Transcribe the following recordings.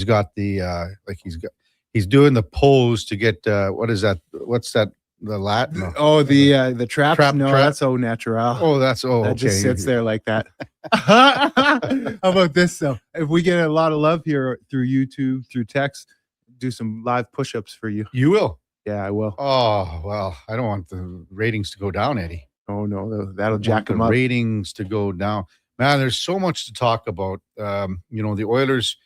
He's got the he's doing the pose to get what is that? What's that? The lat? No. Oh, the trap? No, that's au natural. Oh, that's that okay. just sits there like that. How about this though? If we get a lot of love here through YouTube, through text, do some live push-ups for you. You will? Yeah, I will. Oh well, I don't want the ratings to go down, Eddie. Oh no, that'll jack them up. Ratings to go down, man. There's so much to talk about. The Oilers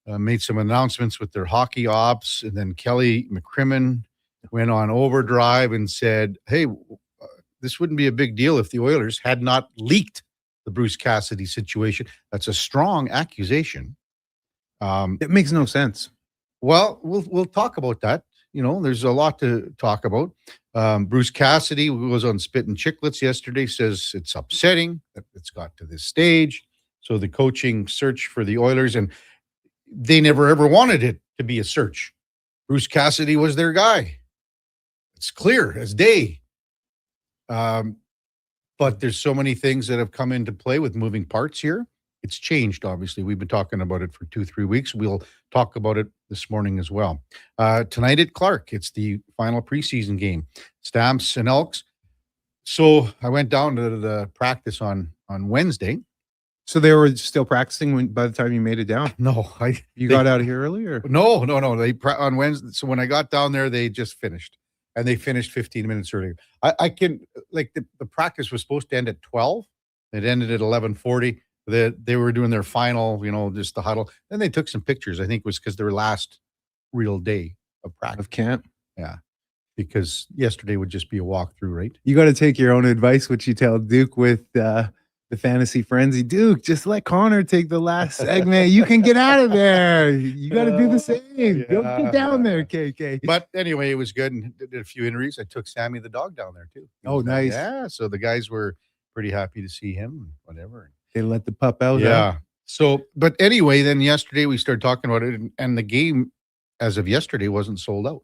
made some announcements with their hockey ops, and then Kelly McCrimmon went on overdrive and said, "Hey, this wouldn't be a big deal if the Oilers had not leaked the Bruce Cassidy situation." That's a strong accusation. It makes no sense. Well, we'll talk about that. There's a lot to talk about. Bruce Cassidy, who was on Spit and Chicklets yesterday, says it's upsetting that it's got to this stage. So the coaching search for the Oilers, and they never ever wanted it to be a search. Bruce Cassidy was their guy. It's clear as day. But there's so many things that have come into play with moving parts here. It's changed, obviously. We've been talking about it for 2-3 weeks. We'll talk about it this morning as well. Tonight at Clark, it's the final preseason game. Stamps and Elks. So I went down to the practice on Wednesday. So they were still practicing by the time you made it down? No. You got out of here early? Or? No. They on Wednesday. So when I got down there, they just finished. And they finished 15 minutes earlier. I can, like, the practice was supposed to end at 12. It ended at 11:40. They were doing their final, just the huddle. Then they took some pictures. I think it was because their last real day of practice. Of camp? Yeah. Because yesterday would just be a walkthrough, right? You got to take your own advice, which you tell Duke with the fantasy frenzy. Duke, just let Connor take the last segment. You can get out of there. You got to do the same. Yeah. Go get down there, KK. But anyway, it was good. And did a few interviews. I took Sammy the dog down there too. Oh, nice. Yeah. So the guys were pretty happy to see him. Whatever. They let the pup out. Yeah. So, but anyway, then yesterday we started talking about it, and the game, as of yesterday, wasn't sold out,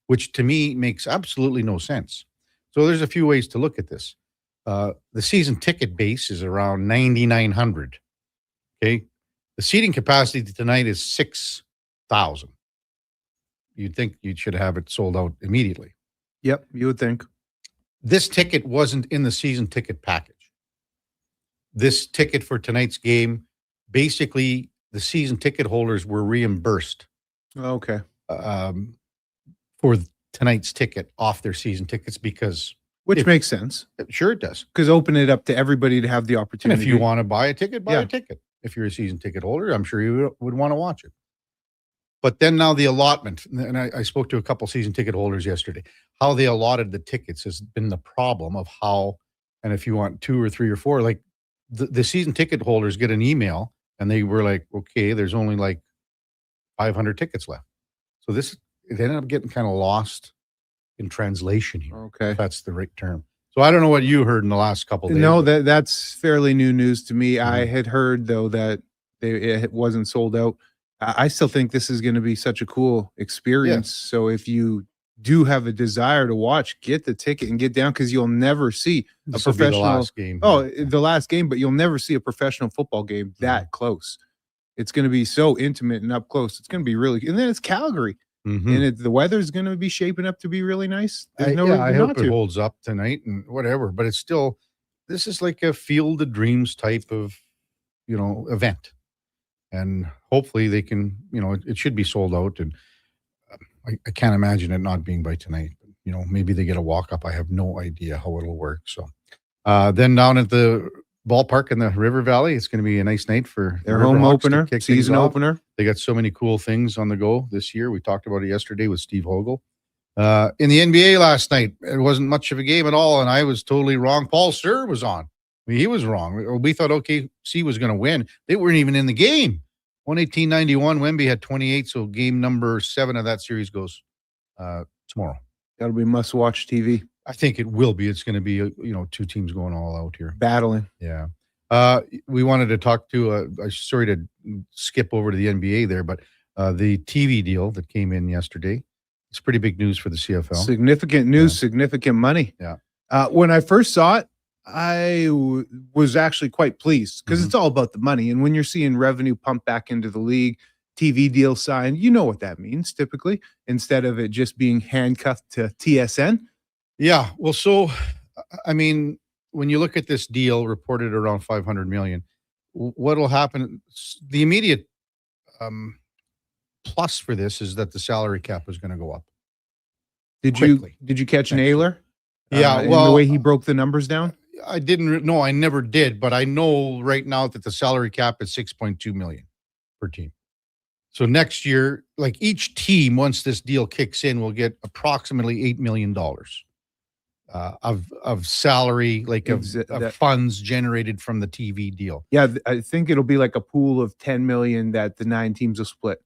which to me makes absolutely no sense. So there's a few ways to look at this. The season ticket base is around 9,900. Okay. The seating capacity tonight is 6,000. You'd think you should have it sold out immediately. Yep, you would think. This ticket wasn't in the season ticket package. This ticket for tonight's game, basically the season ticket holders were reimbursed. Okay. For tonight's ticket off their season tickets because... Which makes sense. Sure it does. Because open it up to everybody to have the opportunity. And if you want to buy a ticket, buy a ticket. If you're a season ticket holder, I'm sure you would want to watch it. But then now the allotment, and I spoke to a couple season ticket holders yesterday, how they allotted the tickets has been the problem of how, and if you want 2 or 3 or 4, like the season ticket holders get an email and they were like, okay, there's only like 500 tickets left. So it ended up getting kind of lost in translation here. Okay. If that's the right term. So I don't know what you heard in the last couple of days. No, that's fairly new news to me. Mm-hmm. I had heard though that it wasn't sold out. I still think this is going to be such a cool experience. Yes. So if you do have a desire to watch, get the ticket and get down, because you'll never see a professional. The last game. The last game, but you'll never see a professional football game that close. It's going to be so intimate and up close. It's going to be really, and then it's Calgary. Mm-hmm. And the weather's going to be shaping up to be really nice. I hope it holds up tonight and whatever, but it's still, this is like a Field of Dreams type of, event. And hopefully they can, it should be sold out. And I can't imagine it not being by tonight. Maybe they get a walk up. I have no idea how it'll work. So then down at the ballpark in the River Valley, it's going to be a nice night for their home opener, season opener. They got so many cool things on the go this year. We talked about it yesterday with Steve Hogle. In the NBA last night, it wasn't much of a game at all, and I was totally wrong. Paul Sturr was on. He was wrong. We thought OKC was going to win. They weren't even in the game. 118-91. Wemby had 28, so game number 7 of that series goes tomorrow. That'll be must-watch TV. I think it will be. It's going to be, 2 teams going all out here. Battling. Yeah. We wanted to talk to, sorry to skip over to the NBA there, but the TV deal that came in yesterday, it's pretty big news for the CFL. Significant news, significant money. Yeah. When I first saw it, I was actually quite pleased because it's all about the money. And when you're seeing revenue pump back into the league, TV deal signed. You know what that means typically, instead of it just being handcuffed to TSN. Yeah. Well, so, I mean, when you look at this deal reported around 500 million, what'll happen? The immediate plus for this is that the salary cap is going to go up. Did quickly you catch next year. Naylor? Yeah. And Well, the way he broke the numbers down. I didn't. No, I never did. But I know right now that the salary cap is 6.2 million per team. So next year, like each team, once this deal kicks in, will get approximately $8 million of salary, like of funds generated from the TV deal. Yeah, I think it'll be like a pool of 10 million that the 9 teams will split,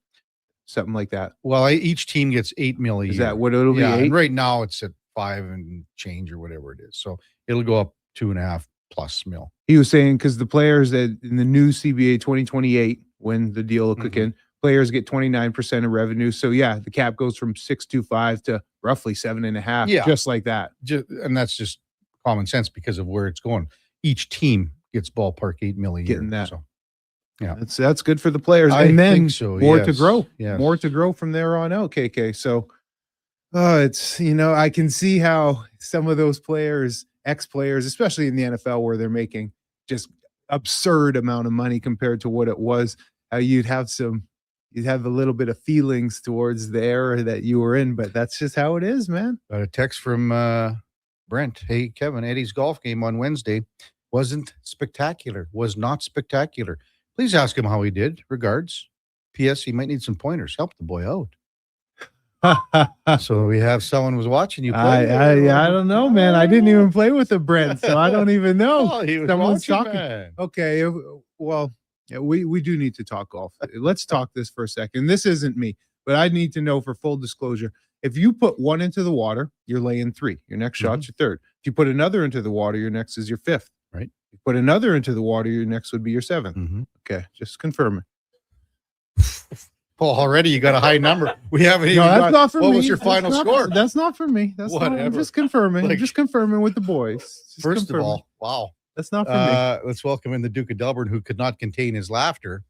something like that. Well, each team gets $8 million. Is that what it'll be? Yeah, 8? and right now it's at 5 and change or whatever it is. So it'll go up 2.5 plus mil. He was saying because the players that in the new CBA 2028, when the deal will kick in, players get 29% of revenue. So yeah, the cap goes from 6.25 to roughly 7.5. Yeah, just like that. And that's just common sense because of where it's going. Each team gets ballpark 8 million. Getting that. So yeah, that's good for the players. I and then think so, more yes. to grow. Yes. More to grow from there on out, KK. So it's, I can see how some of those players, ex-players, especially in the NFL where they're making just absurd amount of money compared to what it was, how you'd have a little bit of feelings towards the era that you were in, but that's just how it is, man. Got a text from Brent. Hey, Kevin, Eddie's golf game on Wednesday wasn't spectacular, was not spectacular. Please ask him how he did. Regards. P.S. He might need some pointers. Help the boy out. So we have someone was watching you play. I don't know, man. I didn't even play with the Brent, so I don't even know. Oh, he was Someone's watching, talking. man. Okay, well, yeah, we do need to talk golf. Let's talk this for a second. This isn't me, but I need to know for full disclosure. If you put one into the water, you're laying 3. Your next shot's your 3rd. If you put another into the water, your next is your 5th. Right. If you put another into the water, your next would be your 7th. Okay, just confirming. Well, already you got a high number. We haven't even. No, that's not for me. What was your final score? That's not for me. That's not. I'm just confirming. I'm just confirming with the boys. Just first confirming. of all, wow. That's not for me. Let's welcome in the Duke of Delburne, who could not contain his laughter.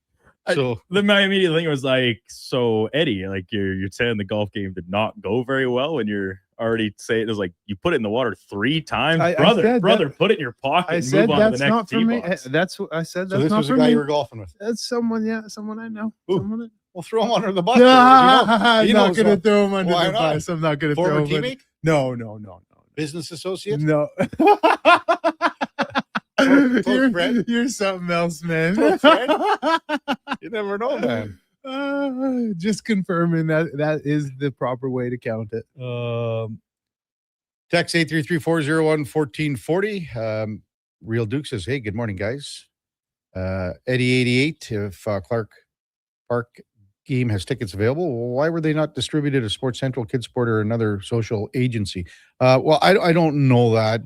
So my immediate thing was like, so Eddie, like you're saying the golf game did not go very well, and you're already saying it was like you put it in the water 3 times, brother, put it in your pocket. I and said move on that's to the next not for me. box. That's what I said. That's this not was for the guy me. you were golfing with. That's someone. Someone I know. Someone We'll throw him under the bus. I'm not going to throw him under the bus. I'm not going to throw him. Former teammate? No. Business associate? No. Close friend? You're something else, man. You never know, man. Just confirming that is the proper way to count it. Text 833-401-1440. Real Duke says, hey, good morning, guys. Eddie 88, if Clark Park game has tickets available, why were they not distributed to Sports Central, Kids Sport, or another social agency? Well, I don't know that.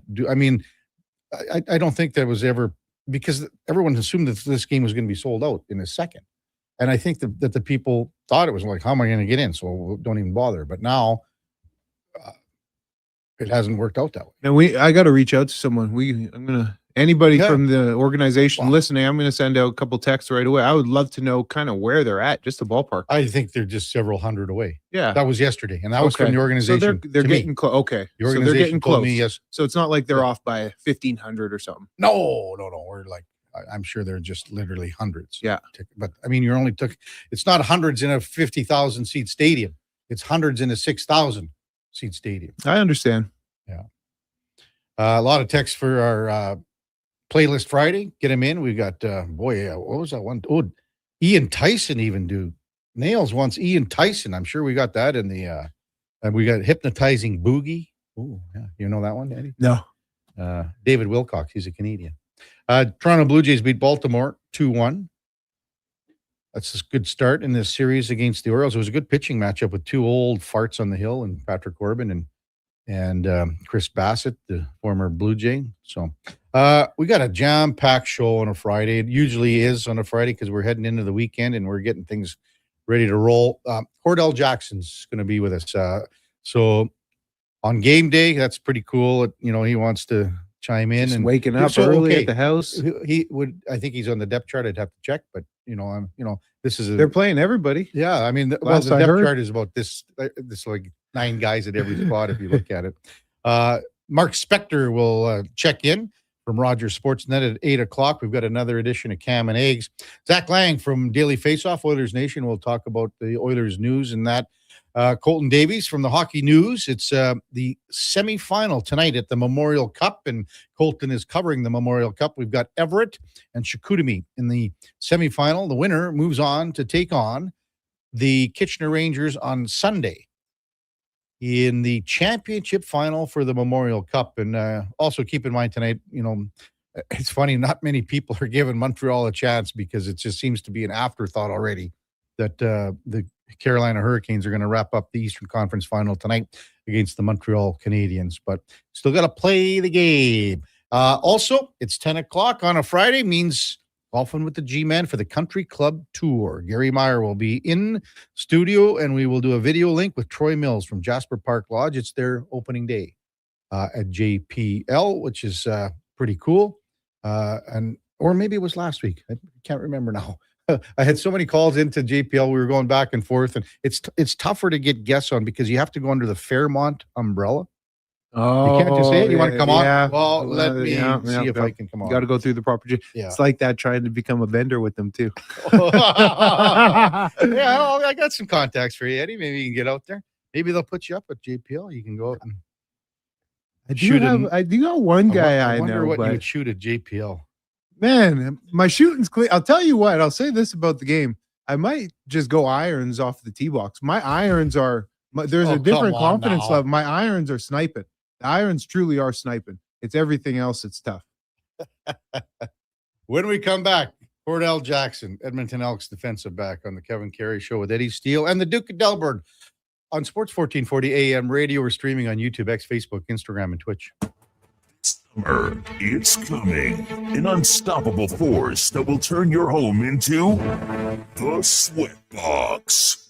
I don't think that was ever, because everyone assumed that this game was going to be sold out in a second. And I think that the people thought it was like, how am I going to get in? So don't even bother. But now it hasn't worked out that way. And I got to reach out to someone. Anybody from the organization listening, I'm going to send out a couple texts right away. I would love to know kind of where they're at, just a ballpark. I think they're just several hundred away. Yeah. That was yesterday. And that was from the organization. So they're getting close. Okay. The organization so they're getting told close. me, yes. So it's not like they're off by 1,500 or something. No. We're like, I'm sure they're just literally hundreds. Yeah. But I mean, it's not hundreds in a 50,000 seat stadium. It's hundreds in a 6,000 seat stadium. I understand. Yeah. A lot of texts for our Playlist Friday. Get them in. We got, what was that one? Oh, Ian Tyson even do. Nails wants Ian Tyson. I'm sure we got that in the, we got Hypnotizing Boogie. Oh, yeah. You know that one, Eddie? No. David Wilcox. He's a Canadian. Toronto Blue Jays beat Baltimore 2-1. That's a good start in this series against the Orioles. It was a good pitching matchup with 2 old farts on the hill, and Patrick Corbin and Chris Bassett, the former Blue Jay. So we got a jam-packed show on a Friday. It usually is on a Friday because we're heading into the weekend and we're getting things ready to roll. Cordell Jackson's going to be with us. So on game day, that's pretty cool. He wants to chime in. Just and waking up early at the house. He would. I think he's on the depth chart. I'd have to check, but this is they're playing everybody. Yeah, I mean, the depth chart is about this like 9 guys at every spot if you look at it. Mark Spector will check in from Rogers Sportsnet at 8:00. We've got another edition of Cam and Eggs. Zach Lang from Daily Faceoff, Oilers Nation, will talk about the Oilers news and that. Colton Davies from the Hockey News. It's the semifinal tonight at the Memorial Cup, and Colton is covering the Memorial Cup. We've got Everett and Chicoutimi in the semifinal. The winner moves on to take on the Kitchener Rangers on Sunday in the championship final for the Memorial Cup. And also keep in mind tonight, it's funny, not many people are giving Montreal a chance because it just seems to be an afterthought already that the Carolina Hurricanes are going to wrap up the Eastern Conference final tonight against the Montreal Canadiens, but still got to play the game. Also, it's 10:00 on a Friday, means golfing with the G-Man for the Country Club Tour. Gary Meyer will be in studio, and we will do a video link with Troy Mills from Jasper Park Lodge. It's their opening day at JPL, which is pretty cool. Or maybe it was last week. I can't remember now. I had so many calls into JPL. We were going back and forth, and it's tougher to get guests on because you have to go under the Fairmont umbrella. Oh, you can't just say it. You want to come on? Yeah. Well, let me see if I can come on. You got to go through the proper. It's like that trying to become a vendor with them too. I got some contacts for you, Eddie. Maybe you can get out there. Maybe they'll put you up at JPL. You can go out and I do know one guy I wonder know. What you would shoot at JPL. Man, my shooting's clean. I'll tell you what. I'll say this about the game. I might just go irons off the tee box. My irons are. There's a different confidence level. My irons are sniping. The irons truly are sniping. It's everything else that's tough. When we come back, Cordell Jackson, Edmonton Elks defensive back on the Kevin Carey Show with Eddie Steele and the Duke of Delburne on Sports 1440 AM radio. We're streaming on YouTube, X, Facebook, Instagram, and Twitch. Summer, it's coming. An unstoppable force that will turn your home into the Sweatbox.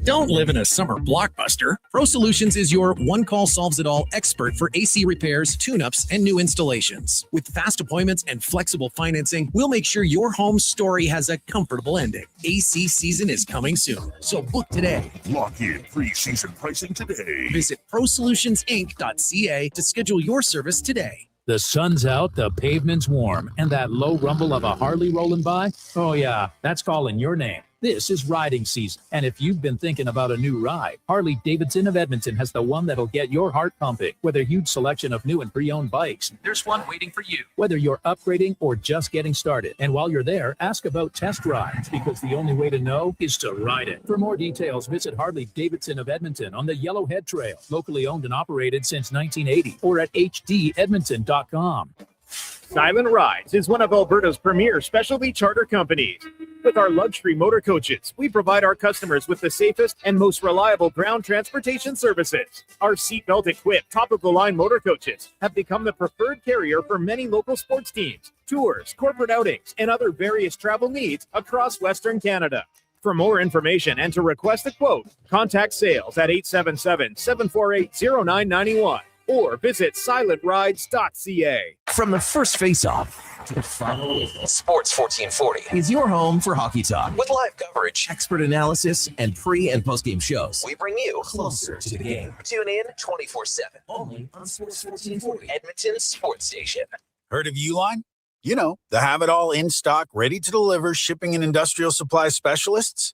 Don't live in a summer blockbuster. Pro Solutions is your one-call solves-it-all expert for AC repairs, tune-ups, and new installations. With fast appointments and flexible financing, we'll make sure your home story has a comfortable ending. AC season is coming soon, so book today. Lock in pre-season pricing today. Visit prosolutionsinc.ca to schedule your service today. The sun's out, the pavement's warm, and that low rumble of a Harley rolling by? Oh yeah, that's calling your name. This is riding season, and if you've been thinking about a new ride, Harley-Davidson of Edmonton has the one that'll get your heart pumping. With a huge selection of new and pre-owned bikes, there's one waiting for you. Whether you're upgrading or just getting started. And while you're there, ask about test rides, because the only way to know is to ride it. For more details, visit Harley-Davidson of Edmonton on the Yellowhead Trail, locally owned and operated since 1980, or at hdedmonton.com. Silent Rides is one of Alberta's premier specialty charter companies. With our luxury motor coaches, we provide our customers with the safest and most reliable ground transportation services. Our seatbelt equipped, top-of-the-line motor coaches have become the preferred carrier for many local sports teams, tours, corporate outings, and other various travel needs across Western Canada. For more information and to request a quote, contact sales at 877-748-0991. or visit silentrides.ca. From the first face-off to the final whistle, Sports 1440 is your home for hockey talk. With live coverage, expert analysis, and pre- and post-game shows, we bring you closer to the game. Tune in 24/7, only on Sports 1440, Edmonton's sports station. Heard of Uline? You know, the have-it-all in-stock, ready-to-deliver shipping and industrial supply specialists.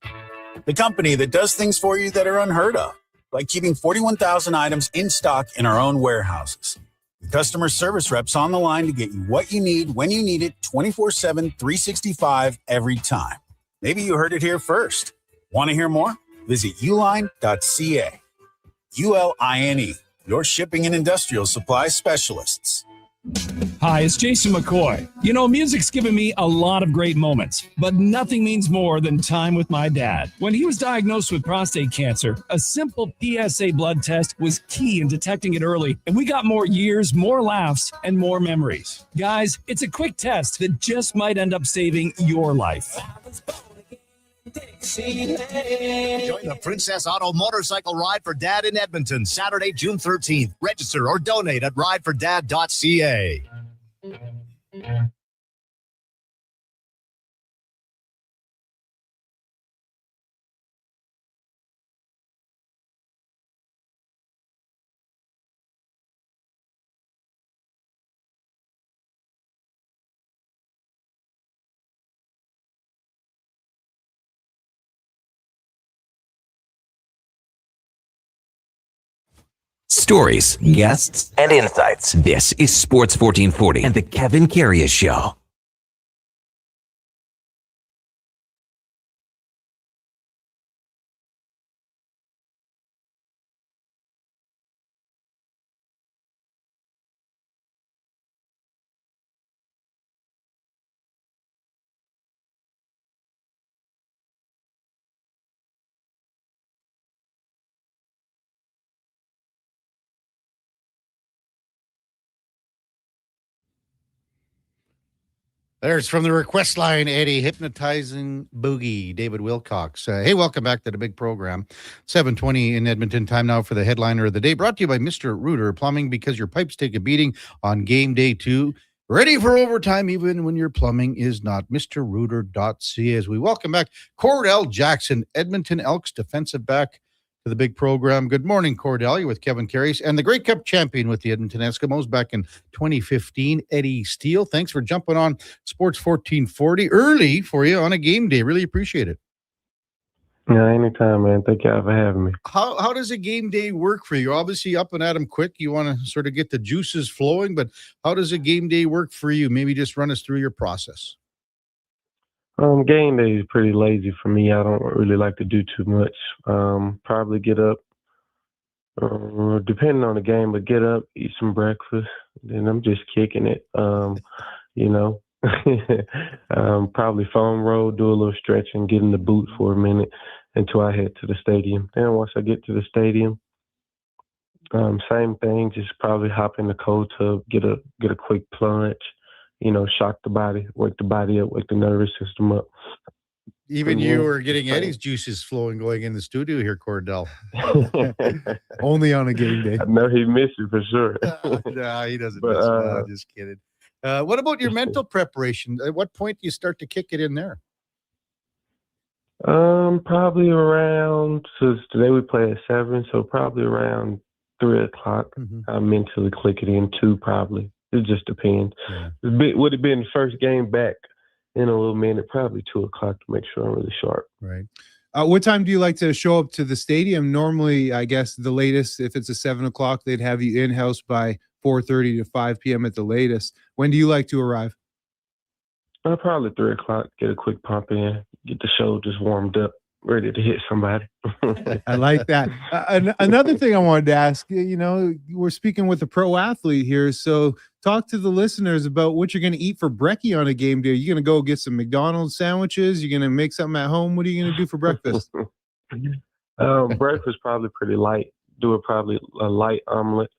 The company that does things for you that are unheard of, like keeping 41,000 items in stock in our own warehouses. With customer service reps on the line to get you what you need, when you need it, 24/7, 365, every time. Maybe you heard it here first. Want to hear more? Visit uline.ca. ULINE, your shipping and industrial supply specialists. Hi, it's Jason McCoy. You know, music's given me a lot of great moments, but nothing means more than time with my dad. When he was diagnosed with prostate cancer, a simple PSA blood test was key in detecting it early, and we got more years, more laughs, and more memories. Guys, it's a quick test that just might end up saving your life. Join the Princess Auto Motorcycle Ride for Dad in Edmonton, Saturday, June 13th. Register or donate at ridefordad.ca. Stories, guests, and insights. This is Sports 1440 and the Kevin Karius Show. There's from the request line, Eddie, Hypnotizing Boogie, David Wilcox. Hey, welcome back to the big program. 7:20 in Edmonton. Time now for the headliner of the day, brought to you by Mr. Rooter Plumbing, because your pipes take a beating on game day 2. Ready for overtime even when your plumbing is not. MrRooter.ca. As we welcome back Cordell Jackson, Edmonton Elks defensive back, to the big program. Good morning, Cordell. You're with Kevin Karius and the Grey Cup champion with the Edmonton Eskimos back in 2015, Eddie Steele. Thanks for jumping on Sports 1440 early for you on a game day. Really appreciate it. Yeah, anytime, man. Thank you for having me. How does a game day work for you? Obviously, up and at 'em quick. You want to sort of get the juices flowing, but how does a game day work for you? Maybe just run us through your process. Game day is pretty lazy for me. I don't really like to do too much. Probably get up, depending on the game, but get up, eat some breakfast, then I'm just kicking it. You know, probably foam roll, do a little stretching, get in the boot for a minute until I head to the stadium. Then once I get to the stadium, same thing, just probably hop in the cold tub, get a quick plunge. You know, shock the body, wake the body up, wake the nervous system up. Even you were getting Eddie's juices flowing going in the studio here, Cordell. Only on a game day. I know he missed you for sure. Nah, he doesn't miss me. I'm just kidding. What about your mental preparation? At what point do you start to kick it in there? Probably around, so today we play at 7, so probably around 3 o'clock. I mentally click it in 2 probably. It just depends. Yeah. Would it be in the first game back in a little minute? Probably 2 o'clock to make sure I'm really sharp. Right. What time do you like to show up to the stadium? Normally, I guess the latest, if it's a 7 o'clock, they'd have you in-house by 4:30 to 5 p.m. at the latest. When do you like to arrive? Probably 3 o'clock. Get a quick pump in, get the show just warmed up, ready to hit somebody. I like that. Another thing I wanted to ask, you know, we're speaking with a pro athlete here, so talk to the listeners about what you're going to eat for brekkie on a game day. Are you going to go get some McDonald's sandwiches? You're going to make something at home? What are you going to do for breakfast? Breakfast probably pretty light. Do probably a light omelet.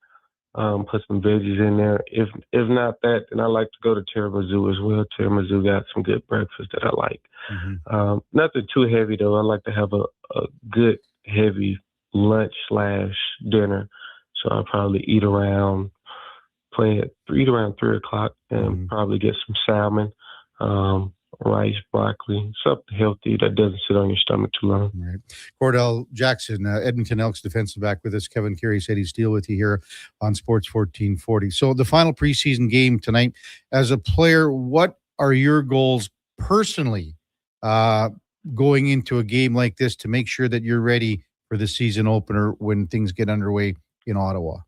Put some veggies in there. If not that, then I like to go to Tiramisu as well. Tiramisu got some good breakfast that I like. Nothing too heavy though. I like to have a good heavy lunch / dinner. So I'll probably eat around 3 o'clock and probably get some salmon, rice, broccoli, something healthy that doesn't sit on your stomach too long. Right. Cordell Jackson, Edmonton Elks defensive back with us. Kevin Karius, Eddie Steele with you here on Sports 1440. So the final preseason game tonight, as a player, what are your goals personally going into a game like this to make sure that you're ready for the season opener when things get underway in Ottawa?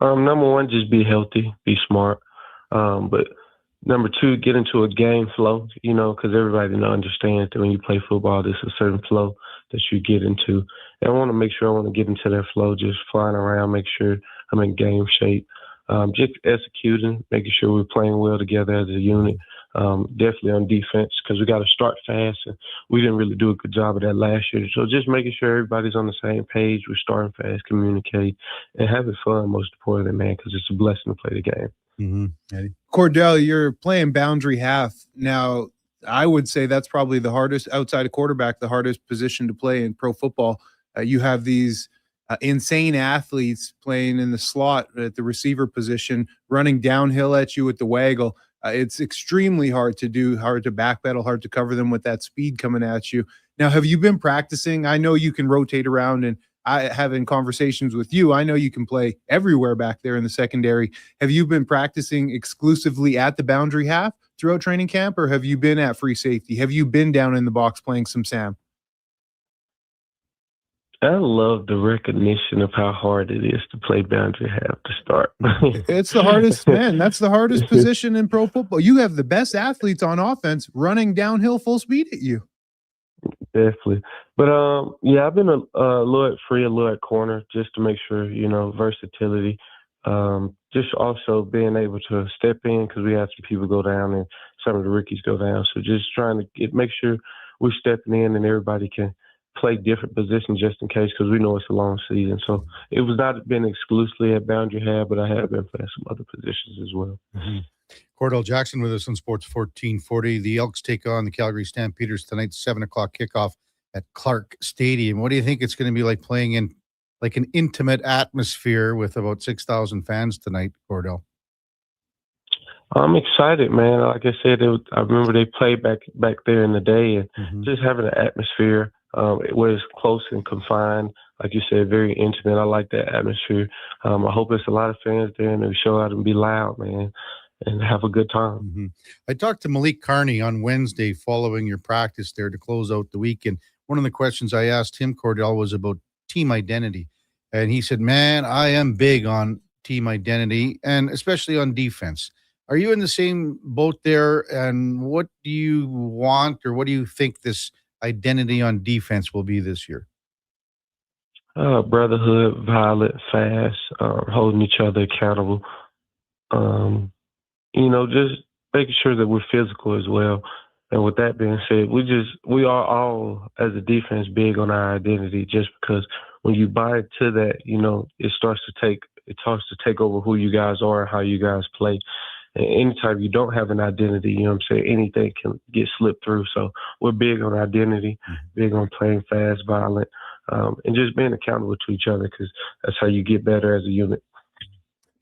Number one, just be healthy, be smart. But number two, get into a game flow, you know, because everybody understands that when you play football, there's a certain flow that you get into. And I want to get into that flow, just flying around, make sure I'm in game shape, just executing, making sure we're playing well together as a unit. Definitely on defense, because we got to start fast, and we didn't really do a good job of that last year. So just making sure everybody's on the same page, we're starting fast, communicate, and having fun, most importantly, man, because it's a blessing to play the game. Eddie? Cordell, you're playing boundary half. Now, I would say that's probably the hardest, outside of quarterback, the hardest position to play in pro football. You have these insane athletes playing in the slot at the receiver position, running downhill at you with the waggle. It's extremely hard to do, hard to backpedal, hard to cover them with that speed coming at you. Now, have you been practicing? I know you can rotate around, and having conversations with you, I know you can play everywhere back there in the secondary. Have you been practicing exclusively at the boundary half throughout training camp, or have you been at free safety? Have you been down in the box playing some Sam? I love the recognition of how hard it is to play boundary half to start. It's the hardest, man. That's the hardest position in pro football. You have the best athletes on offense running downhill full speed at you. Definitely. But yeah, I've been a little at free, a little at corner, just to make sure, versatility. Just also being able to step in because we had some people go down and some of the rookies go down. So just trying to make sure we're stepping in and everybody can play different positions just in case because we know it's a long season. So it was not been exclusively at boundary half, but I have been playing some other positions as well. Mm-hmm. Cordell Jackson with us on Sports 1440. The Elks take on the Calgary Stampeders tonight, 7 o'clock kickoff at Clark Stadium. What do you think it's going to be like playing in like an intimate atmosphere with about 6,000 fans tonight, Cordell? I'm excited, man. Like I said, I remember they played back there in the day, and just having an atmosphere where it's close and confined, like you said, very intimate. I like that atmosphere. I hope there's a lot of fans there and they show out and be loud, man, and have a good time. I talked to Malik Carney on Wednesday following your practice there to close out the week, and one of the questions I asked him, Cordell, was about team identity. And he said, man, I am big on team identity, and especially on defense. Are you in the same boat there? And what do you want, or what do you think this identity on defense will be this year? Brotherhood, violent, fast, holding each other accountable. Just making sure that we're physical as well. And with that being said, we are all, as a defense, big on our identity just because when you buy into that, it starts to take over who you guys are and how you guys play. And anytime you don't have an identity, anything can get slipped through. So we're big on identity, big on playing fast, violent, and just being accountable to each other because that's how you get better as a unit.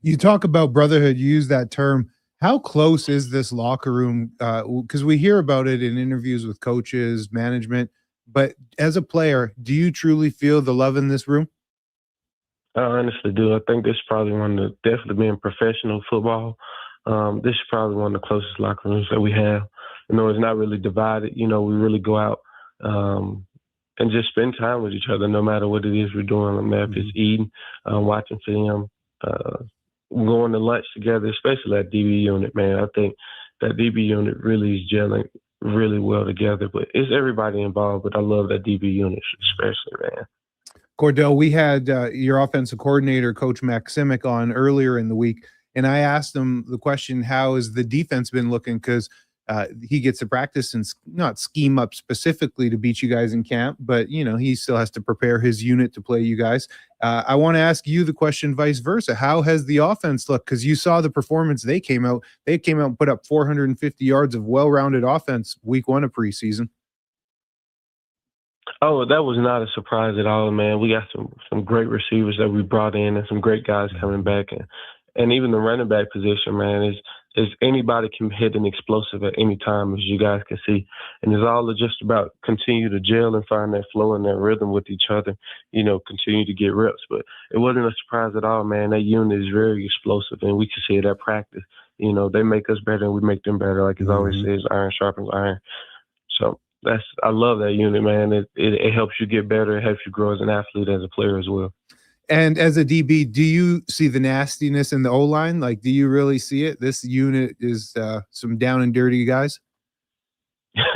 You talk about brotherhood, you use that term. How close is this locker room? Because we hear about it in interviews with coaches, management, but as a player, do you truly feel the love in this room? I honestly do. I think this is probably one of the, definitely being professional football. This is probably one of the closest locker rooms that we have. It's not really divided. We really go out and just spend time with each other, no matter what it is we're doing. No matter if it's eating, watching film, going to lunch together, especially that DB unit, man. I think that DB unit really is gelling really well together. But it's everybody involved, but I love that DB unit especially, man. Cordell, we had your offensive coordinator, Coach Maximic, on earlier in the week, and I asked him the question, how has the defense been looking? Because he gets to practice and not scheme up specifically to beat you guys in camp, but, he still has to prepare his unit to play you guys. I want to ask you the question vice versa. How has the offense looked? Because you saw the performance they came out and put up 450 yards of well-rounded offense week 1 of preseason. Oh, that was not a surprise at all, man. We got some great receivers that we brought in and some great guys coming back. And even the running back position, man, is anybody can hit an explosive at any time, as you guys can see. And it's all just about continue to gel and find that flow and that rhythm with each other, continue to get reps. But it wasn't a surprise at all, man. That unit is very explosive, and we can see it at practice. They make us better and we make them better. Like it always says, iron sharpens iron. So I love that unit, man. It helps you get better. It helps you grow as an athlete, as a player as well. And as a DB, do you see the nastiness in the O-line? Like, do you really see it? This unit is some down and dirty guys.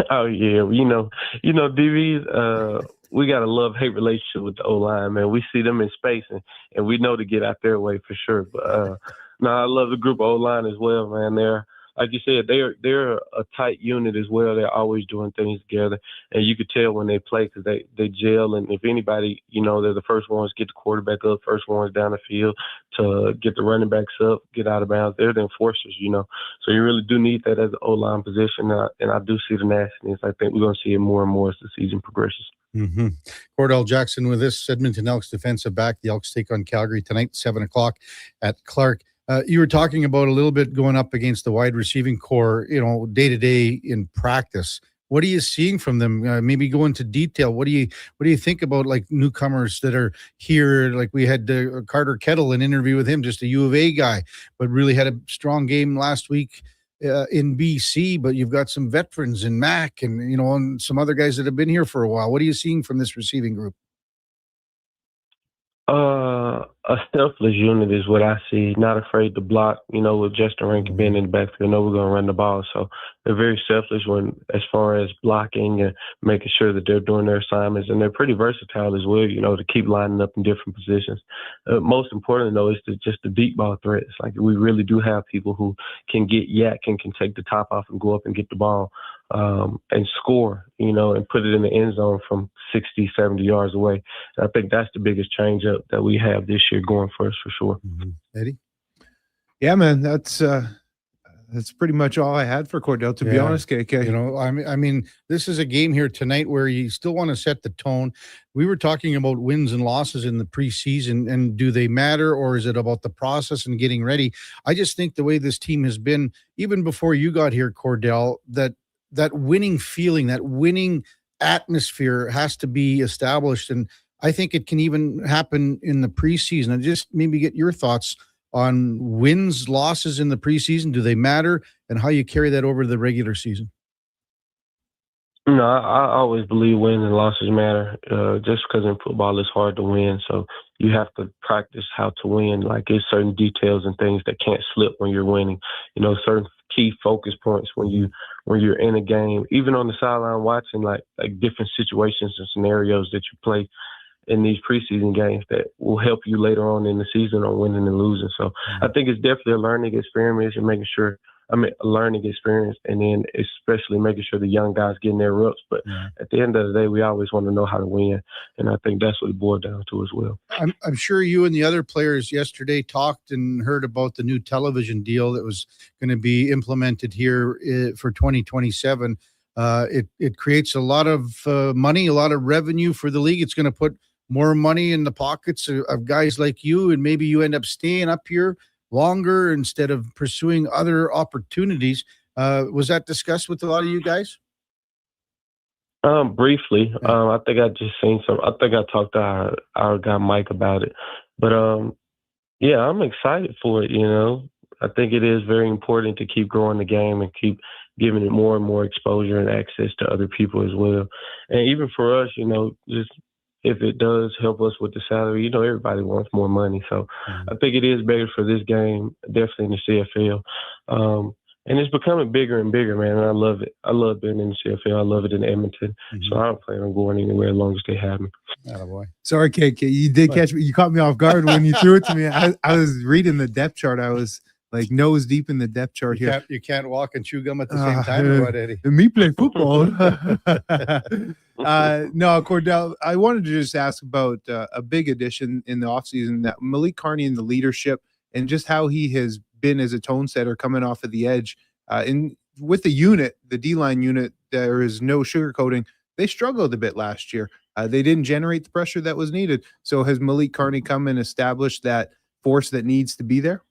Oh yeah, DBs. We got a love-hate relationship with the O-line, man. We see them in space, and we know to get out their way for sure. But no, I love the group of O-line as well, man. They're, like you said, they're a tight unit as well. They're always doing things together, and you could tell when they play because they gel. And if anybody, they're the first ones to get the quarterback up, first ones down the field to get the running backs up, get out of bounds. They're the enforcers, So you really do need that as an O-line position, and I do see the nastiness. I think we're going to see it more and more as the season progresses. Cordell Jackson with this Edmonton Elks defensive back. The Elks take on Calgary tonight, 7 o'clock at Clark. You were talking about a little bit going up against the wide receiving core, day to day in practice. What are you seeing from them? Maybe go into detail. What do you think about like newcomers that are here? Like we had Carter Kettle, an interview with him, just a U of A guy, but really had a strong game last week in BC. But you've got some veterans in Mac and and some other guys that have been here for a while. What are you seeing from this receiving group? A selfless unit is what I see. Not afraid to block, with Justin Rankin being in the backfield. Know we're going to run the ball. So they're very selfless as far as blocking and making sure that they're doing their assignments. And they're pretty versatile as well, to keep lining up in different positions. Most important, though, is just the deep ball threats. Like, we really do have people who can get yak and can take the top off and go up and get the ball and score, and put it in the end zone from 60, 70 yards away. And I think that's the biggest change up that we have this year going for us, for sure. Eddie? Yeah, man, that's pretty much all I had for Cordell, to be honest, KK. I mean, this is a game here tonight where you still want to set the tone. We were talking about wins and losses in the preseason, and do they matter, or is it about the process and getting ready? I just think the way this team has been, even before you got here, Cordell, that winning feeling, that winning atmosphere has to be established. And I think it can even happen in the preseason. And just maybe get your thoughts on wins, losses in the preseason. Do they matter, and how you carry that over to the regular season? No, I always believe wins and losses matter. Just because in football it's hard to win, so you have to practice how to win. Like, there's certain details and things that can't slip when you're winning. Certain key focus points when you're in a game, even on the sideline watching, like different situations and scenarios that you play in these preseason games that will help you later on in the season on winning and losing. So I think it's definitely a learning experience, and a learning experience, and then especially making sure the young guys getting their reps. But at the end of the day, we always want to know how to win, and I think that's what it boiled down to as well. I'm sure you and the other players yesterday talked and heard about the new television deal that was going to be implemented here for 2027. It creates a lot of money, a lot of revenue for the league. It's going to put more money in the pockets of guys like you, and maybe you end up staying up here longer instead of pursuing other opportunities. Was that discussed with a lot of you guys? Briefly. I think I just seen I think I talked to our guy Mike about it. But yeah, I'm excited for it, I think it is very important to keep growing the game and keep giving it more and more exposure and access to other people as well. And even for us, just if it does help us with the salary, everybody wants more money. So I think it is better for this game, definitely in the CFL. And it's becoming bigger and bigger, man. And I love it. I love being in the CFL. I love it in Edmonton. So I don't plan on going anywhere as long as they have me. Attaboy. Sorry, KK. You did catch me. You caught me off guard when you threw it to me. I was reading the depth chart. I was like nose deep in the depth chart here. You can't walk and chew gum at the same time, or what, Eddie? Me play football. No, Cordell, I wanted to just ask about a big addition in the offseason, that Malik Carney and the leadership, and just how he has been as a tone setter coming off of the edge. With the unit, the D-line unit, there is no sugarcoating. They struggled a bit last year. They didn't generate the pressure that was needed. So has Malik Carney come and established that force that needs to be there?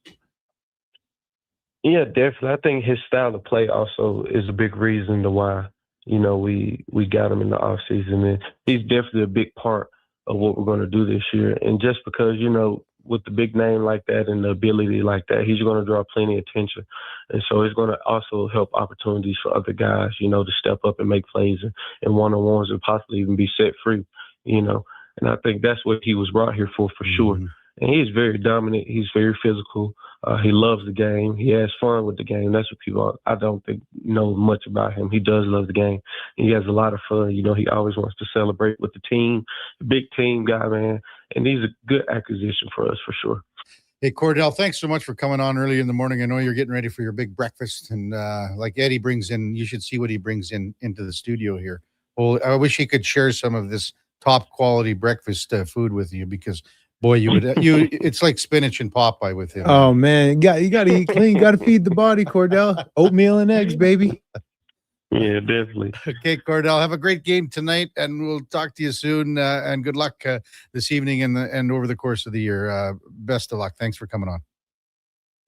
Yeah, definitely. I think his style of play also is a big reason to why, we got him in the offseason. And he's definitely a big part of what we're going to do this year. And just because, with the big name like that and the ability like that, he's going to draw plenty of attention. And so it's going to also help opportunities for other guys, to step up and make plays and one-on-ones and possibly even be set free, And I think that's what he was brought here for sure. And he's very dominant. He's very physical. He loves the game. He has fun with the game. That's what people, I don't think, know much about him. He does love the game. He has a lot of fun. He always wants to celebrate with the team. Big team guy, man. And he's a good acquisition for us for sure. Hey, Cordell, thanks so much for coming on early in the morning. I know you're getting ready for your big breakfast. And like Eddie brings in, you should see what he brings into the studio here. Well, I wish he could share some of this top quality breakfast food with you, because boy, it's like spinach and Popeye with him. Oh man, you got to eat clean. You got to feed the body, Cordell. Oatmeal and eggs, baby. Yeah, definitely. Okay, Cordell, have a great game tonight, and we'll talk to you soon. And good luck this evening and over the course of the year. Best of luck. Thanks for coming on.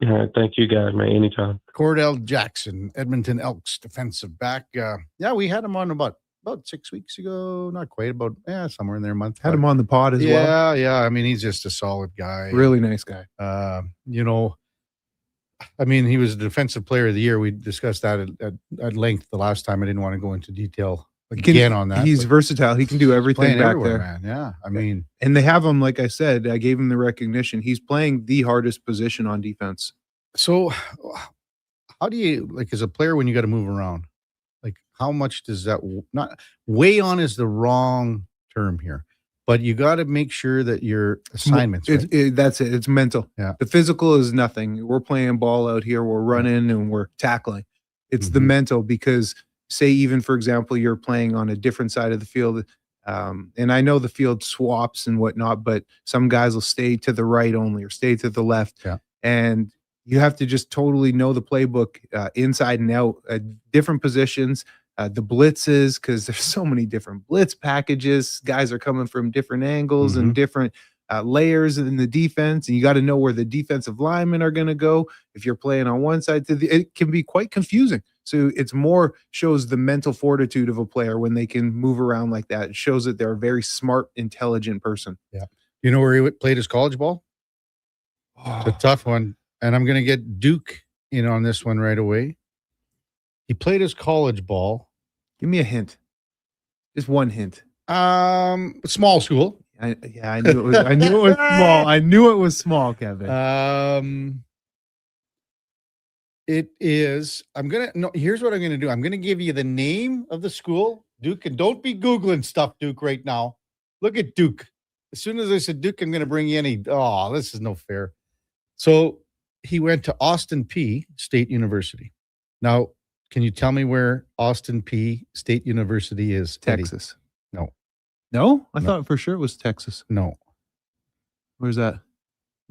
All right, thank you guys, man. Anytime. Cordell Jackson, Edmonton Elks defensive back. Yeah, we had him on about 6 weeks ago. Not quite, about somewhere in there a month. Had him on the pod as well. Yeah. I mean, he's just a solid guy. Really nice guy. He was the defensive player of the year. We discussed that at length the last time. I didn't want to go into detail again on that. He's versatile. He can do everything back there, man. Yeah, I mean, and they have him. Like I said, I gave him the recognition. He's playing the hardest position on defense. So, how do you like as a player when you got to move around? Like, how much does that not weigh on? Is the wrong term here, but you got to make sure that your assignments. Right? That's it. It's mental. Yeah, the physical is nothing. We're playing ball out here. We're running and we're tackling. It's the mental because. Say even, for example, you're playing on a different side of the field, and I know the field swaps and whatnot, but some guys will stay to the right only or stay to the left. Yeah. And you have to just totally know the playbook inside and out, different positions, the blitzes, because there's so many different blitz packages. Guys are coming from different angles and different layers in the defense, and you got to know where the defensive linemen are going to go. If you're playing on one side, it can be quite confusing. So it's more shows the mental fortitude of a player when they can move around like that. It shows that they're a very smart, intelligent person. Yeah. You know where he played his college ball? It's a tough one. And I'm going to get Duke in on this one right away. He played his college ball. Give me a hint. Just one hint. Small school. I knew it was. I knew it was small. I knew it was small, Kevin. It is. Here's what I'm gonna do. I'm gonna give you the name of the school, Duke, and don't be Googling stuff, Duke, right now. Look at Duke. As soon as I said Duke, I'm gonna bring you any. Oh, this is no fair. So he went to Austin P State University. Now, can you tell me where Austin P State University is? Texas. Eddie? No, I thought for sure it was Texas. No. Where's that?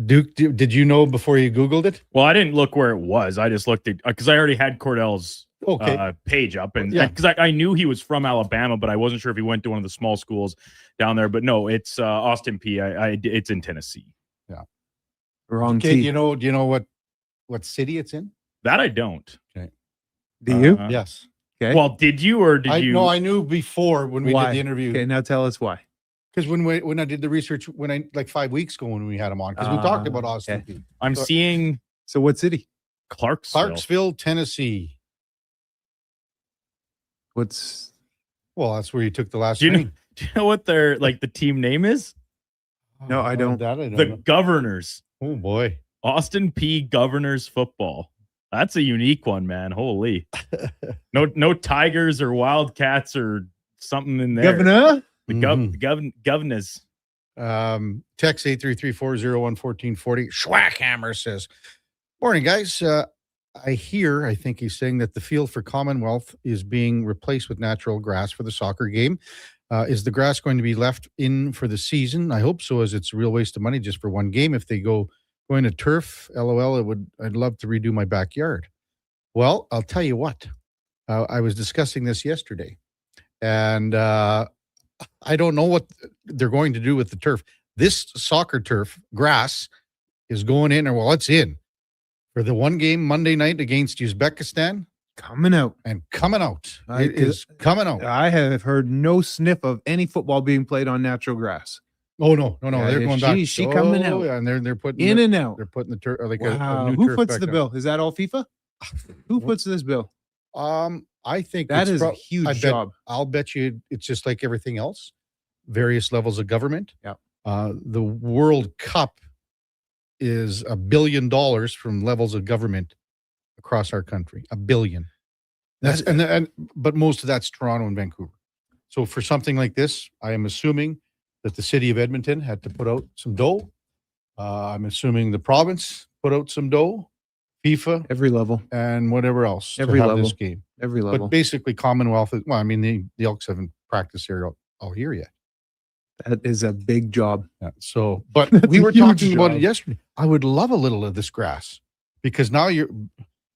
Duke, did you know before you Googled it? Well, I didn't look where it was. I just looked at because I already had Cordell's page up, and because I knew he was from Alabama, but I wasn't sure if he went to one of the small schools down there. But no, it's Austin P. It's in Tennessee. Yeah, wrong. Okay, do you know what city it's in? That I don't. Okay, do you? Yes. Okay. Well, did you or did you? No, I knew before when we did the interview. Okay, now tell us why. Because when I did the research, like 5 weeks ago when we had him on, because we talked about Austin. Okay. I'm seeing. So what city? Clarksville, Tennessee. Well, that's where you took the last train. Do you know what their the team name is? No, I don't. The Governors. Oh boy, Austin P Governors football. That's a unique one, man. Holy. No Tigers or Wildcats or something in there. Governor. The governors. Text 833-401-1440. Schwackhammer says, morning, guys. I think he's saying that the field for Commonwealth is being replaced with natural grass for the soccer game. Is the grass going to be left in for the season? I hope so, as it's a real waste of money just for one game. If they going to turf, LOL, I'd love to redo my backyard. Well, I'll tell you what. I was discussing this yesterday, and I don't know what they're going to do with the turf. This soccer turf grass is going in, it's in for the one game Monday night against Uzbekistan. Coming out. It is coming out. I have heard no sniff of any football being played on natural grass. Oh, no. They're going back. She coming out. Yeah, and they're putting in and out. They're putting the turf. Wow. A new Who turf puts back the up. bill? Is that all FIFA? Who puts this bill? I think that is a huge job. I'll bet you it's just like everything else. Various levels of government. Yeah. The World Cup is $1 billion from levels of government across our country. $1 billion. But most of that's Toronto and Vancouver. So for something like this, I am assuming that the city of Edmonton had to put out some dough. I'm assuming the province put out some dough. FIFA, every level, and whatever else. Every to have level. This game. Every level. But basically, Commonwealth. The Elks haven't practiced here all year yet. That is a big job. Yeah, so, but we were talking about it yesterday. I would love a little of this grass because now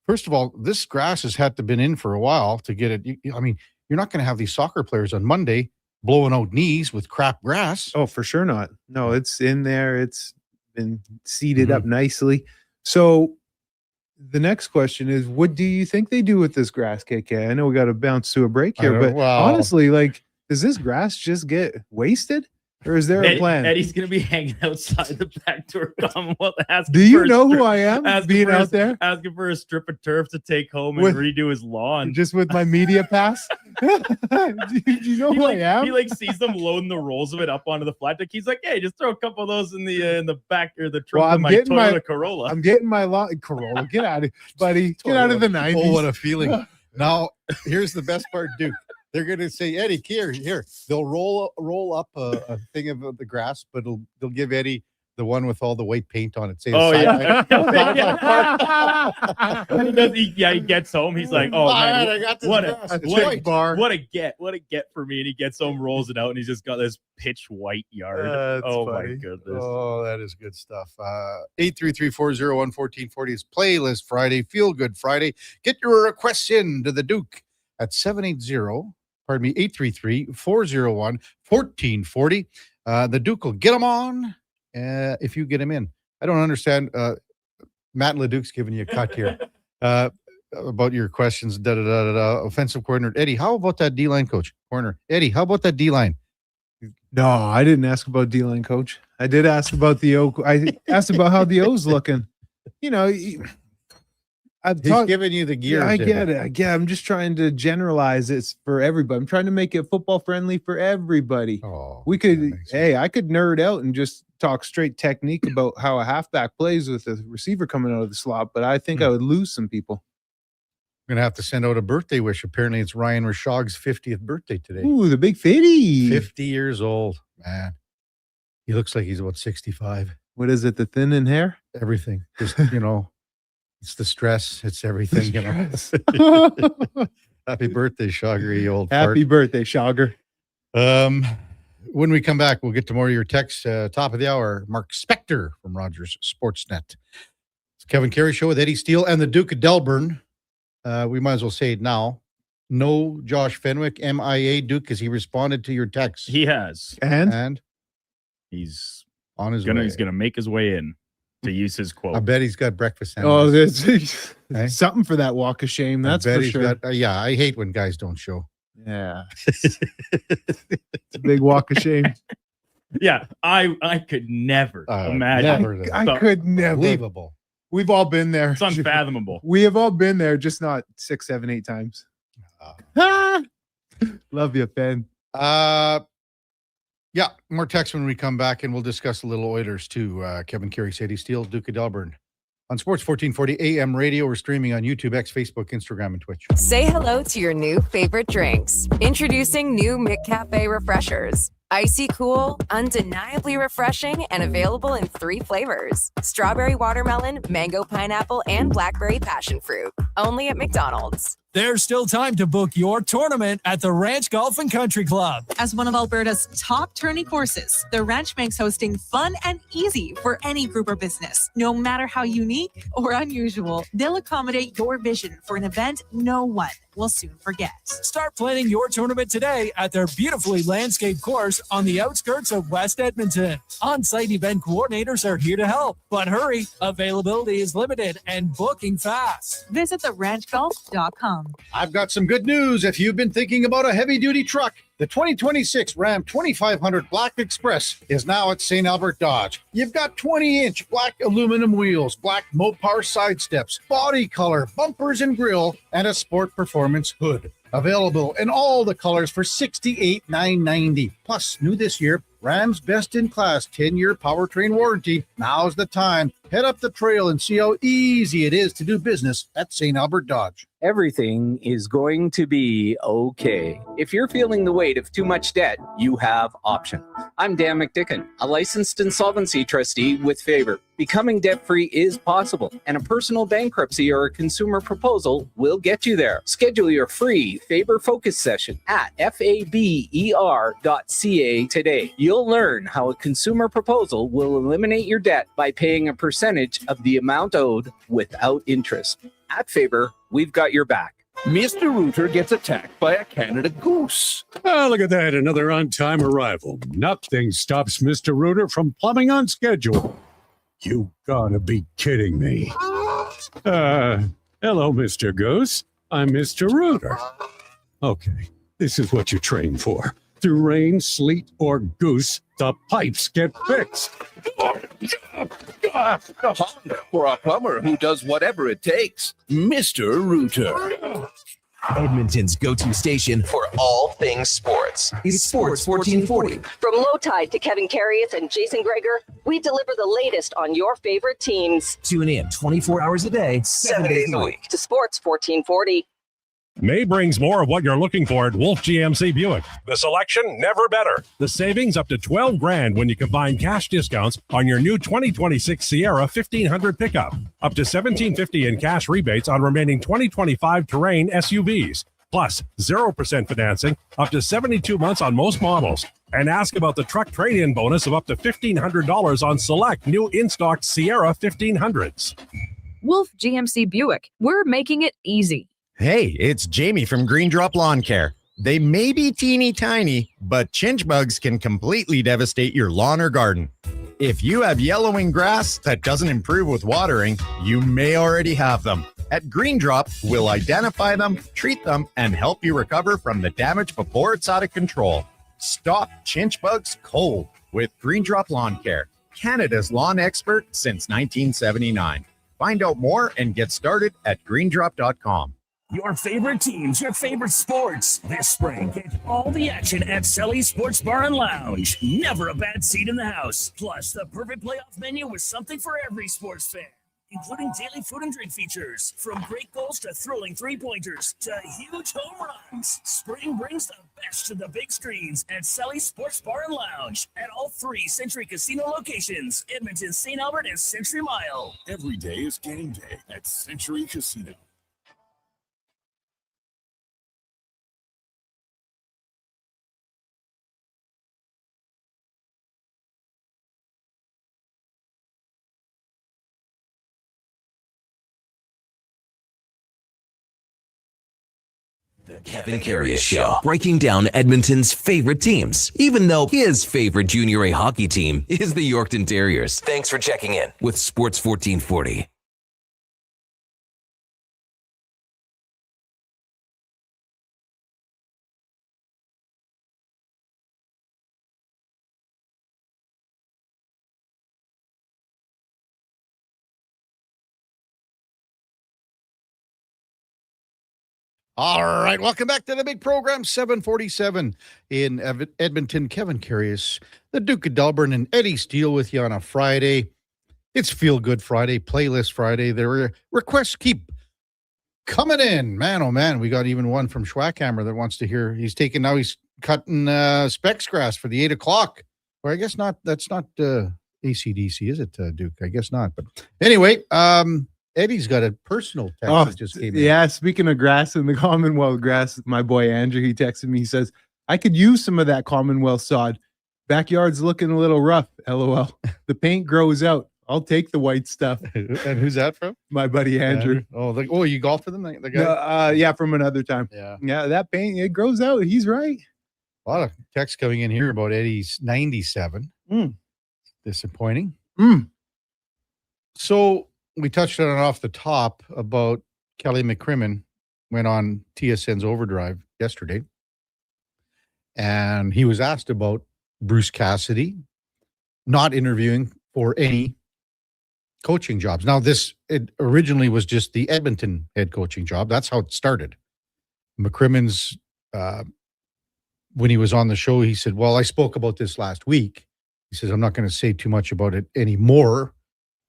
first of all, this grass has had to been in for a while to get it. You're not going to have these soccer players on Monday blowing out knees with crap grass. Oh, for sure not. No, it's in there. It's been seeded up nicely. So the next question is, what do you think they do with this grass, KK? I know we got to bounce to a break here, but honestly, does this grass just get wasted? Or is there a plan? Eddie's going to be hanging outside the back door Commonwealth. Do you know who I am? Being out there? Asking for a strip of turf to take home and redo his lawn. Just with my media pass? Do you know who I am? He sees them loading the rolls of it up onto the flat deck. He's like, hey, just throw a couple of those in the back or the trunk of my Toyota Corolla. I'm getting my Corolla. Get out of it, buddy. Get out of the 90s. Oh, what a feeling. Now, here's the best part, Duke. They're going to say, Eddie, here. They'll roll up a thing of the grass, but they'll give Eddie the one with all the white paint on it. Say, he gets home. He's like, oh, man, I got this what a get for me. And he gets home, rolls it out, and he's just got this pitch white yard. My goodness. Oh, that is good stuff. 833-401-1440 is Playlist Friday, Feel Good Friday. Get your requests in to the Duke at 833-401-1440. The Duke will get them on if you get him in. I don't understand. Matt LeDuc's giving you a cut here about your questions. Offensive coordinator Eddie, how about that D-line coach? Corner Eddie, how about that D-line? No, I didn't ask about D-line coach. I did ask about the O. I asked about how the O's looking. You know, He's giving you the gear. Yeah, I get it. I'm just trying to generalize it for everybody. I'm trying to make it football friendly for everybody. Oh, I could nerd out and just talk straight technique about how a halfback plays with a receiver coming out of the slot, but I think I would lose some people. I'm going to have to send out a birthday wish. Apparently, it's Ryan Rashog's 50th birthday today. Ooh, the big 50. 50 years old, man. He looks like he's about 65. What is it, the thin in hair? Everything. Just, it's the stress. It's everything, Happy birthday, Shogger, you old Happy birthday, Shogger. When we come back, we'll get to more of your texts. Top of the hour, Mark Spector from Rogers Sportsnet. It's Kevin Karius Show with Eddie Steele and the Duke of Delburne. We might as well say it now. No Josh Fenwick, MIA, Duke, because he responded to your text. He has. And he's on his way. He's going to make his way in, to use his quote. I bet he's got breakfast sandwiches. Oh, there's something for that walk of shame. That's for sure. I hate when guys don't show. Yeah. It's a big walk of shame. Yeah, I could never imagine. I could never. Believable. We've all been there. It's unfathomable. We have all been there, just not 6, 7, 8 times. Love you, Ben. Yeah, more text when we come back, and we'll discuss a little Oilers too. Kevin Karius, Eddie Steele, Duke of Delburne. On Sports 1440 AM radio, we're streaming on YouTube, X, Facebook, Instagram, and Twitch. Say hello to your new favorite drinks. Introducing new McCafe Refreshers. Icy cool, undeniably refreshing, and available in 3 flavors. Strawberry watermelon, mango pineapple, and blackberry passion fruit. Only at McDonald's. There's still time to book your tournament at the Ranch Golf and Country Club. As one of Alberta's top tourney courses, the Ranch makes hosting fun and easy for any group or business. No matter how unique or unusual, they'll accommodate your vision for an event no one will soon forget. Start planning your tournament today at their beautifully landscaped course on the outskirts of West Edmonton. On-site event coordinators are here to help, but hurry, availability is limited and booking fast. Visit theranchgolf.com. I've got some good news. If you've been thinking about a heavy-duty truck, the 2026 Ram 2500 Black Express is now at St. Albert Dodge. You've got 20-inch black aluminum wheels, black Mopar side steps, body color, bumpers and grille, and a sport performance hood. Available in all the colors for $68,990. Plus, new this year, Ram's best-in-class 10-year powertrain warranty. Now's the time. Head up the trail and see how easy it is to do business at St. Albert Dodge. Everything is going to be okay. If you're feeling the weight of too much debt, you have options. I'm Dan McDicken, a licensed insolvency trustee with Faber. Becoming debt-free is possible, and a personal bankruptcy or a consumer proposal will get you there. Schedule your free Faber Focus session at faber.ca today. You'll learn how a consumer proposal will eliminate your debt by paying a percentage of the amount owed without interest. At Faber, we've got your back. Mr. Rooter gets attacked by a Canada goose. Oh, look at that, another on-time arrival. Nothing stops Mr. Rooter from plumbing on schedule. You gotta be kidding me. Hello, Mr. Goose. I'm Mr. Rooter. Okay, this is what you trained for. Through rain, sleet, or goose, the pipes get fixed. For a plumber who does whatever it takes, Mr. Rooter. Edmonton's go-to station for all things sports is Sports 1440. From Low Tide to Kevin Karius and Jason Greger, we deliver the latest on your favorite teams. Tune in 24 hours a day, 7 days a week to Sports 1440. May brings more of what you're looking for at Wolf GMC Buick. The selection, never better. The savings up to $12 grand when you combine cash discounts on your new 2026 Sierra 1500 pickup. Up to $1,750 in cash rebates on remaining 2025 Terrain SUVs. Plus 0% financing up to 72 months on most models. And ask about the truck trade-in bonus of up to $1,500 on select new in-stock Sierra 1500s. Wolf GMC Buick. We're making it easy. Hey, it's Jamie from Green Drop Lawn Care. They may be teeny tiny, but chinch bugs can completely devastate your lawn or garden. If you have yellowing grass that doesn't improve with watering, you may already have them. At Green Drop, we'll identify them, treat them, and help you recover from the damage before it's out of control. Stop chinch bugs cold with Green Drop Lawn Care, Canada's lawn expert since 1979. Find out more and get started at greendrop.com. Your favorite teams, your favorite sports. This spring, get all the action at Sully's Sports Bar and Lounge. Never a bad seat in the house. Plus, the perfect playoff menu with something for every sports fan, including daily food and drink features. From great goals to thrilling three-pointers to huge home runs. Spring brings the best to the big screens at Sully's Sports Bar and Lounge at all 3 Century Casino locations, Edmonton, St. Albert, and Century Mile. Every day is game day at Century Casino. The Kevin Karius Show, breaking down Edmonton's favorite teams, even though his favorite Junior A hockey team is the Yorkton Terriers. Thanks for checking in with Sports 1440. All right, welcome back to the big program, 747 in Edmonton. Kevin Karius, the Duke of Delburne, and Eddie Steele with you on a Friday. It's Feel Good Friday, Playlist Friday. Their requests keep coming in. Man, oh man, we got even one from Schwackhammer that wants to hear. He's cutting Specs grass for the 8 o'clock. Or I guess not. That's not AC/DC, is it, Duke? I guess not. But anyway, Eddie's got a personal text that just came in. Yeah, speaking of grass in the Commonwealth grass, my boy Andrew, he texted me, he says, I could use some of that Commonwealth sod. Backyard's looking a little rough, LOL. The paint grows out. I'll take the white stuff. And who's that from? My buddy Andrew. Oh, you golfed with him? The guy? Yeah, from another time. Yeah, that paint, it grows out. He's right. A lot of texts coming in here about Eddie's 97. Disappointing. So we touched on it off the top about Kelly McCrimmon went on TSN's Overdrive yesterday. And he was asked about Bruce Cassidy not interviewing for any coaching jobs. Now, it originally was just the Edmonton head coaching job. That's how it started. McCrimmon's, when he was on the show, he said, well, I spoke about this last week. He says, I'm not going to say too much about it anymore.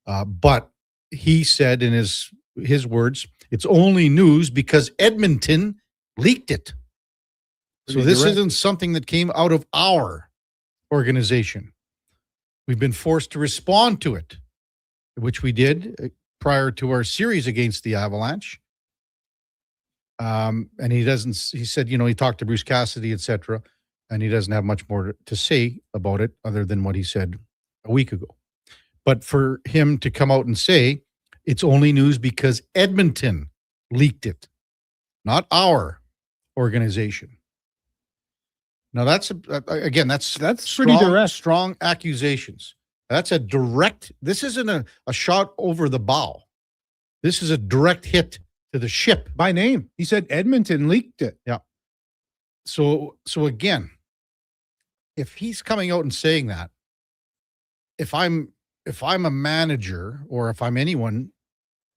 But he said in his words, it's only news because Edmonton leaked it. So this isn't something that came out of our organization. We've been forced to respond to it, which we did prior to our series against the Avalanche. And he said, he talked to Bruce Cassidy, etc., and he doesn't have much more to say about it other than what he said a week ago. But for him to come out and say it's only news because Edmonton leaked it, not our organization. Now that's pretty direct. Strong accusations. That's a direct. This isn't a shot over the bow. This is a direct hit to the ship by name. He said Edmonton leaked it. Yeah. So again, if he's coming out and saying that, if I'm a manager or if I'm anyone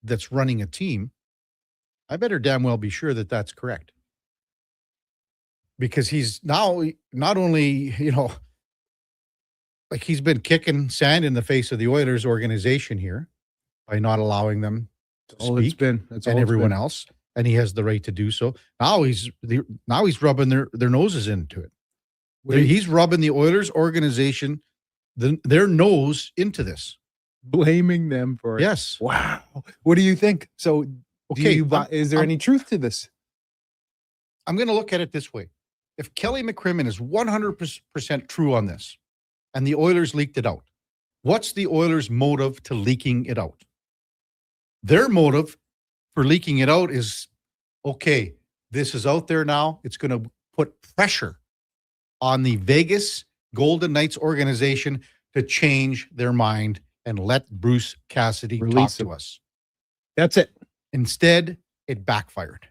that's running a team, I better damn well be sure that that's correct. Because he's now not only, like he's been kicking sand in the face of the Oilers organization here by not allowing them to speak That's and all everyone else, and he has the right to do so. Now he's rubbing their noses into it. He's rubbing the Oilers organization, their nose into this, blaming them for it. Yes. Wow. What do you think? So, is there any truth to this? I'm going to look at it this way: if Kelly McCrimmon is 100% true on this, and the Oilers leaked it out, what's the Oilers' motive to leaking it out? Their motive for leaking it out is, okay, this is out there now. It's going to put pressure on the Vegas Golden Knights organization to change their mind and let Bruce Cassidy talk to us. That's it. Instead, it backfired.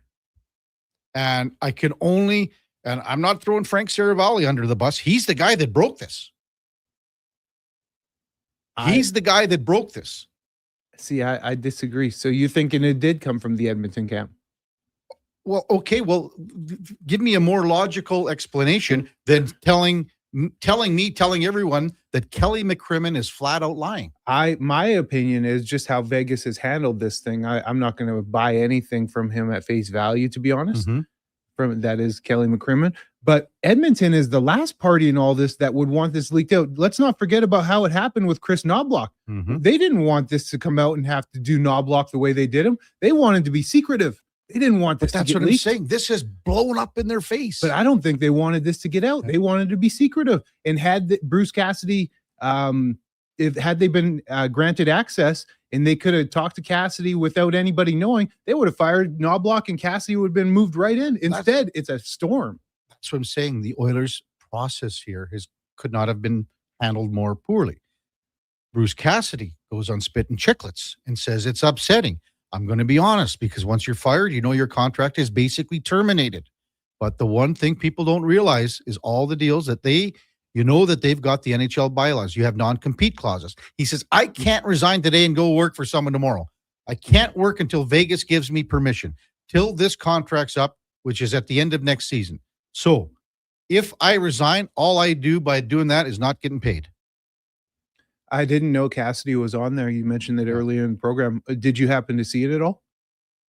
And I'm not throwing Frank Saravalli under the bus. He's the guy that broke this. He's the guy that broke this. See, I disagree. So you thinking it did come from the Edmonton camp? Well, okay. Well, give me a more logical explanation than telling everyone that Kelly McCrimmon is flat out lying. My opinion is just how Vegas has handled this thing. I'm not going to buy anything from him at face value, to be honest. From that is Kelly McCrimmon. But Edmonton is the last party in all this that would want this leaked out. Let's not forget about how it happened with Chris Knobloch. They didn't want this to come out and have to do Knobloch the way they did him. They wanted to be secretive. They didn't want this to get leaked. That's what I'm saying. This has blown up in their face. But I don't think they wanted this to get out. They wanted to be secretive. And had Bruce Cassidy, had they been granted access and they could have talked to Cassidy without anybody knowing, they would have fired Knobloch and Cassidy would have been moved right in. Instead, it's a storm. That's what I'm saying. The Oilers' process here could not have been handled more poorly. Bruce Cassidy goes on Spit and Chicklets and says it's upsetting. I'm going to be honest, because once you're fired, your contract is basically terminated. But the one thing people don't realize is all the deals that they've got the NHL bylaws. You have non-compete clauses. He says, I can't resign today and go work for someone tomorrow. I can't work until Vegas gives me permission, till this contract's up, which is at the end of next season. So if I resign, all I do by doing that is not getting paid. I didn't know Cassidy was on there. You mentioned it earlier in the program. Did you happen to see it at all?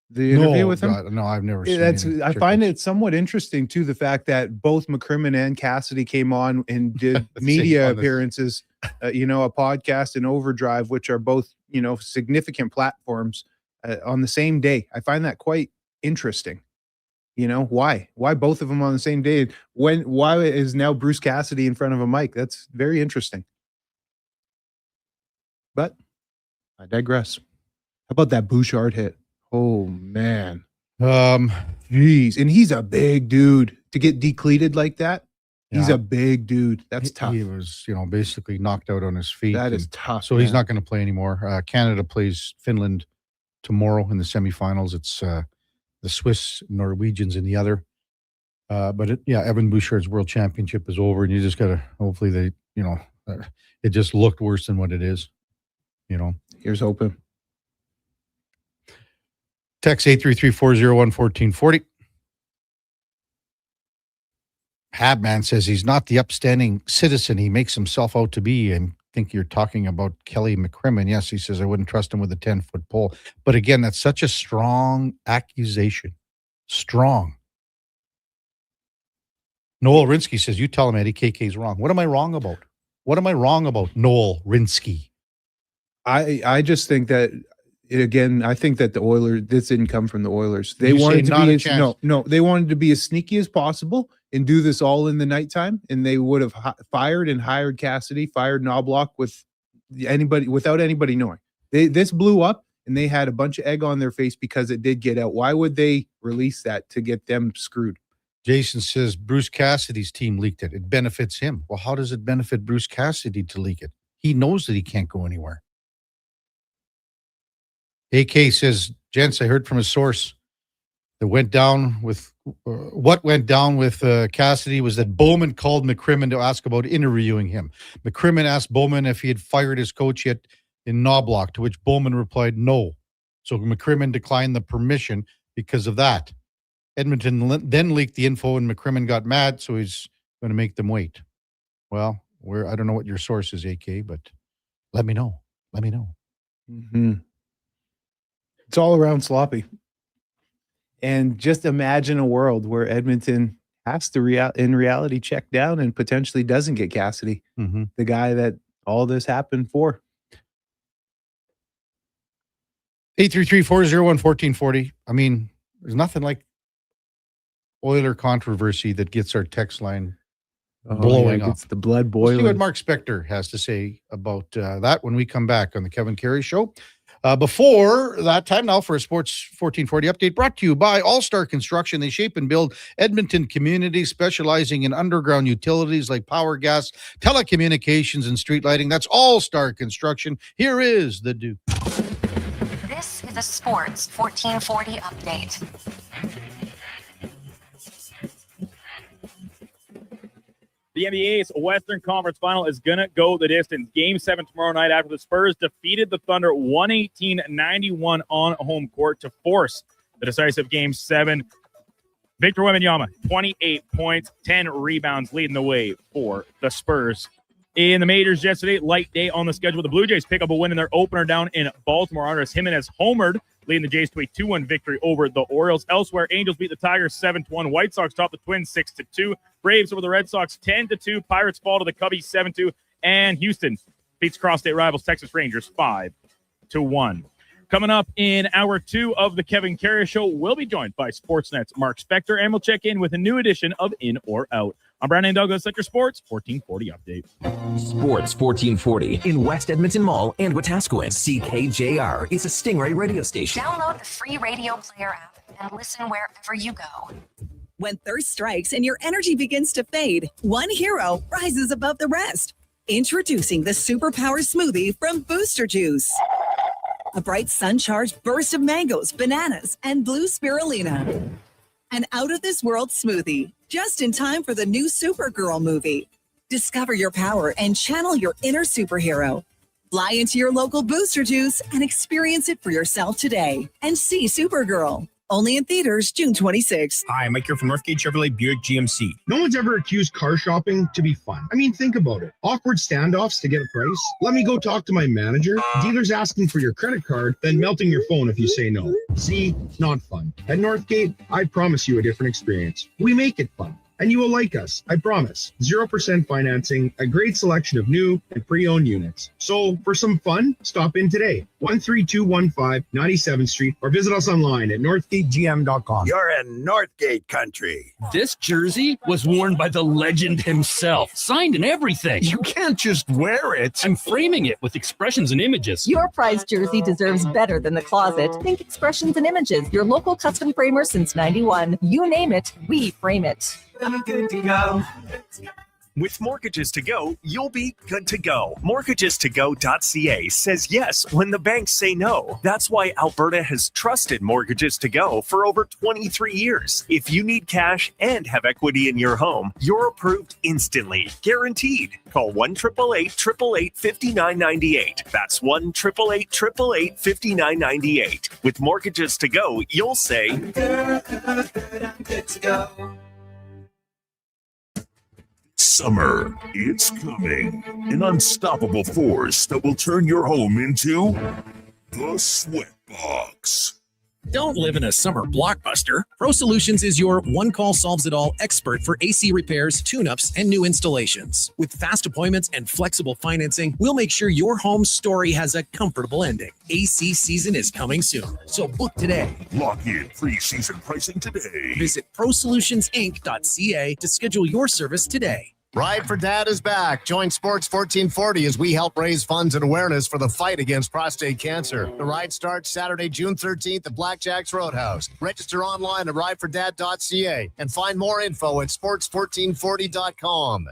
The interview with him? God, no, I've never seen it. I find it somewhat interesting, too, the fact that both McCrimmon and Cassidy came on and did media appearances, a podcast and Overdrive, which are both, significant platforms on the same day. I find that quite interesting. Why both of them on the same day? Why is now Bruce Cassidy in front of a mic? That's very interesting. But I digress. How about that Bouchard hit? Oh man. Geez. And he's a big dude to get decleated like that. He's a big dude. That's tough. He was, basically knocked out on his feet. That is tough. So he's not going to play anymore. Canada plays Finland tomorrow in the semifinals. It's the Swiss Norwegians in the other. But Evan Bouchard's world championship is over, and you just got to, hopefully it just looked worse than what it is. Here's hoping. Text 833-401-1440. Habman says he's not the upstanding citizen he makes himself out to be. I think you're talking about Kelly McCrimmon. Yes, he says I wouldn't trust him with a 10-foot pole. But again, that's such a strong accusation. Strong. Noel Rinsky says, you tell him Eddie KK's wrong. What am I wrong about? What am I wrong about, Noel Rinsky? I just think that, again, I think that the Oilers, this didn't come from the Oilers. They wanted to be they wanted to be as sneaky as possible and do this all in the nighttime, and they would have fired and hired Cassidy, fired Knobloch without anybody knowing. This blew up, and they had a bunch of egg on their face because it did get out. Why would they release that to get them screwed? Jason says Bruce Cassidy's team leaked it. It benefits him. Well, how does it benefit Bruce Cassidy to leak it? He knows that he can't go anywhere. AK says, gents, I heard from a source that went down with what went down with Cassidy was that Bowman called McCrimmon to ask about interviewing him. McCrimmon asked Bowman if he had fired his coach yet in Knobloch, to which Bowman replied no. So McCrimmon declined the permission because of that. Edmonton then leaked the info and McCrimmon got mad, so he's going to make them wait. Well, I don't know what your source is, AK, but let me know. Let me know. Mm-hmm. It's all around sloppy. And just imagine a world where Edmonton has to, in reality, check down and potentially doesn't get Cassidy, the guy that all this happened for. 833-401-1440. I mean, there's nothing like Oiler controversy that gets our text line blowing up. It's the blood boiling. Let's see what Mark Spector has to say about that when we come back on the Kevin Karius Show. Before that, time now for a Sports 1440 update brought to you by All-Star Construction. They shape and build Edmonton communities, specializing in underground utilities like power, gas, telecommunications, and street lighting. That's All-Star Construction. Here is the Duke. This is a Sports 1440 update. The NBA's Western Conference Final is going to go the distance. Game 7 tomorrow night after the Spurs defeated the Thunder 118-91 on home court to force the decisive Game 7. Victor Wembanyama, 28 points, 10 rebounds, leading the way for the Spurs. In the majors yesterday, light day on the schedule. The Blue Jays pick up a win in their opener down in Baltimore. Andres Jimenez homered, leading the Jays to a 2-1 victory over the Orioles. Elsewhere, Angels beat the Tigers 7-1. White Sox top the Twins 6-2. Braves over the Red Sox 10-2. Pirates fall to the Cubbies 7-2. And Houston beats cross-state rivals Texas Rangers 5-1. Coming up in hour 2 of the Kevin Karius Show, we'll be joined by Sportsnet's Mark Spector, and we'll check in with a new edition of In or Out. I'm Brandon Douglas at your Sports 1440 update. Sports 1440 in West Edmonton Mall and Wetaskiwin. CKJR is a Stingray radio station. Download the free radio player app and listen wherever you go. When thirst strikes and your energy begins to fade, one hero rises above the rest. Introducing the Superpower Smoothie from Booster Juice. A bright sun-charged burst of mangoes, bananas, and blue spirulina. An out-of-this-world smoothie, just in time for the new Supergirl movie. Discover your power and channel your inner superhero. Fly into your local Booster Juice and experience it for yourself today. And see Supergirl. Only in theaters June 26th. Hi, Mike here from Northgate Chevrolet Buick GMC. No one's ever accused car shopping to be fun. I mean, think about it. Awkward standoffs to get a price. Let me go talk to my manager. Dealers asking for your credit card, then melting your phone if you say no. See, not fun. At Northgate, I promise you a different experience. We make it fun. And you will like us, I promise. 0% financing, a great selection of new and pre-owned units. So for some fun, stop in today. 13215 97th Street or visit us online at northgategm.com. You're in Northgate country. This jersey was worn by the legend himself, signed and everything. You can't just wear it. I'm framing it with expressions and images. Your prized jersey deserves better than the closet. Think expressions and images. Your local custom framer since 91. You name it, we frame it. I'm good to go. With Mortgages to Go, you'll be good to go. MortgagesToGo.ca says yes when the banks say no. That's why Alberta has trusted Mortgages to Go for over 23 years. If you need cash and have equity in your home, you're approved instantly, guaranteed. Call 1-888-888-5998. That's 1-888-888-5998. With Mortgages to Go, you'll say, I'm good to go. Summer, it's coming. An unstoppable force that will turn your home into the Sweatbox. Don't live in a summer blockbuster. Pro Solutions is your one-call solves-it-all expert for AC repairs, tune-ups, and new installations. With fast appointments and flexible financing, we'll make sure your home story has a comfortable ending. AC season is coming soon, so book today. Lock in pre-season pricing today. Visit prosolutionsinc.ca to schedule your service today. Ride for Dad is back. Join Sports 1440 as we help raise funds and awareness for the fight against prostate cancer. The ride starts Saturday, June 13th at Blackjack's Roadhouse. Register online at ridefordad.ca and find more info at sports1440.com.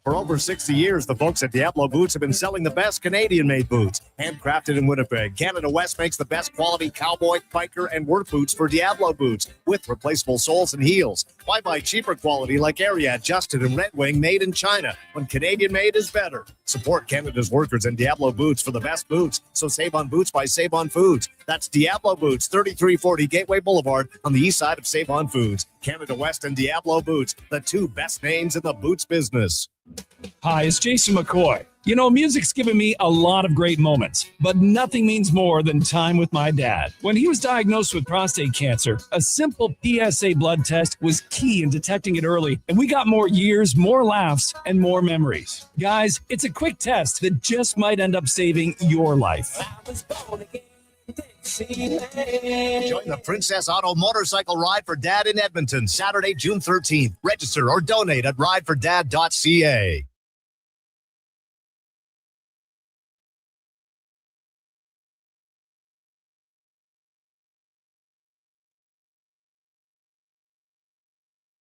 For over 60 years, the folks at Diablo Boots have been selling the best Canadian-made boots. Handcrafted in Winnipeg, Canada West makes the best quality cowboy, biker, and work boots for Diablo Boots with replaceable soles and heels. Why buy cheaper quality like Ariat, Justin, and Red Wing made in China when Canadian-made is better? Support Canada's workers and Diablo Boots for the best boots. So save on boots by Save On Foods. That's Diablo Boots, 3340 Gateway Boulevard on the east side of Save On Foods. Canada West and Diablo Boots, the two best names in the boots business. Hi, it's Jason McCoy. You know, music's given me a lot of great moments, but nothing means more than time with my dad. When he was diagnosed with prostate cancer, a simple PSA blood test was key in detecting it early, and we got more years, more laughs, and more memories. Guys, it's a quick test that just might end up saving your life. Join the Princess Auto Motorcycle Ride for Dad in Edmonton, Saturday, June 13th. Register or donate at ridefordad.ca.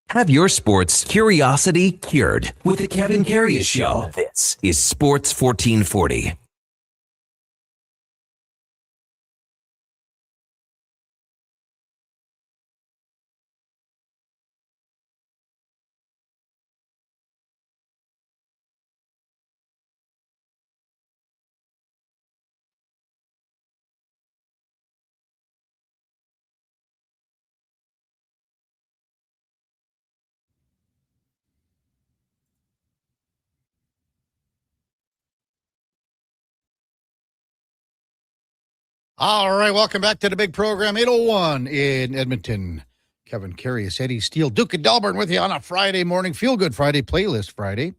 Have your sports curiosity cured with the Kevin Karius Show. This is Sports 1440. All right, welcome back to the big program, 801 in Edmonton. Kevin Karius, Eddie Steele, Duke of Delburne with you on a Friday morning, Feel Good Friday, Playlist Friday.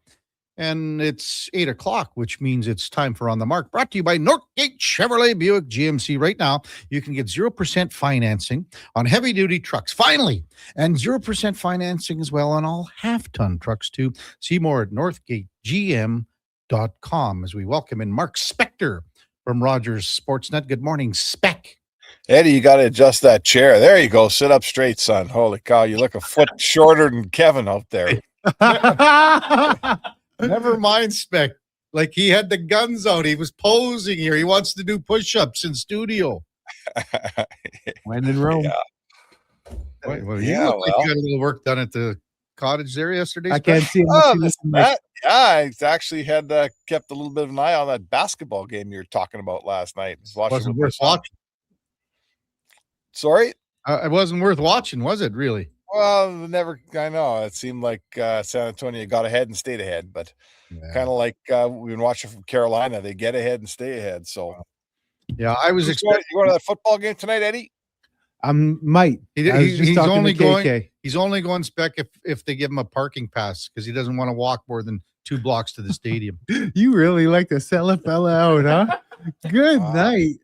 And it's 8 o'clock, which means it's time for On the Mark, brought to you by Northgate Chevrolet Buick GMC. Right now, you can get 0% financing on heavy-duty trucks, finally, and 0% financing as well on all half-ton trucks, too. See more at northgategm.com as we welcome in Mark Spector from Rogers Sportsnet. Good morning, Spec. Eddie, you got to adjust that chair. There you go. Sit up straight, son. Holy cow, you look a foot shorter than Kevin out there. Never mind, Spec. Like he had the guns out. He was posing here. He wants to do push-ups in studio. When in Rome. Yeah. Well, you look like you got a little work done at the cottage there yesterday. I can't see him. Yeah, I actually had kept a little bit of an eye on that basketball game you were talking about last night. Wasn't worth watching. Sorry? It wasn't worth watching, was it, really? Well, I know. It seemed like San Antonio got ahead and stayed ahead, but kind of like we've been watching from Carolina. They get ahead and stay ahead. So, yeah, I was expecting. You going to that football game tonight, Eddie? Might. He's only going, Spec, if they give him a parking pass because he doesn't want to walk more than 2 blocks to the stadium. You really like to sell a fella out, huh? Good night.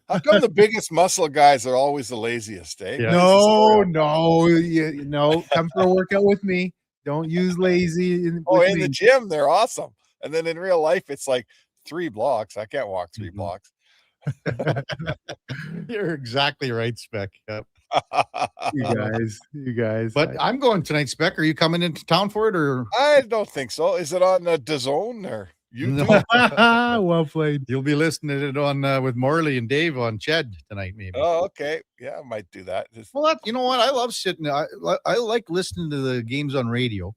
How come the biggest muscle guys are always the laziest, eh? Yeah. No. Come for a workout with me. Don't use lazy. In the gym, they're awesome. And then in real life, it's like 3 blocks. I can't walk 3 blocks. You're exactly right, Spec. Yep. You guys. But I'm going tonight, Spec. Are you coming into town for it, or? I don't think so. Is it on the DAZN or YouTube? No. Well played. You'll be listening to it on with Morley and Dave on Ched tonight, maybe. Oh, okay. Yeah, I might do that. Well, you know what? I love sitting. I like listening to the games on radio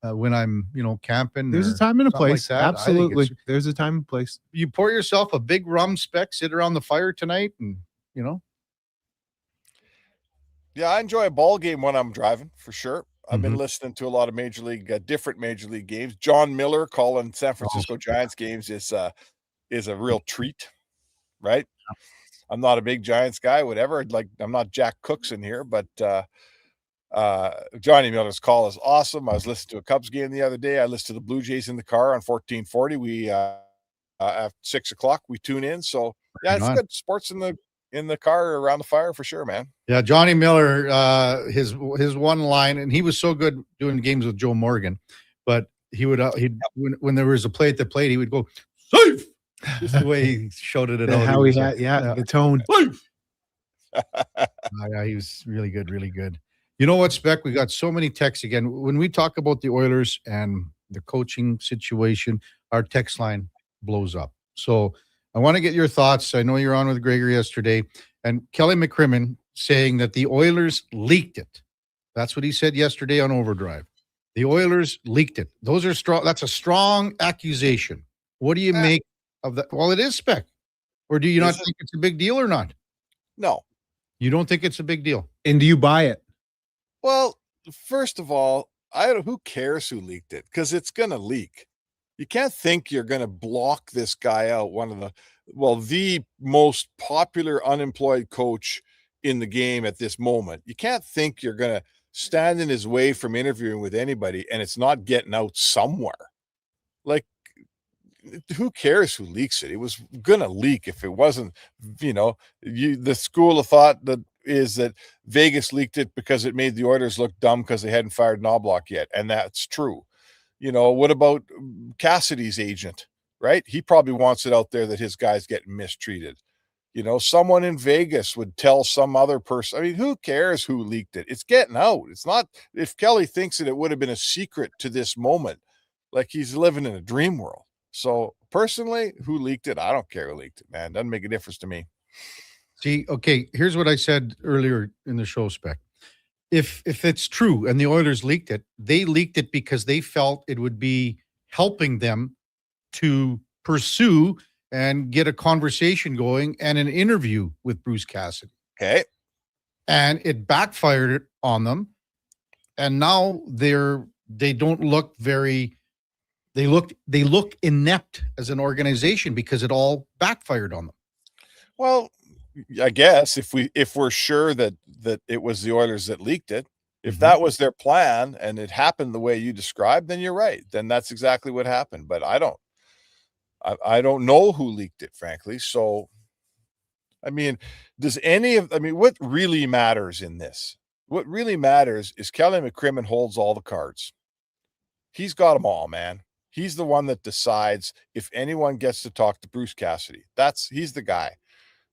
when I'm, camping. There's a time and a place. Like Absolutely. There's a time and place. You pour yourself a big rum, Spec, sit around the fire tonight, and Yeah, I enjoy a ball game when I'm driving, for sure. I've been listening to a lot of different major league games. John Miller calling San Francisco Giants games is a real treat, right? I'm not a big Giants guy, whatever. I'm not Jack Cooks in here, but Johnny Miller's call is awesome. I was listening to a Cubs game the other day. I listened to the Blue Jays in the car on 1440. We at 6 o'clock we tune in. So yeah, it's good sports in the car around the fire for sure, man. Yeah, Johnny Miller, his one line, and he was so good doing games with Joe Morgan, but he would when there was a play at the plate, he would go safe. Just the way he shouted it out. How he had, the tone. Yeah, he was really good, really good. You know what, Spec? We got so many texts again. When we talk about the Oilers and the coaching situation, our text line blows up. So I want to get your thoughts. I know you're on with Gregor yesterday, and Kelly McCrimmon saying that the Oilers leaked it. That's what he said yesterday on Overdrive. The Oilers leaked it. Those are strong. That's a strong accusation. What do you make of that? Well, it is spec. Or do you not think it's a big deal or not? No. You don't think it's a big deal? And do you buy it? Well, first of all, who cares who leaked it? Because it's going to leak. You can't think you're going to block this guy out, the most popular unemployed coach in the game at this moment. You can't think you're going to stand in his way from interviewing with anybody and it's not getting out somewhere. Like, who cares who leaks it? It was going to leak if it wasn't, the school of thought that is that Vegas leaked it because it made the Oilers look dumb because they hadn't fired Knobloch yet. And that's true. What about Cassidy's agent, right? He probably wants it out there that his guy's getting mistreated. Someone in Vegas would tell some other person. I mean, who cares who leaked it? It's getting out. It's not, if Kelly thinks that it would have been a secret to this moment, like he's living in a dream world. So personally, who leaked it? I don't care who leaked it, man. Doesn't make a difference to me. See, okay, here's what I said earlier in the show, Spec. If it's true and the Oilers leaked it, they leaked it because they felt it would be helping them to pursue and get a conversation going and an interview with Bruce Cassidy. Okay. And it backfired on them. And now they don't look very, they look inept as an organization because it all backfired on them. Well, I guess if we're sure that it was the Oilers that leaked it, if that was their plan and it happened the way you described, then you're right. Then that's exactly what happened. But I don't know who leaked it, frankly. So, I mean, what really matters in this? What really matters is Kelly McCrimmon holds all the cards. He's got them all, man. He's the one that decides if anyone gets to talk to Bruce Cassidy. He's the guy.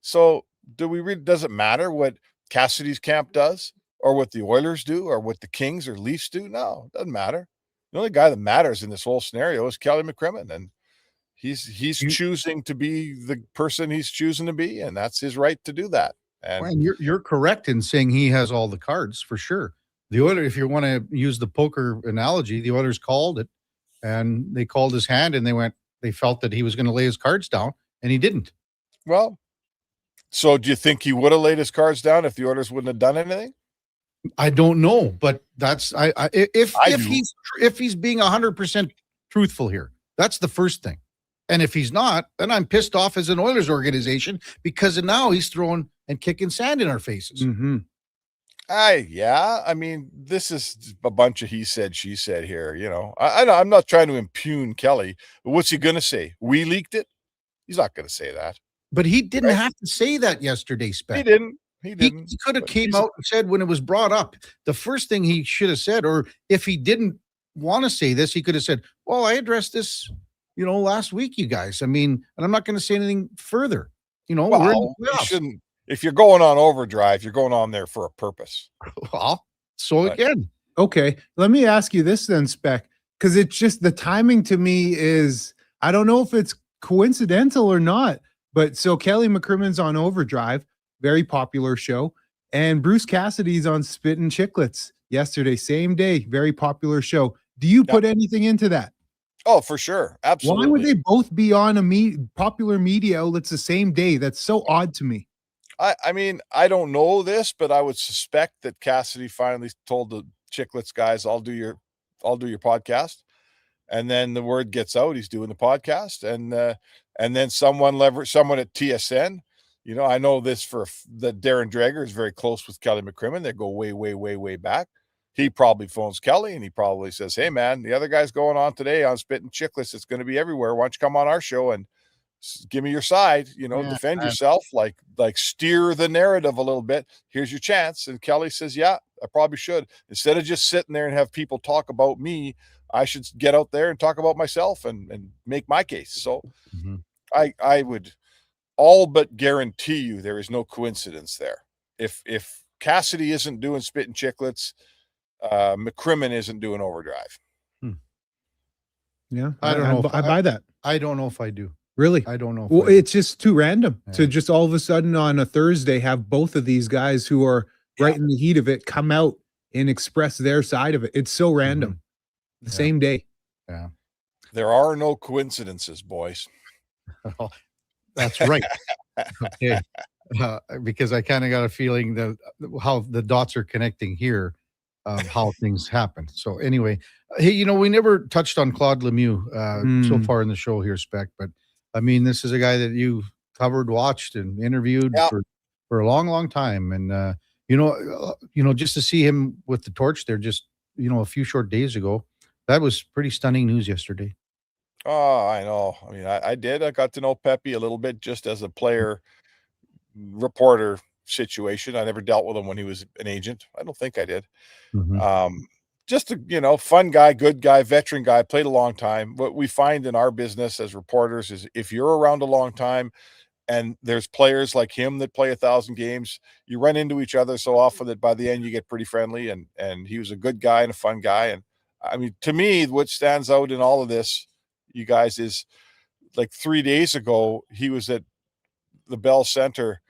So does it matter what Cassidy's camp does or what the Oilers do or what the Kings or Leafs do? No, it doesn't matter. The only guy that matters in this whole scenario is Kelly McCrimmon, and he's choosing to be the person he's choosing to be, and that's his right to do that. And you're correct in saying he has all the cards for sure. The Oilers, if you want to use the poker analogy, the Oilers called it, and they called his hand, and they felt that he was going to lay his cards down, and he didn't. Well, so do you think he would have laid his cards down if the Oilers wouldn't have done anything? I don't know, but that's if he's being 100% truthful here, that's the first thing. And if he's not, then I'm pissed off as an Oilers organization because now he's throwing and kicking sand in our faces. Mm-hmm. I mean, this is a bunch of he said, she said here. I'm not trying to impugn Kelly, but what's he going to say? We leaked it? He's not going to say that. But he didn't have to say that yesterday, Spec. He didn't. He could have came out and said when it was brought up. The first thing he should have said, or if he didn't want to say this, he could have said, well, I addressed this, last week, you guys. I mean, and I'm not going to say anything further. We're in the playoffs. You shouldn't. If you're going on Overdrive, you're going on there for a purpose. Well, again. Okay. Let me ask you this then, Spec, because it's just the timing to me is, I don't know if it's coincidental or not, but so Kelly McCrimmon's on Overdrive, very popular show, and Bruce Cassidy's on Spit and Chicklets yesterday, same day, very popular show. Do you put anything into that? Oh, for sure. Absolutely. Why would they both be on popular media outlets the same day? That's so odd to me. I mean, I don't know this, but I would suspect that Cassidy finally told the Chicklets guys, I'll do your podcast. And then the word gets out, he's doing the podcast. And then someone at TSN, I know this that Darren Dreger is very close with Kelly McCrimmon. They go way, way, way, way back. He probably phones Kelly and he probably says, hey man, the other guy's going on today on Spit and Chicklets. It's going to be everywhere. Why don't you come on our show and give me your side, defend yourself, like steer the narrative a little bit. Here's your chance. And Kelly says, yeah, I probably should. Instead of just sitting there and have people talk about me, I should get out there and talk about myself and make my case. So I would all but guarantee you there is no coincidence there. If Cassidy isn't doing Spit and Chicklets, McCrimmon isn't doing Overdrive. Yeah, I don't know. I buy that. I don't know if I do. Really? I don't know. Well, it's just too random to just all of a sudden on a Thursday have both of these guys who are right in the heat of it come out and express their side of it. It's so random. The same day. Yeah. There are no coincidences, boys. That's right. Okay. Because I kind of got a feeling that how the dots are connecting here of how things happen. So anyway, hey, we never touched on Claude Lemieux so far in the show here, Spec, but I mean, this is a guy that you covered, watched, and interviewed for a long, long time. And, just to see him with the torch there just, a few short days ago, that was pretty stunning news yesterday. Oh, I know. I mean, I did. I got to know Pepe a little bit just as a player reporter situation. I never dealt with him when he was an agent. I don't think I did. Just a, fun guy, good guy, veteran guy, played a long time. What we find in our business as reporters is if you're around a long time and there's players like him that play 1,000 games, you run into each other so often that by the end you get pretty friendly. And he was a good guy and a fun guy. And I mean, to me, what stands out in all of this, you guys, is like 3 days ago, he was at the Bell Center,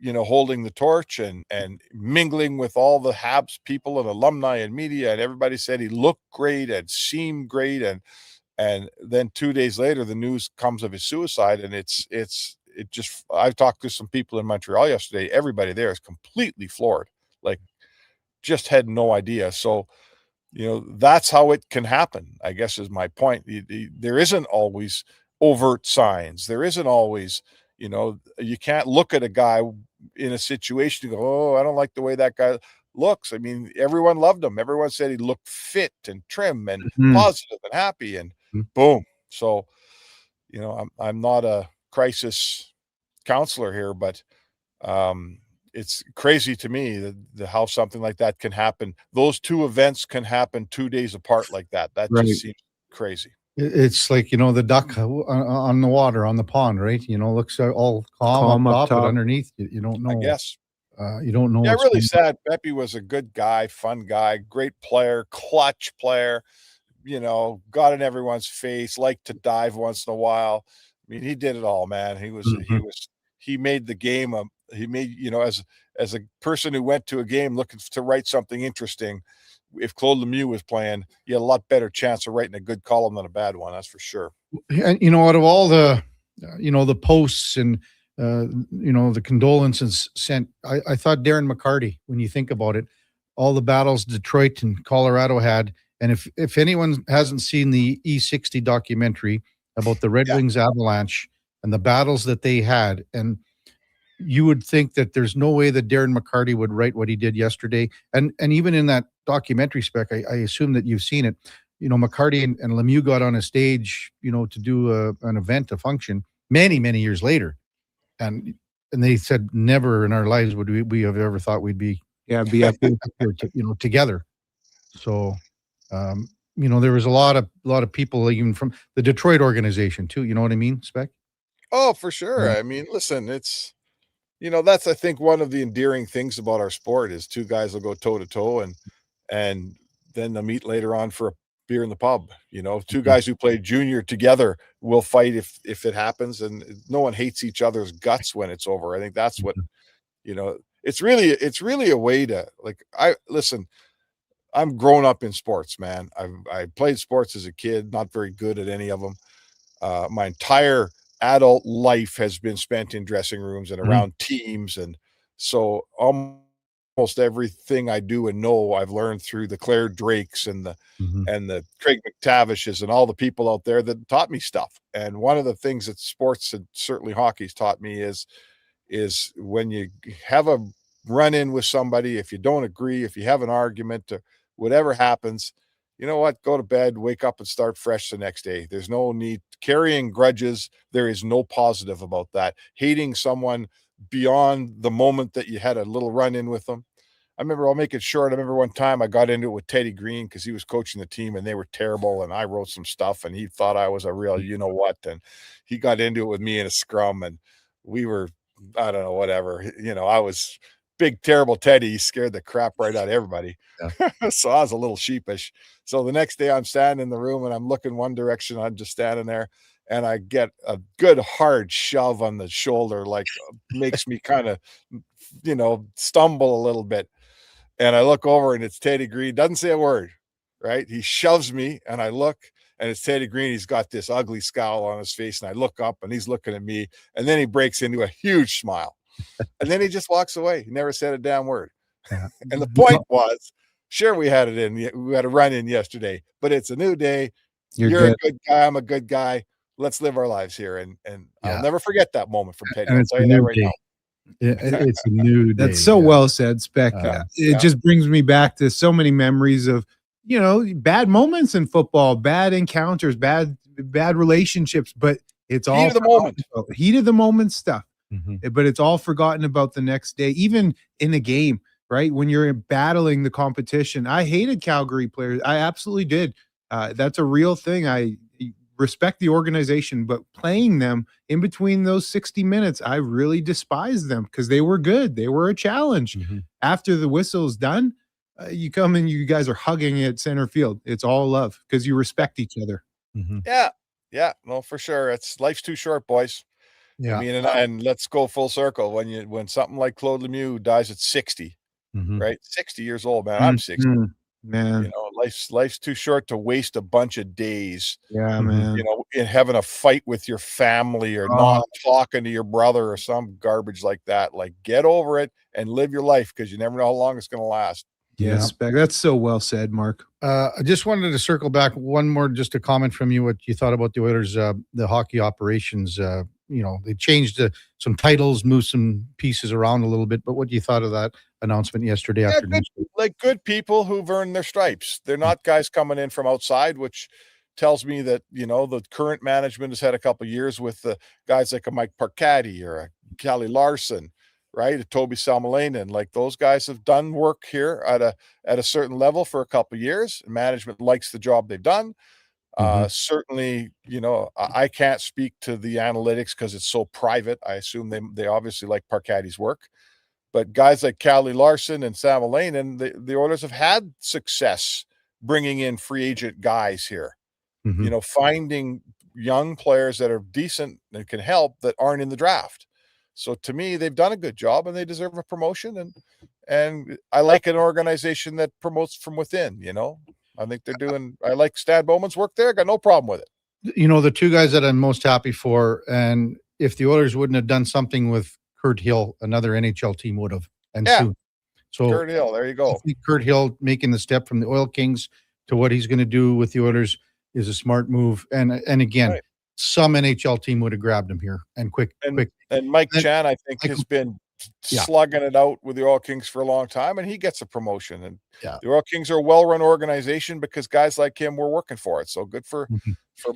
holding the torch and mingling with all the Habs people and alumni and media, and everybody said he looked great and seemed great. And then 2 days later, the news comes of his suicide, and I've talked to some people in Montreal yesterday. Everybody there is completely floored, like just had no idea. So, that's how it can happen, I guess, is my point. There isn't always overt signs. There isn't always, you can't look at a guy in a situation and go, oh, I don't like the way that guy looks. I mean, everyone loved him. Everyone said he looked fit and trim and positive and happy, and boom. So, I'm not a crisis counselor here, but it's crazy to me that how something like that can happen. Those two events can happen 2 days apart like that. That just seems crazy. It's like, the duck on the water, on the pond, right? Looks all calm up top, but underneath, you don't know. I guess. You don't know. Yeah, really sad. Pepe was a good guy, fun guy, great player, clutch player, got in everyone's face, liked to dive once in a while. I mean, he did it all, man. He made the game. He made, as a person who went to a game looking to write something interesting, if Claude Lemieux was playing, you had a lot better chance of writing a good column than a bad one. That's for sure. And out of all the, the posts and, the condolences sent, I thought Darren McCarty, when you think about it, all the battles Detroit and Colorado had. And if anyone hasn't seen the E60 documentary about the Red Wings Avalanche and the battles that they had, and you would think that there's no way that Darren McCarty would write what he did yesterday. And even in that documentary, Spec, I assume that you've seen it. McCarty and Lemieux got on a stage, to do an event, a function, many, many years later. And they said, never in our lives would we have ever thought we'd be up here, together. So, there was a lot of people, even from the Detroit organization too. You know what I mean, Spec? Oh, for sure. Yeah. I mean, listen, it's, that's, I think, one of the endearing things about our sport is two guys will go toe to toe and then they'll meet later on for a beer in the pub. Two guys who played junior together will fight if it happens, and no one hates each other's guts when it's over. I think that's what, it's really a way to, like, I'm grown up in sports, man. I played sports as a kid, not very good at any of them. My entire adult life has been spent in dressing rooms and around teams. And so almost everything I do and know, I've learned through the Claire Drakes and the Craig McTavishes and all the people out there that taught me stuff. And one of the things that sports and certainly hockey's taught me is when you have a run in with somebody, if you don't agree, if you have an argument or whatever happens, you know what? Go to bed, wake up and start fresh the next day. There's no need carrying grudges. There is no positive about that. Hating someone beyond the moment that you had a little run in with them. I'll make it short. I remember one time I got into it with Teddy Green because he was coaching the team and they were terrible. And I wrote some stuff and he thought I was a real, what, and he got into it with me in a scrum and we were, I don't know, whatever, I was big terrible Teddy, he scared the crap right out of everybody. Yeah. So I was a little sheepish. So the next day I'm standing in the room and I'm looking one direction. I'm just standing there and I get a good hard shove on the shoulder, like makes me kind of, stumble a little bit. And I look over and it's Teddy Green, doesn't say a word, right? He shoves me and I look and it's Teddy Green. He's got this ugly scowl on his face and I look up and he's looking at me and then he breaks into a huge smile. And then he just walks away. He never said a damn word. Yeah. And the point was, sure, we had a run in yesterday, but it's a new day. You're a good guy. I'm a good guy. Let's live our lives here. And I'll never forget that moment from Teddy. And I'll it's tell a you that new right day. now. It's a new day. That's so well said, Spec. It Yeah. just brings me back to so many memories of, bad moments in football, bad encounters, bad relationships, but it's all Heat of the moment. Heat of the moment stuff. Mhm. But it's all forgotten about the next day, even in a game, right? When you're battling the competition. I hated Calgary players. I absolutely did. That's a real thing. I respect the organization, but playing them in between those 60 minutes, I really despised them because they were good. They were a challenge. After the whistle's done, you come and you guys are hugging at center field. It's all love because you respect each other. Yeah. Yeah. No, for sure. Life's too short, boys. Yeah. I mean, and let's go full circle. When something like Claude Lemieux dies at 60, right? 60 years old, man. I'm 60. Man. Life's too short to waste a bunch of days, Yeah, man. in having a fight with your family or not talking to your brother or some garbage like that. Like, get over it and live your life because you never know how long it's going to last. Yes, Spec. That's so well said, Mark. I just wanted to circle back one more, just a comment from you, what you thought about the Oilers, the hockey operations. They changed some titles, moved some pieces around a little bit, but what you thought of that announcement yesterday afternoon? Good people who've earned their stripes. They're not guys coming in from outside, which tells me that, the current management has had a couple of years with the guys like a Mike Parcati or a Kelly Larson, right? A Toby Salmelainen. Like, those guys have done work here at a certain level for a couple of years. Management likes the job they've done. Certainly, I can't speak to the analytics because it's so private. I assume they obviously like Parcati's work, but guys like Callie Larson and Sam Alain, the Oilers have had success bringing in free agent guys here, finding young players that are decent and can help that aren't in the draft. So to me, they've done a good job and they deserve a promotion. And I like an organization that promotes from within, I think I like Stan Bowman's work there. I got no problem with it. The two guys that I'm most happy for, and if the Oilers wouldn't have done something with Kurt Hill, another NHL team would have. And soon. So Kurt Hill, there you go. I think Kurt Hill making the step from the Oil Kings to what he's going to do with the Oilers is a smart move. And again, some NHL team would have grabbed him here and quick. And Mike Chan, I think, has been slugging it out with the Oil Kings for a long time, and he gets a promotion. And the Oil Kings are a well-run organization because guys like him were working for it. So good for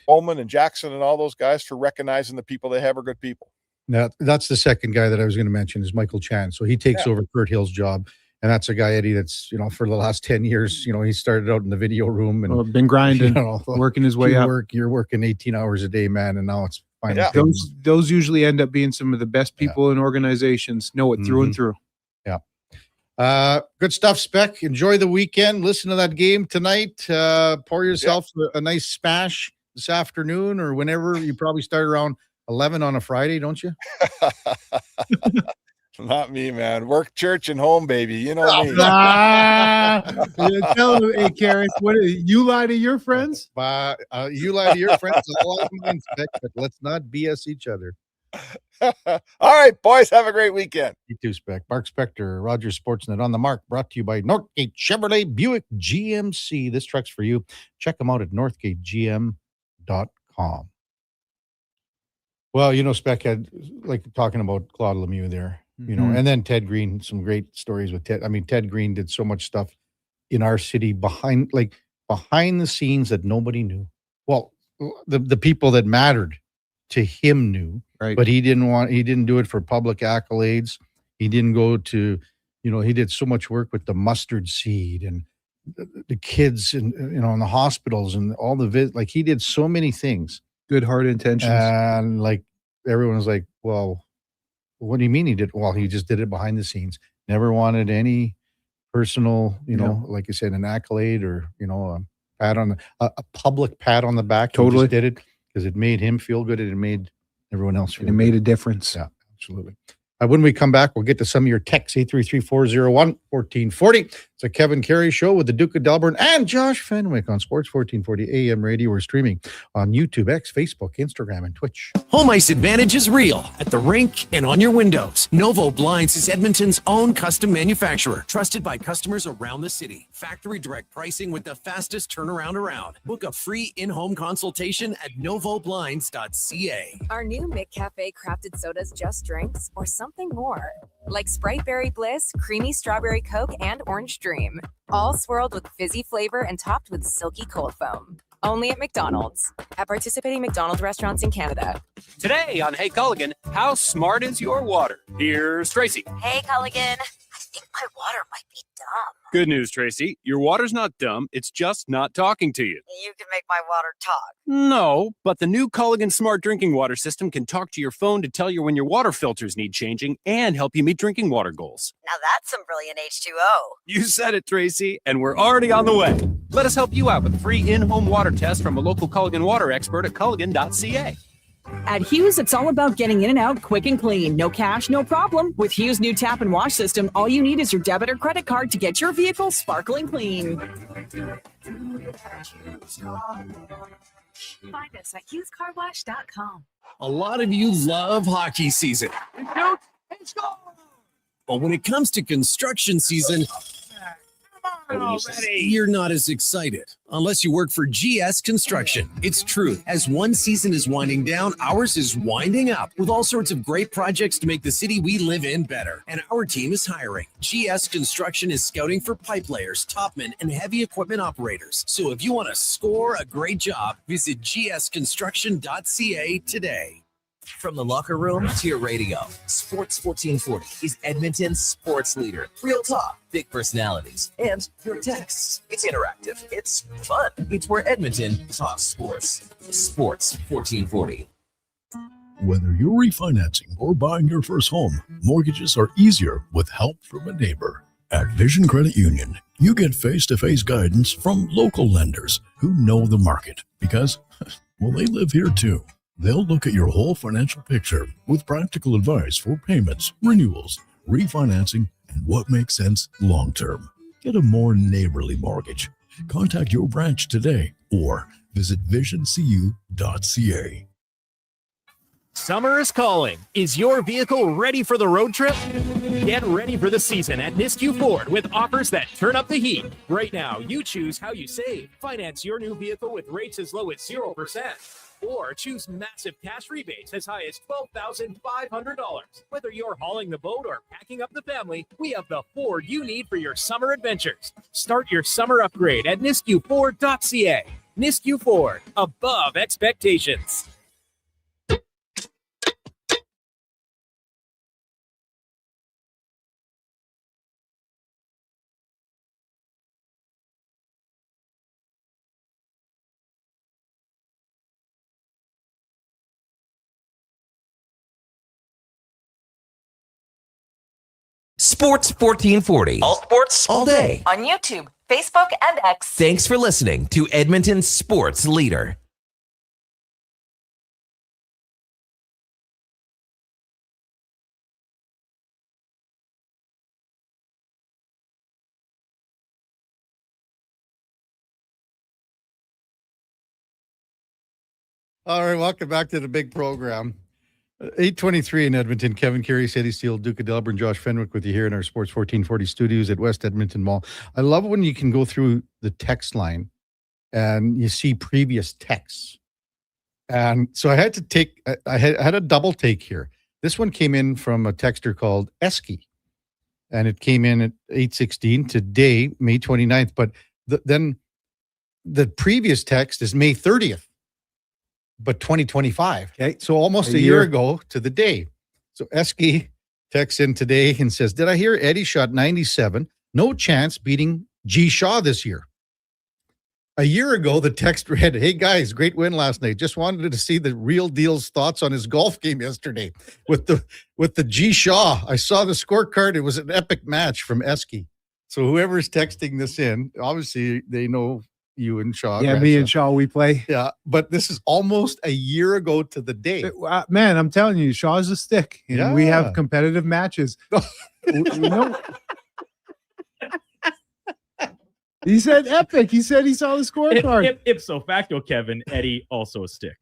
Bowman and Jackson and all those guys for recognizing the people they have are good people. Now, that's the second guy that I was going to mention is Michael Chan. So he takes over Kurt Hill's job. And that's a guy, Eddie, that's, for the last 10 years, he started out in the video room and been grinding, working his way up. You're working 18 hours a day, man. And now it's fine. Those usually end up being some of the best people in organizations, know it through and through. Yeah. Good stuff, Spec. Enjoy the weekend. Listen to that game tonight. Pour yourself a nice smash this afternoon or whenever. You probably start around 11 on a Friday, don't you? Not me, man. Work, church, and home, baby. You know me. Tell them, hey, Karius, you lie to your friends? You lie to your friends. A lot of mine, Spec, but let's not BS each other. All right, boys. Have a great weekend. You too, Spec. Mark Spector, Rogers Sportsnet on the Mark, brought to you by Northgate Chevrolet Buick GMC. This truck's for you. Check them out at northgategm.com. Well, Spec had like talking about Claude Lemieux there, and then Ted Green, some great stories with Ted. I mean, Ted Green did so much stuff in our city behind the scenes that nobody knew. Well, the people that mattered to him knew, right? But he didn't do it for public accolades. He didn't go to, he did so much work with the mustard seed and the kids and, in the hospitals and all the he did so many things. Good heart intentions. And everyone was like, well, what do you mean he did? Well, he just did it behind the scenes. Never wanted any personal, like you said, an accolade or, a pat on a public pat on the back. He Totally. just did it because it made him feel good and it made everyone else feel And it good. made a difference. Yeah, absolutely. When we come back, we'll get to some of your texts, 833-401-1440. It's a Kevin Karius show with the Duke of Delburne and Josh Fenwick on Sports 1440 AM radio. We're streaming on YouTube, X, Facebook, Instagram, and Twitch. Home ice advantage is real at the rink and on your windows. Novo Blinds is Edmonton's own custom manufacturer, trusted by customers around the city. Factory direct pricing with the fastest turnaround around. Book a free in-home consultation at novoblinds.ca. Are new McCafe crafted sodas just drinks or something more? Like Sprite Berry Bliss, Creamy Strawberry Coke, and Orange Dream. All swirled with fizzy flavor and topped with silky cold foam. Only at McDonald's. At participating McDonald's restaurants in Canada. Today on Hey Culligan, how smart is your water? Here's Tracy. Hey, Culligan. I think my water might be dumb. Good news, Tracy. Your water's not dumb. It's just not talking to you. You can make my water talk. No, but the new Culligan Smart Drinking Water System can talk to your phone to tell you when your water filters need changing and help you meet drinking water goals. Now that's some brilliant H2O. You said it, Tracy, and we're already on the way. Let us help you out with a free in-home water test from a local Culligan water expert at culligan.ca. At Hughes, it's all about getting in and out quick and clean. No cash, no problem. With Hughes' new tap and wash system, all you need is your debit or credit card to get your vehicle sparkling clean. Find us at HughesCarWash.com. A lot of you love hockey season. But when it comes to construction season, you're not as excited unless you work for GS Construction. It's true. As one season is winding down, ours is winding up with all sorts of great projects to make the city we live in better. And our team is hiring. GS Construction is scouting for pipe layers, topmen, and heavy equipment operators. So if you want to score a great job, visit gsconstruction.ca today. From the locker room to your radio, Sports 1440 is Edmonton's sports leader. Real talk, big personalities, and your texts. It's interactive. It's fun. It's where Edmonton talks sports. Sports 1440. Whether you're refinancing or buying your first home, mortgages are easier with help from a neighbor. At Vision Credit Union, you get face-to-face guidance from local lenders who know the market because, well, they live here too. They'll look at your whole financial picture with practical advice for payments, renewals, refinancing, and what makes sense long-term. Get a more neighborly mortgage. Contact your branch today or visit visioncu.ca. Summer is calling. Is your vehicle ready for the road trip? Get ready for the season at Nisku Ford with offers that turn up the heat. Right now, you choose how you save. Finance your new vehicle with rates as low as 0%. Or choose massive cash rebates as high as $12,500. Whether you're hauling the boat or packing up the family, we have the Ford you need for your summer adventures. Start your summer upgrade at niskuford.ca. Nisku Ford, above expectations. Sports 1440. All sports, all day. On YouTube, Facebook, and X. Thanks for listening to Edmonton's sports leader. All right, welcome back to the big program. 8:23 in Edmonton. Kevin Karius, Eddie Steele, Duke of Delburne, Josh Fenwick with you here in our Sports 1440 studios at West Edmonton Mall. I love when you can go through the text line and you see previous texts. And so I had to take, I had a double take here. This one came in from a texter called Esky, and it came in at 8:16 today, May 29th. But then the previous text is May 30th. But 2025. Okay. So almost a year ago to the day. So Esky texts in today and says, did I hear Eddie shot 97? No chance beating G. Shaw this year. A year ago, the text read, "Hey guys, great win last night. Just wanted to see the real deal's thoughts on his golf game yesterday with the G Shaw. I saw the scorecard. It was an epic match from Esky." So whoever's texting this in, obviously they know you and Shaw. Yeah, Grant me and Shaw, we play. Yeah, but this is almost a year ago to the day. Man, I'm telling you, Shaw's a stick, and we Yeah. have competitive matches. You know, he said epic. He said he saw the scorecard. Ipso facto, Kevin, Eddie also a stick.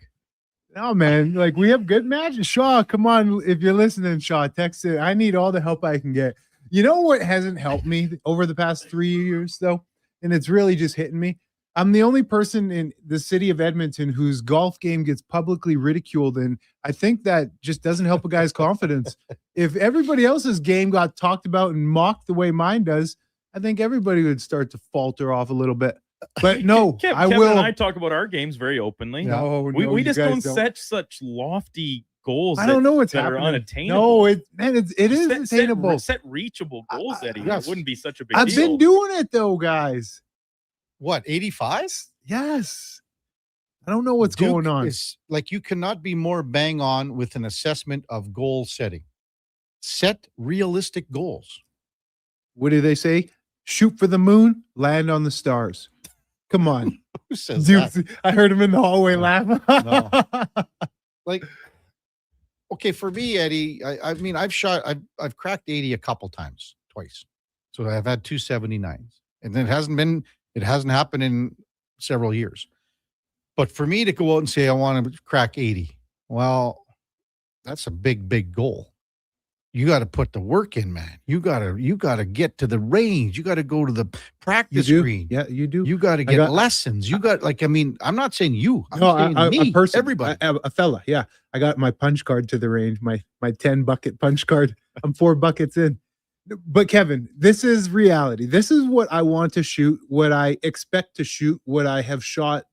No, man, like we have good matches. Shaw, come on, if you're listening, Shaw, text it. I need all the help I can get. You know what hasn't helped me over the past 3 years, though, and it's really just hitting me. I'm the only person in the city of Edmonton whose golf game gets publicly ridiculed, and I think that just doesn't help a guy's confidence. If everybody else's game got talked about and mocked the way mine does, I think everybody would start to falter off a little bit. But no, Kevin and I talk about our games very openly. No, we you just guys don't don't. set such lofty goals. I don't know what's that happening. are unattainable. No, it is attainable. Set reachable goals, Eddie. yes. It wouldn't be such a big I've deal. been doing it though, guys. What, 85? Yes. I don't know what's going on. Is, like, you cannot be more bang on with an assessment of goal setting. Set realistic goals. What do they say? Shoot for the moon, land on the stars. Come on. Who says Dude, that? I heard him in the hallway laughing. No. Like, okay, for me, Eddie, I mean, I've cracked 80 a couple times, twice. So I've had 279s, and it hasn't happened in several years. But for me to go out and say I want to crack 80, well, that's a big goal. You got to put the work in, man. You got to get to the range. You got to go to the practice green. Yeah, you do. You got to get lessons. You got, like, I mean, I'm not saying you. I'm saying me, a person, everybody. a fella. Yeah, I got my punch card to the range. My 10 bucket punch card. I'm 4 buckets in. But Kevin, this is reality. This is what I want to shoot. What I expect to shoot. What I have shot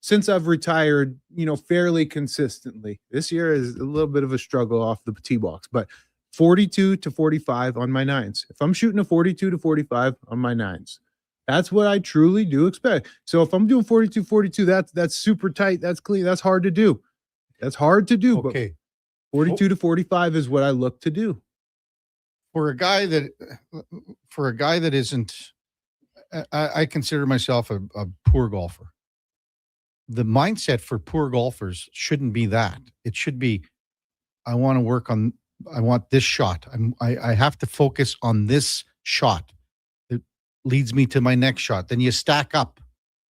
since I've retired. Fairly consistently. This year is a little bit of a struggle off the tee box, but 42 to 45 on my nines. If I'm shooting a 42 to 45 on my nines, that's what I truly do expect. So if I'm doing 42, 42, that's super tight. That's clean. That's hard to do. Okay. But 42 to 45 is what I look to do. For a guy that isn't, I consider myself a poor golfer. The mindset for poor golfers shouldn't be that. It should be, I want this shot. I have to focus on this shot. It leads me to my next shot. Then you stack up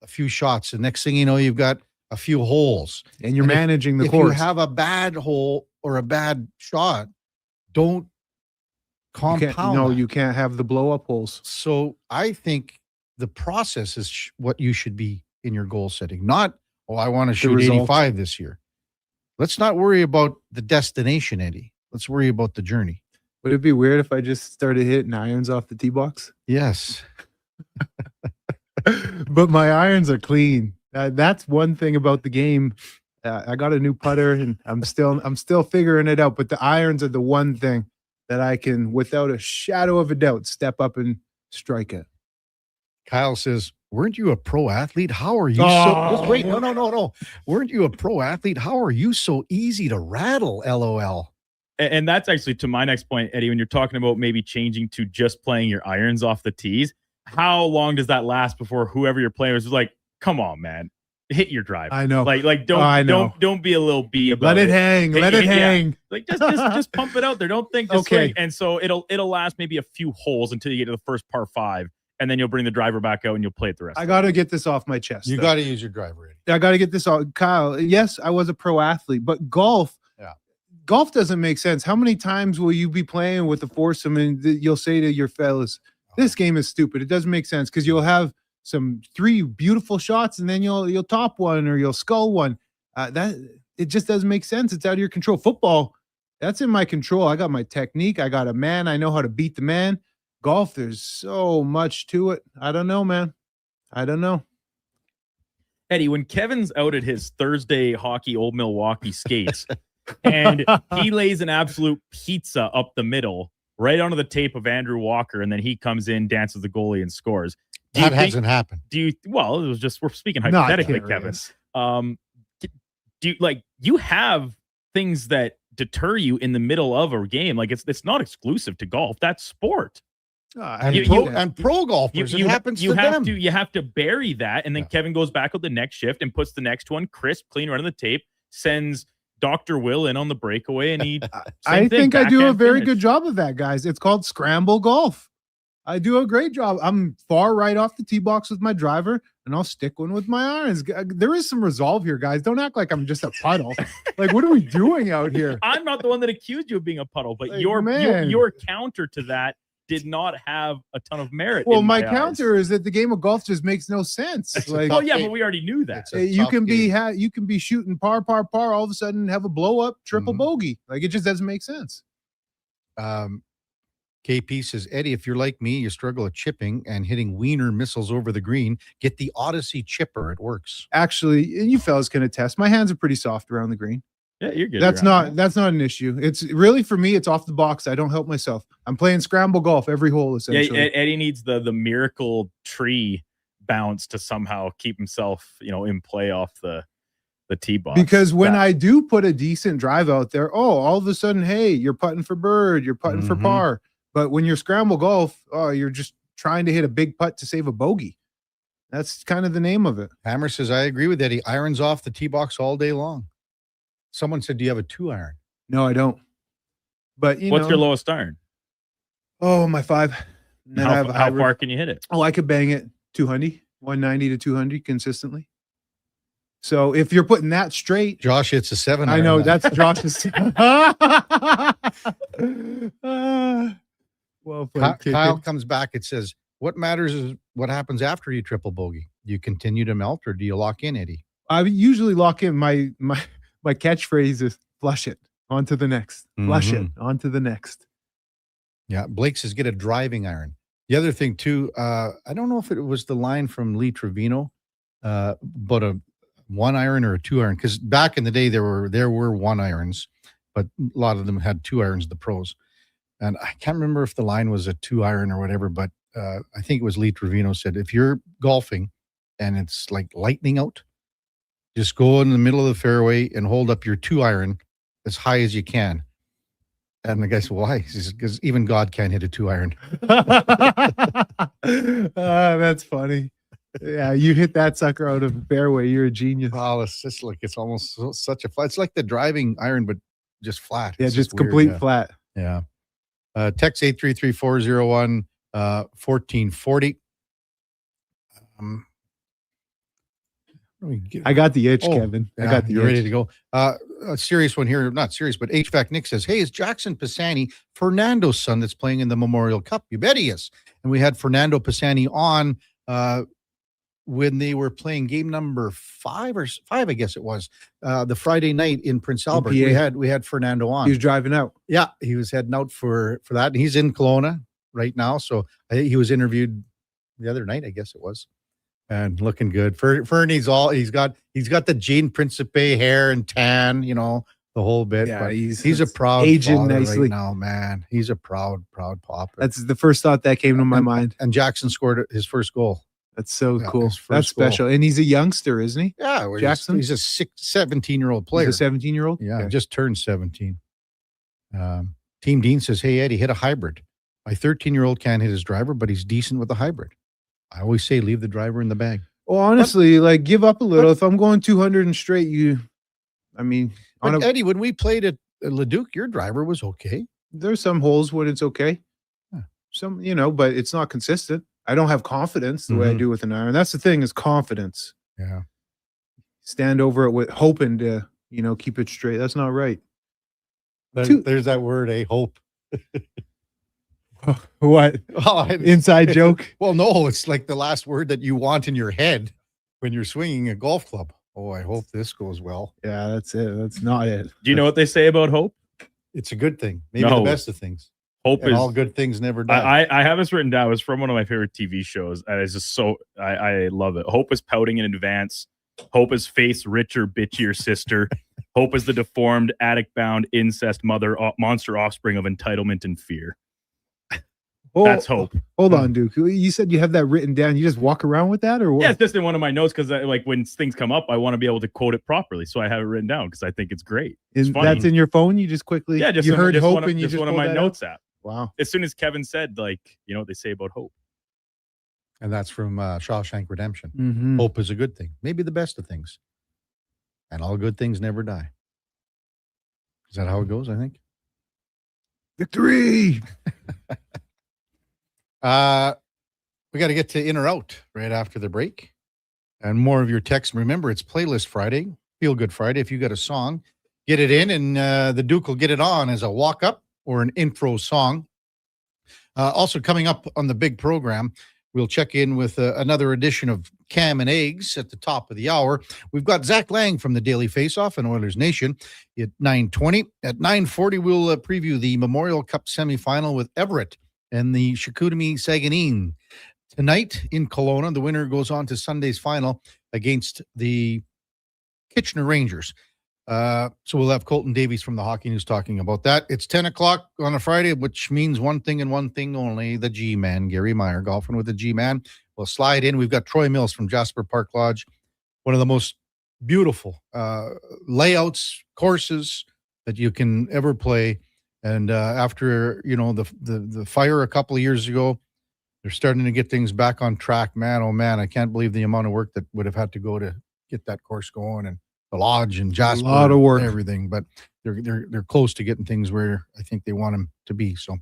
a few shots. The next thing you know, you've got a few holes. And you're managing the if course. If you have a bad hole or a bad shot, don't compound. You can't have the blow up holes. So I think the process is what you should be in your goal setting. Not, I want to shoot 85 this year. Let's not worry about the destination, Eddie. Let's worry about the journey. Would it be weird if I just started hitting irons off the tee box? Yes. But my irons are clean. That's one thing about the game. I got a new putter and I'm still figuring it out. But the irons are the one thing that I can, without a shadow of a doubt, step up and strike it. Kyle says, weren't you a pro athlete? How are you so wait, no. Weren't you a pro athlete? How are you so easy to rattle? LOL. And that's actually to my next point, Eddie, when you're talking about maybe changing to just playing your irons off the tees, how long does that last before whoever you're playing with is like, come on, man, hit your drive. I know. Like don't be a little bee about Let it hang. Let it hang. Like just pump it out there. Don't think this Okay. swing. And so it'll last maybe a few holes until you get to the first par 5, and then you'll bring the driver back out and you'll play it the rest. I got to get this off my chest. You got to use your driver, Eddie. I got to get this off. Kyle, yes, I was a pro athlete, but golf doesn't make sense. How many times will you be playing with the foursome and you'll say to your fellas, this game is stupid. It doesn't make sense because you'll have some 3 beautiful shots and then you'll top one or you'll skull one. It just doesn't make sense. It's out of your control. Football, that's in my control. I got my technique. I got a man. I know how to beat the man. Golf, there's so much to it. I don't know, man. I don't know. Eddie, when Kevin's out at his Thursday hockey Old Milwaukee skates and he lays an absolute pizza up the middle right onto the tape of Andrew Walker, and then he comes in, dances the goalie, and scores. That hasn't happened. Well, it was just, we're speaking Not hypothetically, Kevin. Karius. Do you have things that deter you in the middle of a game? Like it's not exclusive to golf. That's sport. And pro golfers, it happens to them. You have to bury that, and then Kevin goes back with the next shift and puts the next one crisp, clean, run of the tape, sends Dr. Will in on the breakaway, and he. I think I do a very good job of that, guys. It's called scramble golf. I do a great job. I'm far right off the tee box with my driver, and I'll stick one with my irons. There is some resolve here, guys. Don't act like I'm just a puddle. Like, what are we doing out here? I'm not the one that accused you of being a puddle, but Like, your counter to that did not have a ton of merit. Well, in my eyes. counter is that the game of golf just makes no sense. Like, oh yeah, but we already knew that. you can be shooting par, all of a sudden have a blow up triple bogey. Like, it just doesn't make sense. KP says, Eddie, if you're like me, you struggle at chipping and hitting wiener missiles over the green, get the Odyssey chipper. It works. Actually, and you fellas can attest, my hands are pretty soft around the green. Yeah, you're good. That's not an issue. It's really, for me, it's off the box. I don't help myself. I'm playing scramble golf every hole, essentially. Yeah, Eddie needs the miracle tree bounce to somehow keep himself, in play off the tee box. Because when I do put a decent drive out there, all of a sudden, hey, you're putting for bird, you're putting for par. But when you're scramble golf, you're just trying to hit a big putt to save a bogey. That's kind of the name of it. Hammer says, I agree with Eddie. Irons off the tee box all day long. Someone said, do you have a 2-iron? No, I don't. But what's your lowest iron? Oh, my 5. How far can you hit it? Oh, I could bang it 200, 190 to 200 consistently. So if you're putting that straight, Josh hits a 7. I know that's Josh's. Well, Kyle comes back. It says, what matters is what happens after you triple bogey. Do you continue to melt or do you lock in, Eddie? I usually lock in. My catchphrase is flush it on to the next. Flush it on to the next. Yeah. Blake says, get a driving iron. The other thing too, I don't know if it was the line from Lee Trevino, but a 1-iron or a 2-iron, because back in the day there were 1-irons, but a lot of them had 2-irons, the pros. And I can't remember if the line was a 2-iron or whatever, but I think it was Lee Trevino said, if you're golfing and it's like lightning out, just go in the middle of the fairway and hold up your 2-iron as high as you can. And the guy said, why? He says, because even God can't hit a 2-iron. That's funny. Yeah, you hit that sucker out of the fairway. You're a genius. Oh, it's just like, it's almost such a flat. It's like the driving iron, but just flat. Yeah, it's just weird, complete flat. Yeah. Text 833-401 1440. I got the itch, Kevin. Yeah, I got the you're itch. ready to go. A serious one here, not serious, but HVAC Nick says, hey, is Jackson Pisani Fernando's son that's playing in the Memorial Cup? You bet he is. And we had Fernando Pisani on when they were playing game number 5, I guess it was, the Friday night in Prince Albert. We had Fernando on. He was driving out. Yeah, he was heading out for that. And he's in Kelowna right now. So he was interviewed the other night, I guess it was. And looking good. Fernie's he's got the Gene Principe hair and tan, the whole bit. Yeah, but he's a proud aging father nicely right now, man. He's a proud papa. That's the first thought that came to my mind. And Jackson scored his first goal. That's so cool. That's special. Goal. And he's a youngster, isn't he? Yeah, Jackson. He's a 17-year-old player. He's a 17-year-old? Yeah, just turned 17. Team Dean says, hey, Eddie, hit a hybrid. My 13-year-old can't hit his driver, but he's decent with a hybrid. I always say leave the driver in the bag. Well, honestly, give up a little. If I'm going 200 and straight, Eddie, when we played at Leduc, your driver was okay. There's some holes when it's okay. Yeah. Some, but it's not consistent. I don't have confidence the way I do with an iron. That's the thing, is confidence. Yeah. Stand over it with hoping to, keep it straight. That's not right. There's that word, hope. What? Inside joke? Well, no, it's like the last word that you want in your head when you're swinging a golf club. Oh, I hope this goes well. Yeah, that's it. That's not it. Do you know what they say about hope? It's a good thing. Maybe the best of things. Hope and is all good things never die. I have this written down. It was from one of my favorite TV shows. And it's just I love it. Hope is pouting in advance. Hope is face richer, bitchier sister. Hope is the deformed, attic-bound, incest mother, monster offspring of entitlement and fear. That's hope. Hold on, Duke. You said you have that written down. You just walk around with that, or what? Yeah, it's just in one of my notes because like when things come up, I want to be able to quote it properly. So I have it written down because I think it's great. That's in your phone? You just quickly you heard just hope and you just one of my notes app. Wow. As soon as Kevin said, like, you know what they say about hope. And that's from Shawshank Redemption. Mhm. Hope is a good thing, maybe the best of things. And all good things never die. Is that how it goes, I think? Victory! We got to get to in or out right after the break. And more of your texts. Remember, it's Playlist Friday, Feel Good Friday. If you got a song, get it in, and the Duke will get it on as a walk-up or an intro song. Also coming up on the big program, we'll check in with another edition of Cam and Eggs at the top of the hour. We've got Zach Lang from the Daily Faceoff and Oilers Nation at 9:20. At 9:40, we'll preview the Memorial Cup semifinal with Everett and the Chicoutimi Saguenay. Tonight in Kelowna, the winner goes on to Sunday's final against the Kitchener Rangers. So we'll have Colton Davies from the Hockey News talking about that. It's 10 o'clock on a Friday, which means one thing and one thing only. The G-Man, Gary Meyer, golfing with the G-Man. We'll slide in. We've got Troy Mills from Jasper Park Lodge, one of the most beautiful layouts, courses that you can ever play. And after, the fire a couple of years ago, they're starting to get things back on track. Man, oh man, I can't believe the amount of work that would have had to go to get that course going, and the lodge and Jasper, a lot of work, and everything. But they're close to getting things where I think they want them to be. So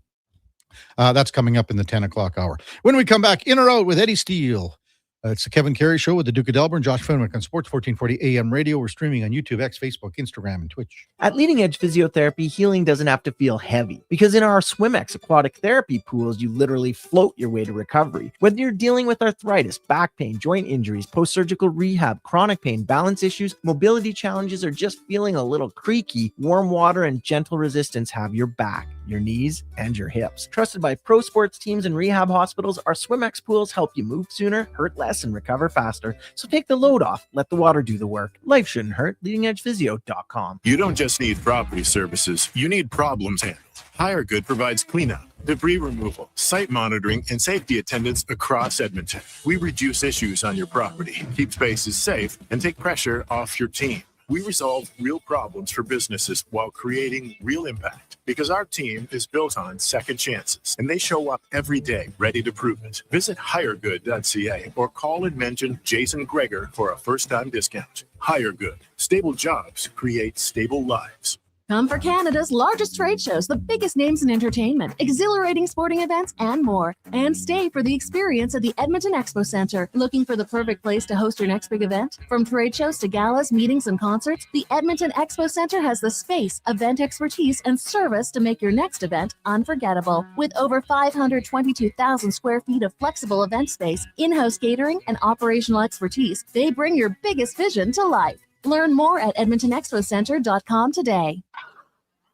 that's coming up in the 10 o'clock hour. When we come back, in or out with Eddie Steele. It's the Kevin Carey Show with the Duke of Delburne, Josh Fenwick on Sports 1440 AM radio. We're streaming on YouTube, X, Facebook, Instagram, and Twitch. At Leading Edge Physiotherapy, healing doesn't have to feel heavy, because in our SwimX aquatic therapy pools, you literally float your way to recovery. Whether you're dealing with arthritis, back pain, joint injuries, post-surgical rehab, chronic pain, balance issues, mobility challenges, or just feeling a little creaky, warm water and gentle resistance have your back, your knees, and your hips. Trusted by pro sports teams and rehab hospitals, our SwimX pools help you move sooner, hurt less, and recover faster. So take the load off. Let the water do the work. Life shouldn't hurt. LeadingEdgePhysio.com. You don't just need property services. You need problems handled. HireGood provides cleanup, debris removal, site monitoring, and safety attendance across Edmonton. We reduce issues on your property, keep spaces safe, and take pressure off your team. We resolve real problems for businesses while creating real impact, because our team is built on second chances, and they show up every day ready to prove it. Visit hiregood.ca or call and mention Jason Gregor for a first-time discount. HireGood. Stable jobs create stable lives. Come for Canada's largest trade shows, the biggest names in entertainment, exhilarating sporting events, and more. And stay for the experience at the Edmonton Expo Centre. Looking for the perfect place to host your next big event? From trade shows to galas, meetings, and concerts, the Edmonton Expo Centre has the space, event expertise, and service to make your next event unforgettable. With over 522,000 square feet of flexible event space, in-house catering, and operational expertise, they bring your biggest vision to life. Learn more at edmontonexpocentre.com today.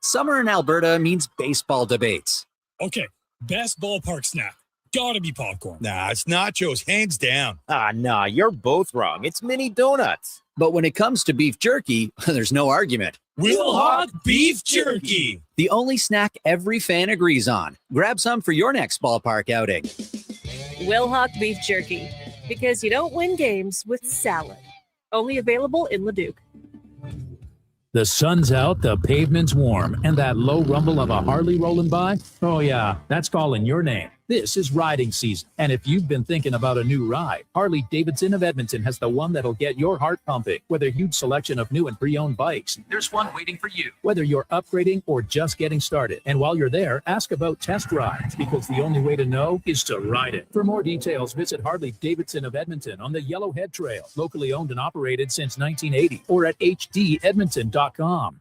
Summer in Alberta means baseball debates. Okay, best ballpark snack. Gotta be popcorn. Nah, it's nachos, hands down. Nah, you're both wrong. It's mini donuts. But when it comes to beef jerky, there's no argument. Wilhauk Beef Jerky. The only snack every fan agrees on. Grab some for your next ballpark outing. Wilhauk Beef Jerky. Because you don't win games with salad. Only available in Leduc. The sun's out, the pavement's warm, and that low rumble of a Harley rolling by? Oh yeah, that's calling your name. This is riding season, and if you've been thinking about a new ride, Harley-Davidson of Edmonton has the one that'll get your heart pumping. With a huge selection of new and pre-owned bikes, there's one waiting for you. Whether you're upgrading or just getting started. And while you're there, ask about test rides, because the only way to know is to ride it. For more details, visit Harley-Davidson of Edmonton on the Yellowhead Trail, locally owned and operated since 1980, or at hdedmonton.com.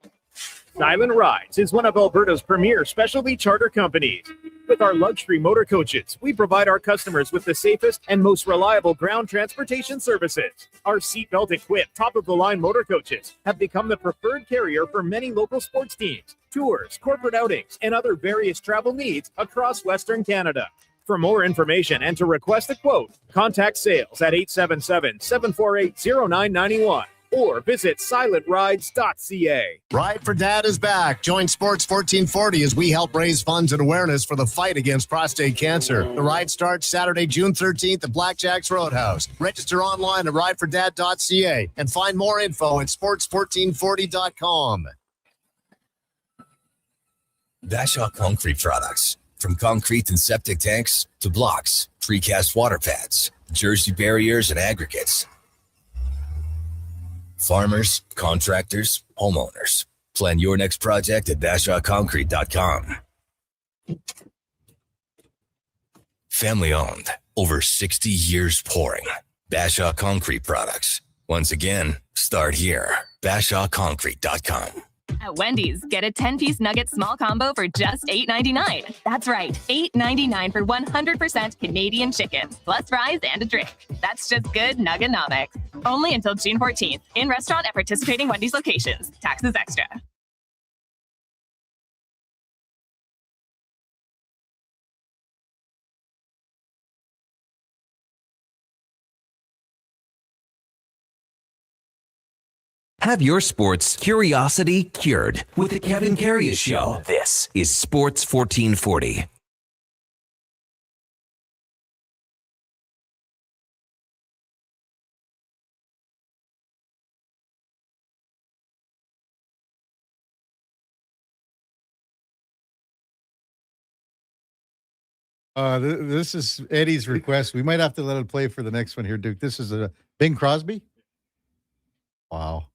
Silent Rides is one of Alberta's premier specialty charter companies. With our luxury motor coaches, we provide our customers with the safest and most reliable ground transportation services. Our seatbelt equipped, top-of-the-line motor coaches have become the preferred carrier for many local sports teams, tours, corporate outings, and other various travel needs across Western Canada. For more information and to request a quote, contact sales at 877-748-0991. or visit silentrides.ca. Ride for Dad is back. Join Sports 1440 as we help raise funds and awareness for the fight against prostate cancer. The ride starts Saturday, June 13th at Blackjack's Roadhouse. Register online at ridefordad.ca and find more info at sports1440.com. Bashaw Concrete Products. From concrete and septic tanks to blocks, precast water pads, Jersey barriers, and aggregates. Farmers, contractors, homeowners. Plan your next project at BashawConcrete.com. Family owned, over 60 years pouring. Bashaw Concrete Products. Once again, start here. BashawConcrete.com. At Wendy's, get a 10-piece nugget small combo for just $8.99. That's right, $8.99 for 100% Canadian chicken, plus fries and a drink. That's just good nuggenomics. Only until June 14th. In restaurant at participating Wendy's locations. Taxes extra. Have your sports curiosity cured with the Kevin Karius Show. This is Sports 1440. This is Eddie's request. We might have to let it play for the next one here, Duke. This is a Bing Crosby. Wow.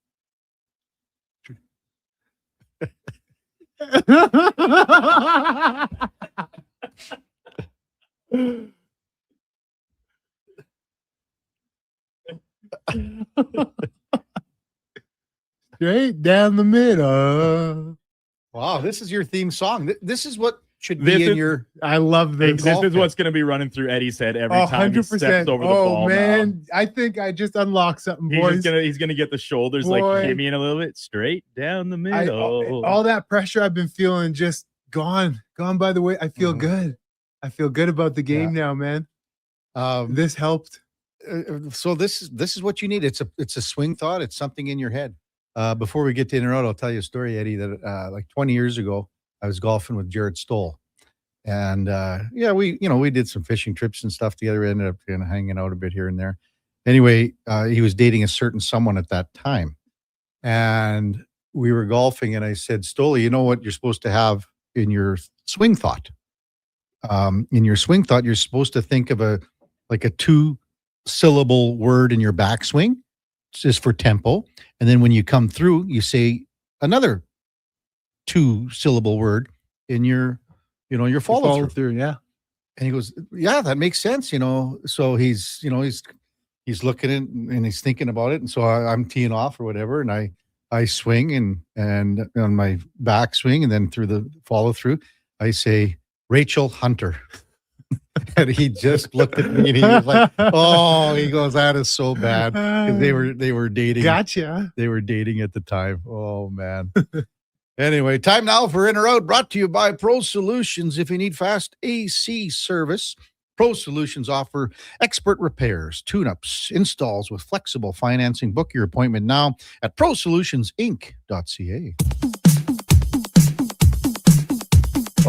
Straight down the middle. Wow, this is your theme song. This is what should be in your. I love this. This is what's going to be running through Eddie's head every time he steps over the ball. Oh man, now. I think I just unlocked something, boys. He's gonna get the shoulders like hit a little bit straight down the middle. All that pressure I've been feeling just gone by the way. I feel good. I feel good about the game now, man. This helped. So this is what you need. It's a swing thought. It's something in your head. Before we get to in and out, I'll tell you a story, Eddie. That like 20 years ago, I was golfing with Jared Stoll, and we did some fishing trips and stuff together. We ended up kind of hanging out a bit here and there. Anyway, he was dating a certain someone at that time, and we were golfing. And I said, Stoll, you know what you're supposed to have in your swing thought? In your swing thought, you're supposed to think of a 2-syllable word in your backswing, just for tempo, and then when you come through, you say another 2-syllable word in your follow through. Yeah. And he goes, yeah, that makes sense. So he's looking at it and he's thinking about it. And so I'm teeing off or whatever. And I swing and on my back swing, and then through the follow through, I say Rachel Hunter. And he just looked at me and he was like, oh, he goes, that is so bad. 'Cause they were dating. Gotcha. They were dating at the time. Oh man. Anyway, time now for In or Out, brought to you by Pro Solutions. If you need fast AC service, Pro Solutions offer expert repairs, tune-ups, installs with flexible financing. Book your appointment now at prosolutionsinc.ca.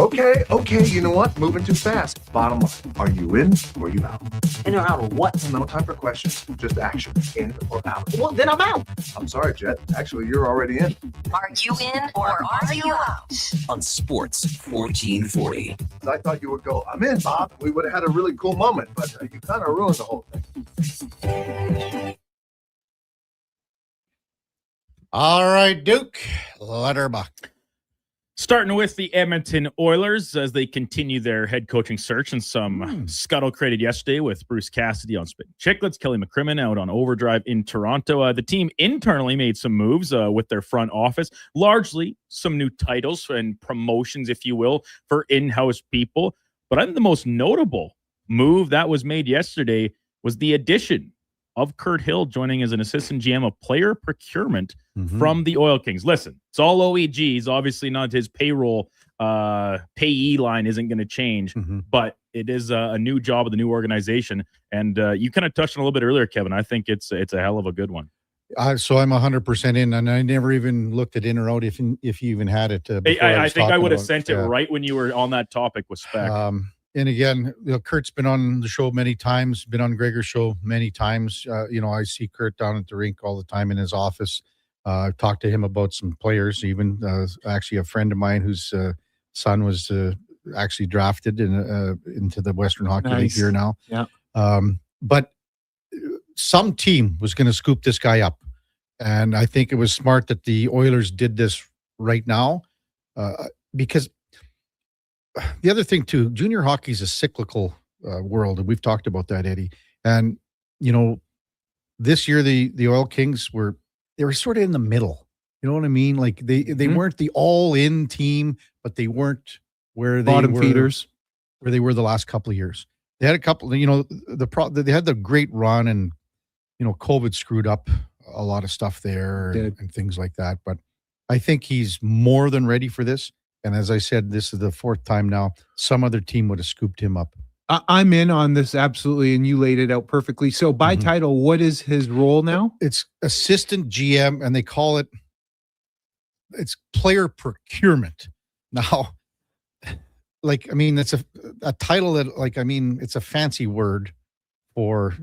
Okay, you know what? Moving too fast. Bottom line, are you in or are you out? In or out of what? No time for questions, just action. In or out? Well, then I'm out. I'm sorry, Jet. Actually, you're already in. Are you in or are you out? On Sports 1440. I thought you would go, I'm in, Bob. We would have had a really cool moment, but you kind of ruined the whole thing. All right, Duke, Letterbuck. Starting with the Edmonton Oilers as they continue their head coaching search, and some scuttle created yesterday with Bruce Cassidy on Spit Chicklets, Kelly McCrimmon out on overdrive in Toronto. The team internally made some moves with their front office, largely some new titles and promotions, if you will, for in-house people. But I think the most notable move that was made yesterday was the addition of Kurt Hill joining as an assistant GM of player procurement from the Oil Kings. Listen, it's all OEGs. Obviously not his payroll payee line isn't going to change, but it is a new job of the new organization. And you kind of touched on a little bit earlier, Kevin. I think it's a hell of a good one. So I'm 100% in, and I never even looked at in or out if you even had it. I think I would have sent it right when you were on that topic with Spec. And again, Kurt's been on the show many times, been on Gregor's show many times. I see Kurt down at the rink all the time in his office. I've talked to him about some players, even actually a friend of mine whose son was actually drafted into the Western Hockey League here now. Yeah. But some team was going to scoop this guy up. And I think it was smart that the Oilers did this right now because the other thing too, junior hockey is a cyclical world. And we've talked about that, Eddie. And, this year the Oil Kings were sort of in the middle. You know what I mean? Like they weren't the all-in team, but they weren't where they bottom were, feeders, where they were the last couple of years. They had a couple, they had the great run, and COVID screwed up a lot of stuff there and things like that. But I think he's more than ready for this. And as I said, this is the fourth time now. Some other team would have scooped him up. I'm in on this absolutely, and you laid it out perfectly. So by title, what is his role now? It's assistant GM, and they call it's player procurement. Now, it's a title that, it's a fancy word for,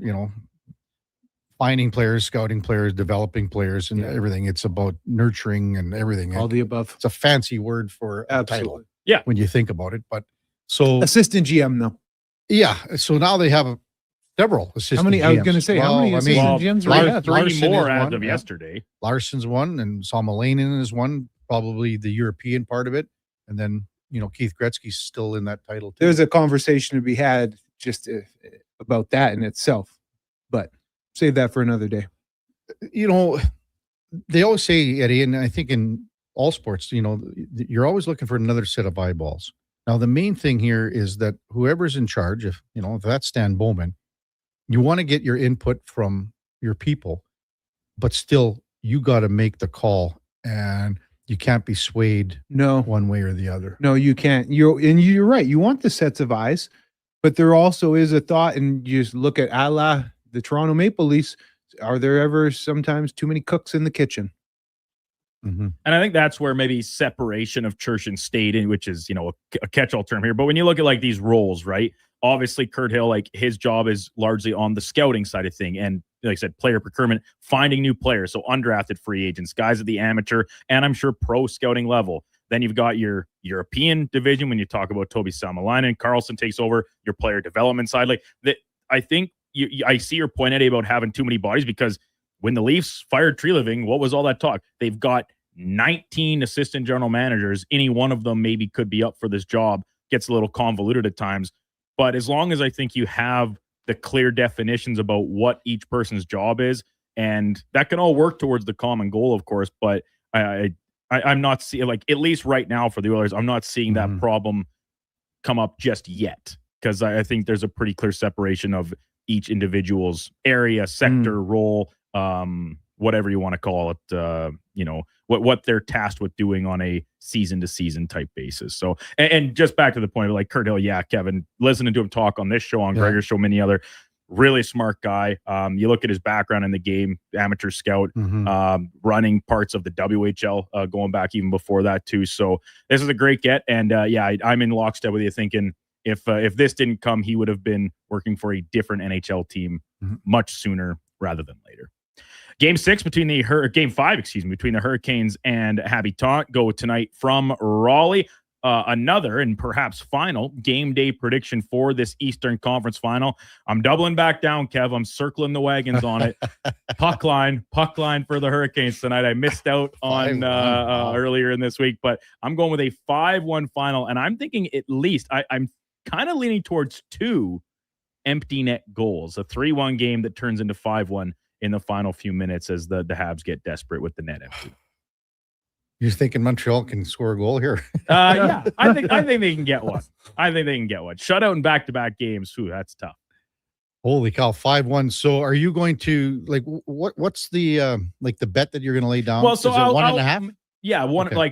finding players, scouting players, developing players, and everything. It's about nurturing and everything. All the above. It's a fancy word for a title. Yeah. When you think about it. But so assistant GM though. Yeah. So now they have several assistant GMs. How many? I was going to say, how many assistant GMs? Right, three more as of yesterday. Larson's one, and Salmelainen is one, probably the European part of it. And then, Keith Gretzky's still in that title too. There's a conversation to be had just about that in itself, but save that for another day. They always say, Eddie, and I think in all sports, you're always looking for another set of eyeballs. Now, the main thing here is that whoever's in charge, if that's Stan Bowman, you want to get your input from your people, but still you got to make the call, and you can't be swayed one way or the other. No, you can't. You're right. You want the sets of eyes, but there also is a thought, and you just look at the Toronto Maple Leafs. Are there ever sometimes too many cooks in the kitchen? And I think that's where maybe separation of church and state, which is, a catch-all term here. But when you look at these roles, right? Obviously, Kurt Hill, his job is largely on the scouting side of thing. And like I said, player procurement, finding new players. So undrafted free agents, guys at the amateur, and I'm sure pro scouting level. Then you've got your European division when you talk about Toby Salmelainen. Carlson takes over your player development side. I think I see your point, Eddie, about having too many bodies, because when the Leafs fired Treliving, what was all that talk? They've got 19 assistant general managers. Any one of them maybe could be up for this job. Gets a little convoluted at times. But as long as I think you have the clear definitions about what each person's job is, and that can all work towards the common goal, of course, but I'm not seeing, at least right now for the Oilers, I'm not seeing that problem come up just yet, because I think there's a pretty clear separation of each individual's area, sector, role, whatever you want to call it, what they're tasked with doing on a season to season type basis. So, and just back to the point of Kurt Hill, Kevin, listening to him talk on this show, on Gregor's show, many other, really smart guy. You look at his background in the game, amateur scout, running parts of the WHL, going back even before that too. So this is a great get. And I'm in lockstep with you, thinking if this didn't come, he would have been working for a different NHL team much sooner rather than later. Game 5, between the Hurricanes and Habitant go tonight from Raleigh. Another and perhaps final game day prediction for this Eastern Conference final. I'm doubling back down, Kev. I'm circling the wagons on it. Puck line for the Hurricanes tonight. I missed out on earlier in this week, but I'm going with a 5-1 final, and I'm thinking at least I'm kind of leaning towards 2 empty net goals. A 3-1 game that turns into 5-1 in the final few minutes as the Habs get desperate with the net empty. You're thinking Montreal can score a goal here? Yeah, I think they can get one. Shutout in back-to-back games. Ooh, that's tough. Holy cow, 5-1. So are you going to, what's the the bet that you're going to lay down? Well, so is it 1.5? Yeah,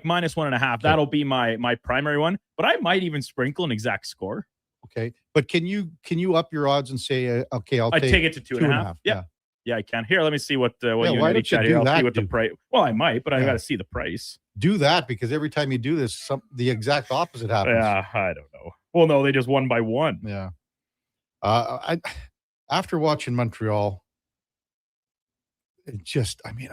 minus 1.5. That'll be my primary one, but I might even sprinkle an exact score. Okay. But can you up your odds and say, okay, I'll take it to 2.5? Yeah. Yeah, I can. Here, let me see what Yeah, you why and Eddie don't you chat do here. I'll that, see what the Duke? price. Well, I might, but I Yeah. got to see the price. Do that, because every time you do this, the exact opposite happens. Yeah, I don't know. Well, no, they just won by 1. Yeah. After watching Montreal, it just, I mean,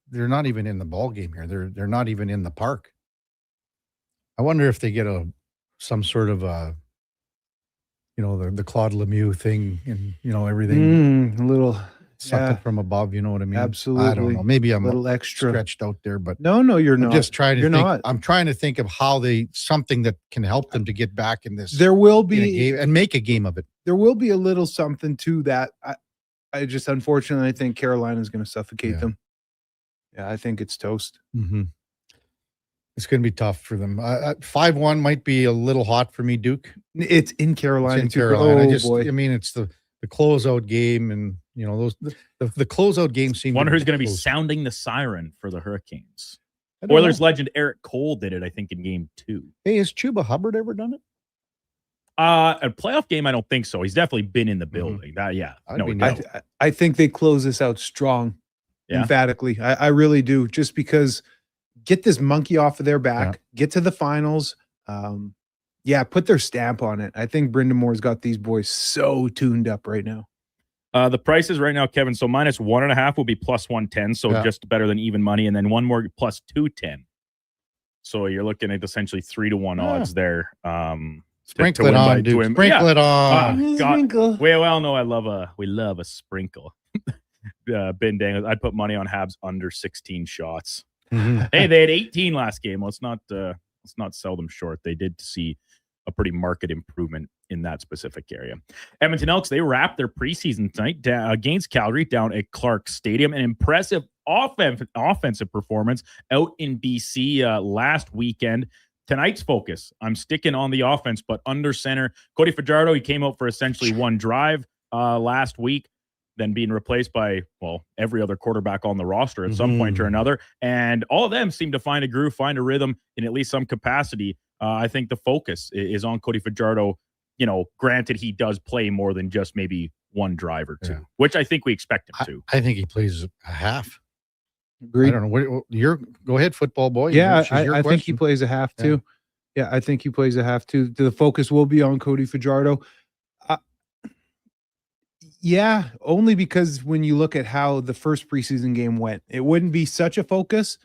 they're not even in the ball game here. They're not even in the park. I wonder if they get some sort of the Claude Lemieux thing, and everything A little something from above. You know what I mean? Absolutely. I don't know. Maybe I'm a little extra stretched out there, but no, you're I'm not. just trying to You're think. not. I'm trying to think of how something that can help them to get back in this. There will in a be game and make a game of it. There will be a little something to that. I just unfortunately I think Carolina is going to suffocate them. Yeah, I think it's toast. Mm-hmm. It's going to be tough for them. 5-1 might be a little hot for me, Duke. It's in Carolina. It's in Carolina. Boy. I mean, it's the closeout game, and the closeout game seems. Wonder who's going to be sounding the siren for the Hurricanes. I don't Oilers know. legend Eric Cole did it, I think, in Game 2. Hey, has Chuba Hubbard ever done it? A playoff game, I don't think so. He's definitely been in the building. I think they close this out strong, emphatically. I really do, just because get this monkey off of their back, get to the finals. Put their stamp on it. I think Brendan Moore's got these boys so tuned up right now. The prices right now, Kevin, so minus 1.5 will be plus 110, so just better than even money, and then one more plus 210. So you're looking at essentially 3-1 odds there. Sprinkle it on, dude. Sprinkle it on. Sprinkle. Well, no, we love a sprinkle. Ben Dang, I'd put money on Habs under 16 shots. Hey, they had 18 last game. Let's not sell them short. They did see a pretty marked improvement in that specific area. Edmonton Elks, they wrapped their preseason tonight against Calgary down at Clark Stadium. An impressive offensive performance out in BC last weekend. Tonight's focus, I'm sticking on the offense, but under center, Cody Fajardo, he came out for essentially one drive last week, then being replaced by, every other quarterback on the roster at some point or another. And all of them seem to find a groove, find a rhythm in at least some capacity. I think the focus is on Cody Fajardo. Granted, he does play more than just maybe one drive or two, which I think we expect him to. I think he plays a half. Agreed. I don't know. Go ahead, football boy. Yeah, I think he plays a half too. Yeah, I think he plays a half too. The focus will be on Cody Fajardo. Only because when you look at how the first preseason game went, it wouldn't be such a focus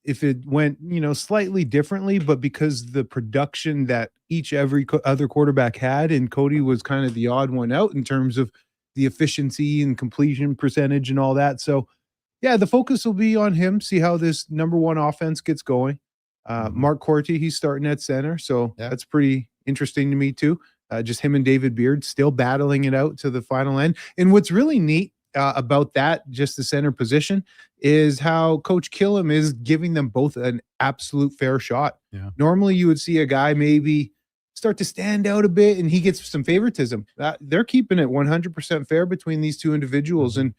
if it went, slightly differently, but because the production that every other quarterback had, and Cody was kind of the odd one out in terms of the efficiency and completion percentage and all that. So, the focus will be on him, see how this number one offense gets going. Mark Corti, he's starting at center, so that's pretty interesting to me too. Just him and David Beard still battling it out to the final end. And what's really neat about that, just the center position, is how Coach Killam is giving them both an absolute fair shot. Yeah. Normally you would see a guy maybe start to stand out a bit and he gets some favoritism. They're keeping it 100% fair between these two individuals. And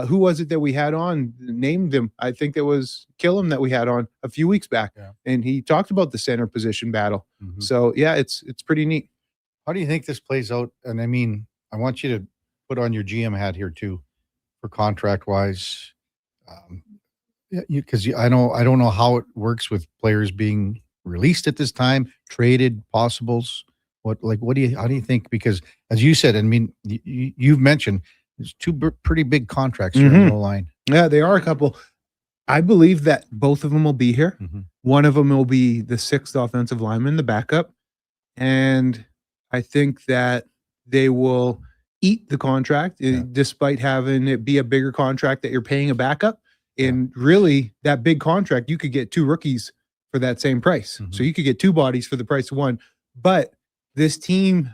who was it that we had on? Named them. I think that was Killam that we had on a few weeks back. Yeah. And he talked about the center position battle. So it's pretty neat. How do you think this plays out? And I mean, I want you to put on your GM hat here too, for contract wise, because I don't know how it works with players being released at this time, traded, possibles. How do you think? Because as you said, I mean, you've mentioned there's two pretty big contracts here in the line. Yeah, they are a couple. I believe that both of them will be here. One of them will be the 6th offensive lineman, the backup, and I think that they will eat the contract despite having it be a bigger contract that you're paying a backup. And really, that big contract, you could get 2 rookies for that same price. So you could get 2 bodies for the price of 1. But this team,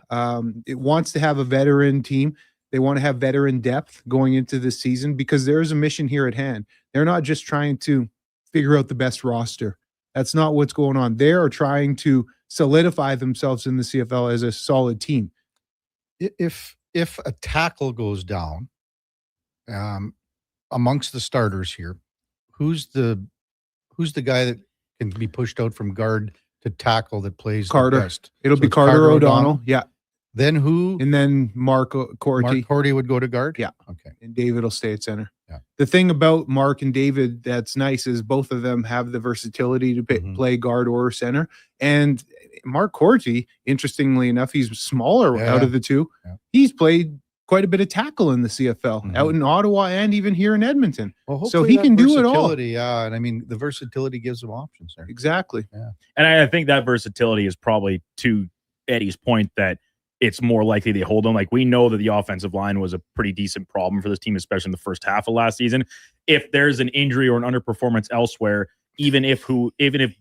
it wants to have a veteran team. They want to have veteran depth going into this season because there is a mission here at hand. They're not just trying to figure out the best roster. That's not what's going on. They are trying to solidify themselves in the CFL as a solid team. If a tackle goes down amongst the starters here, who's the guy that can be pushed out from guard to tackle that plays Carter. the best? It'll be Carter O'Donnell. Yeah. Then who? And then Mark Corti. Mark Corti would go to guard? Yeah. Okay. And David will stay at center. Yeah. The thing about Mark and David that's nice is both of them have the versatility to play guard or center. And Mark Corti, interestingly enough, he's smaller out of the two. Yeah. He's played quite a bit of tackle in the CFL out in Ottawa and even here in Edmonton. Well, so he can do it all. Yeah, and I mean the versatility gives him options there. Exactly. Yeah. And I think that versatility is probably to Eddie's point that it's more likely they hold him. Like, we know that the offensive line was a pretty decent problem for this team, especially in the first half of last season. If there's an injury or an underperformance elsewhere, even if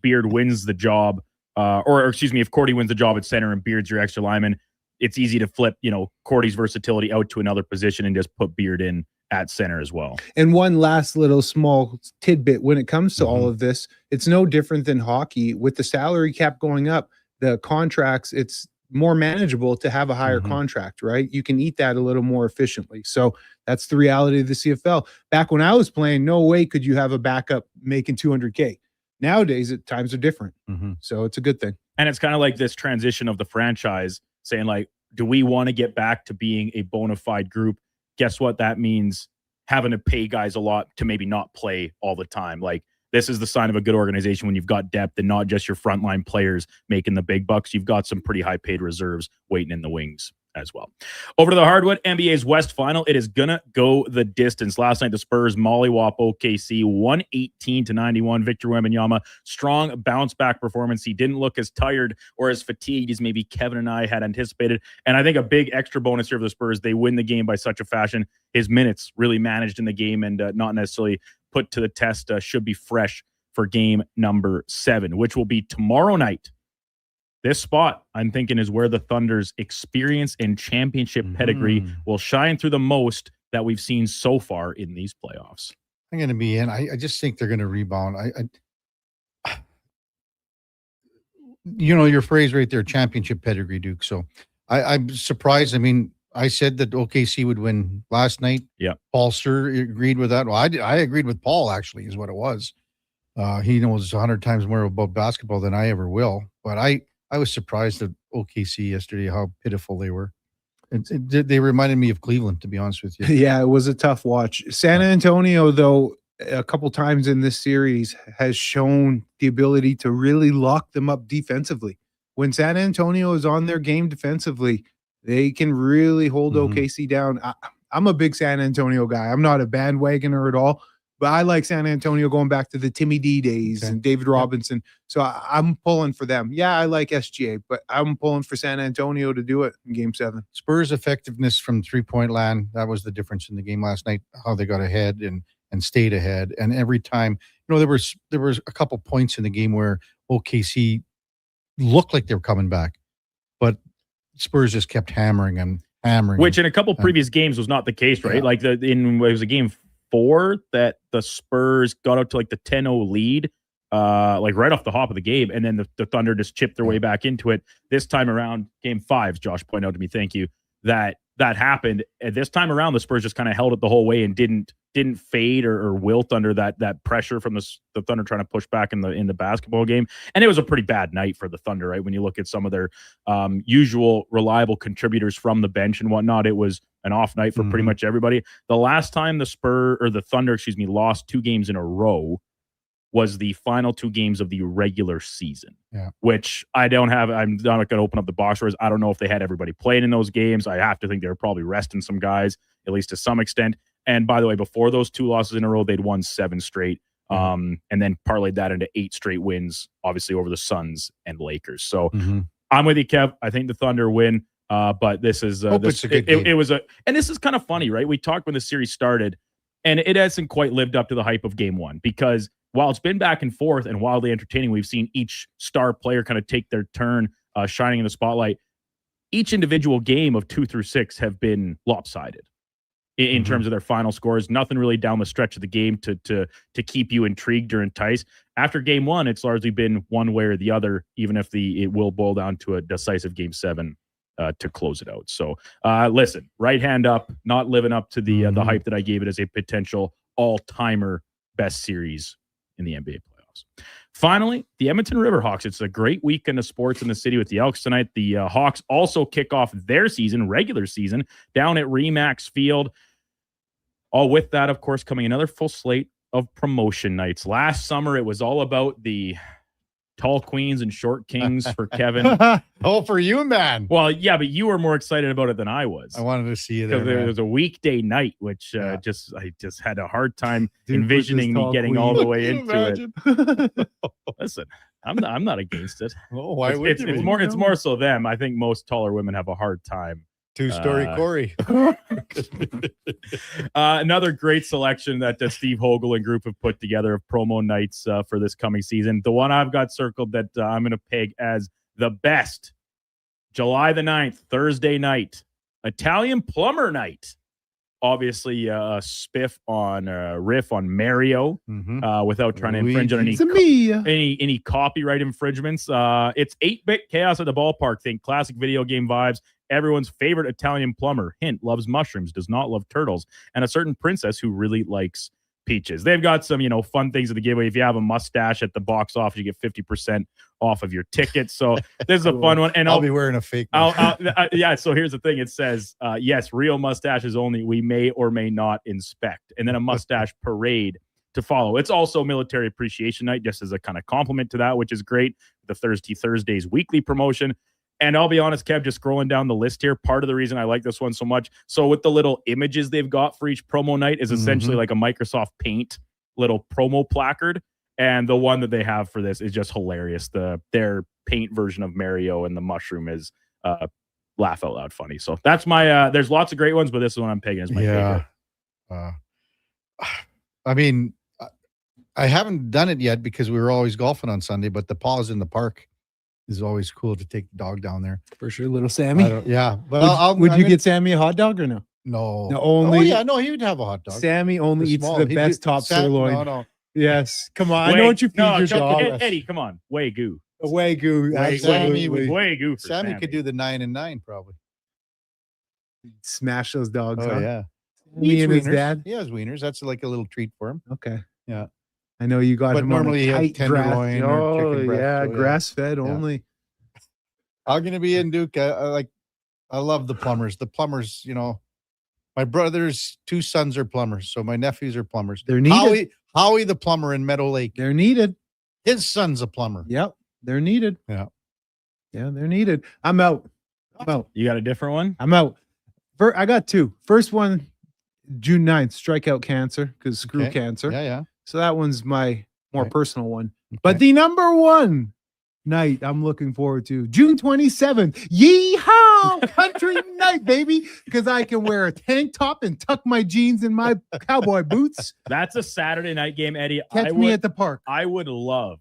Beard wins the job, or excuse me, if Corti wins the job at center and Beard's your extra lineman, it's easy to flip, Corti's versatility out to another position and just put Beard in at center as well. And one last little small tidbit when it comes to all of this, it's no different than hockey. With the salary cap going up, the contracts, it's more manageable to have a higher contract, right? You can eat that a little more efficiently. So that's the reality of the CFL. Back when I was playing, no way could you have a backup making $200K. Nowadays, times are different. So it's a good thing. And it's kind of like this transition of the franchise saying, like, do we want to get back to being a bona fide group? Guess what? That means having to pay guys a lot to maybe not play all the time. Like, this is the sign of a good organization when you've got depth and not just your frontline players making the big bucks. You've got some pretty high paid reserves waiting in the wings as well. Over to the hardwood, NBA's West Final. It is going to go the distance. Last night, the Spurs mollywop OKC 118-91. Victor Wembanyama, strong bounce-back performance. He didn't look as tired or as fatigued as maybe Kevin and I had anticipated. And I think a big extra bonus here for the Spurs, they win the game by such a fashion. His minutes really managed in the game and not necessarily put to the test, should be fresh for game number 7, which will be tomorrow night. This spot, I'm thinking, is where the Thunder's experience and championship pedigree will shine through the most that we've seen so far in these playoffs. I'm going to be in. I just think they're going to rebound. Your phrase right there, championship pedigree, Duke. So I'm surprised. I mean, I said that OKC would win last night. Yeah. Paul Sir agreed with that. Well, I agreed with Paul, actually, is what it was. He knows 100 times more about basketball than I ever will. But I was surprised at OKC yesterday, how pitiful they were. They reminded me of Cleveland, to be honest with you. Yeah, it was a tough watch. San Antonio, though, a couple times in this series has shown the ability to really lock them up defensively. When San Antonio is on their game defensively, they can really hold OKC down. I'm a big San Antonio guy. I'm not a bandwagoner at all, but I like San Antonio going back to the Timmy D days and David Robinson. So I'm pulling for them. Yeah, I like SGA, but I'm pulling for San Antonio to do it in Game 7. Spurs' effectiveness from three-point land, that was the difference in the game last night, how they got ahead and stayed ahead. And every time, there was a couple points in the game where OKC looked like they were coming back, but Spurs just kept hammering and hammering. Which in a couple previous games was not the case, right? Yeah. Like it was a game 4 that the Spurs got out to like the 10-0 lead, like right off the hop of the game, and then the Thunder just chipped their way back into it. This time around, game 5, Josh pointed out to me, thank you, that happened. And this time around, the Spurs just kind of held it the whole way and didn't fade or wilt under that pressure from the Thunder trying to push back in the basketball game. And it was a pretty bad night for the Thunder, right? When you look at some of their usual reliable contributors from the bench and whatnot, it was an off night for pretty much everybody. The last time the Thunder, lost 2 games in a row was the final 2 games of the regular season, which I'm not going to open up the box scores. I don't know if they had everybody playing in those games. I have to think they were probably resting some guys, at least to some extent. And by the way, before those 2 losses in a row, they'd won 7 straight, and then parlayed that into 8 straight wins, obviously over the Suns and Lakers. So I'm with you, Kev. I think the Thunder win, but this is and this is kind of funny, right? We talked when the series started, and it hasn't quite lived up to the hype of Game 1 because while it's been back and forth and wildly entertaining, we've seen each star player kind of take their turn shining in the spotlight. Each individual game of 2 through 6 have been lopsided in terms of their final scores. Nothing really down the stretch of the game to keep you intrigued or enticed. After Game 1, it's largely been one way or the other, even if it will boil down to a decisive Game 7 to close it out. So listen, right hand up, not living up to the hype that I gave it as a potential all-timer best series in the NBA playoffs. Finally, the Edmonton Riverhawks. It's a great weekend of sports in the city with the Elks tonight. The Hawks also kick off their regular season, down at Remax Field. All with that, of course, coming another full slate of promotion nights. Last summer, it was all about the tall queens and short kings for Kevin. Oh, for you, man. Well, yeah, but you were more excited about it than I was. I wanted to see you there. Because it was a weekday night, which I just had a hard time envisioning me getting all the way into it. Listen, I'm not against it. Oh, why would you? It's more so them. I think most taller women have a hard time. Two-story Corey. Another great selection that Steve Hogel and group have put together of promo nights for this coming season. The one I've got circled that I'm going to peg as the best, July the 9th, Thursday night, Italian Plumber Night. Obviously, a riff on Mario without trying to infringe on any copyright infringements. It's 8-bit chaos at the ballpark. Think classic video game vibes. Everyone's favorite Italian plumber, hint, loves mushrooms, does not love turtles, and a certain princess who really likes peaches. They've got some, fun things at the giveaway. If you have a mustache at the box office, you get 50% off of your ticket. So this is a fun one. And I'll be wearing a fake. Yeah. So here's the thing. It says, yes, real mustaches only. We may or may not inspect. And then a mustache parade to follow. It's also Military Appreciation Night, just as a kind of compliment to that, which is great. The Thursdays weekly promotion. And I'll be honest, Kev, just scrolling down the list here, part of the reason I like this one so much. So with the little images they've got for each promo night is essentially like a Microsoft Paint little promo placard. And the one that they have for this is just hilarious. Their paint version of Mario and the mushroom is laugh out loud funny. So that's my, there's lots of great ones, but this is one I'm pegging as my favorite. I mean, I haven't done it yet because we were always golfing on Sunday, but the pause in the park is always cool to take the dog down there. For sure, little Sammy. Yeah. But would you get Sammy a hot dog or no? No. No, only. Oh, yeah. No, he would have a hot dog. Sammy only eats the best top sirloin. No. Yes. Come on. I know what you feed your dog. Eddie, come on. Wagyu. Wagyu. Absolutely. Wagyu for Sammy could do the 9 and 9 probably. Smash those dogs. Oh, yeah. Me and his dad. He has wieners. That's like a little treat for him. Okay. Yeah. I know you got him normally on a he has tenderloin or chicken breast. Yeah, grass-fed only. I'm going to be in Duke. I love the plumbers. The plumbers, my brother's 2 sons are plumbers, so my nephews are plumbers. They're needed. Howie the plumber in Meadow Lake. They're needed. His son's a plumber. Yep, they're needed. Yeah, they're needed. I'm out. You got a different one? I'm out. I got 2. First one, June 9th, strikeout cancer, because screw cancer. Yeah. So that one's my more personal one. Okay. But the number one night I'm looking forward to, June 27th. Yeehaw! Country night, baby. Because I can wear a tank top and tuck my jeans in my cowboy boots. That's a Saturday night game, Eddie. Catch me at the park. I would love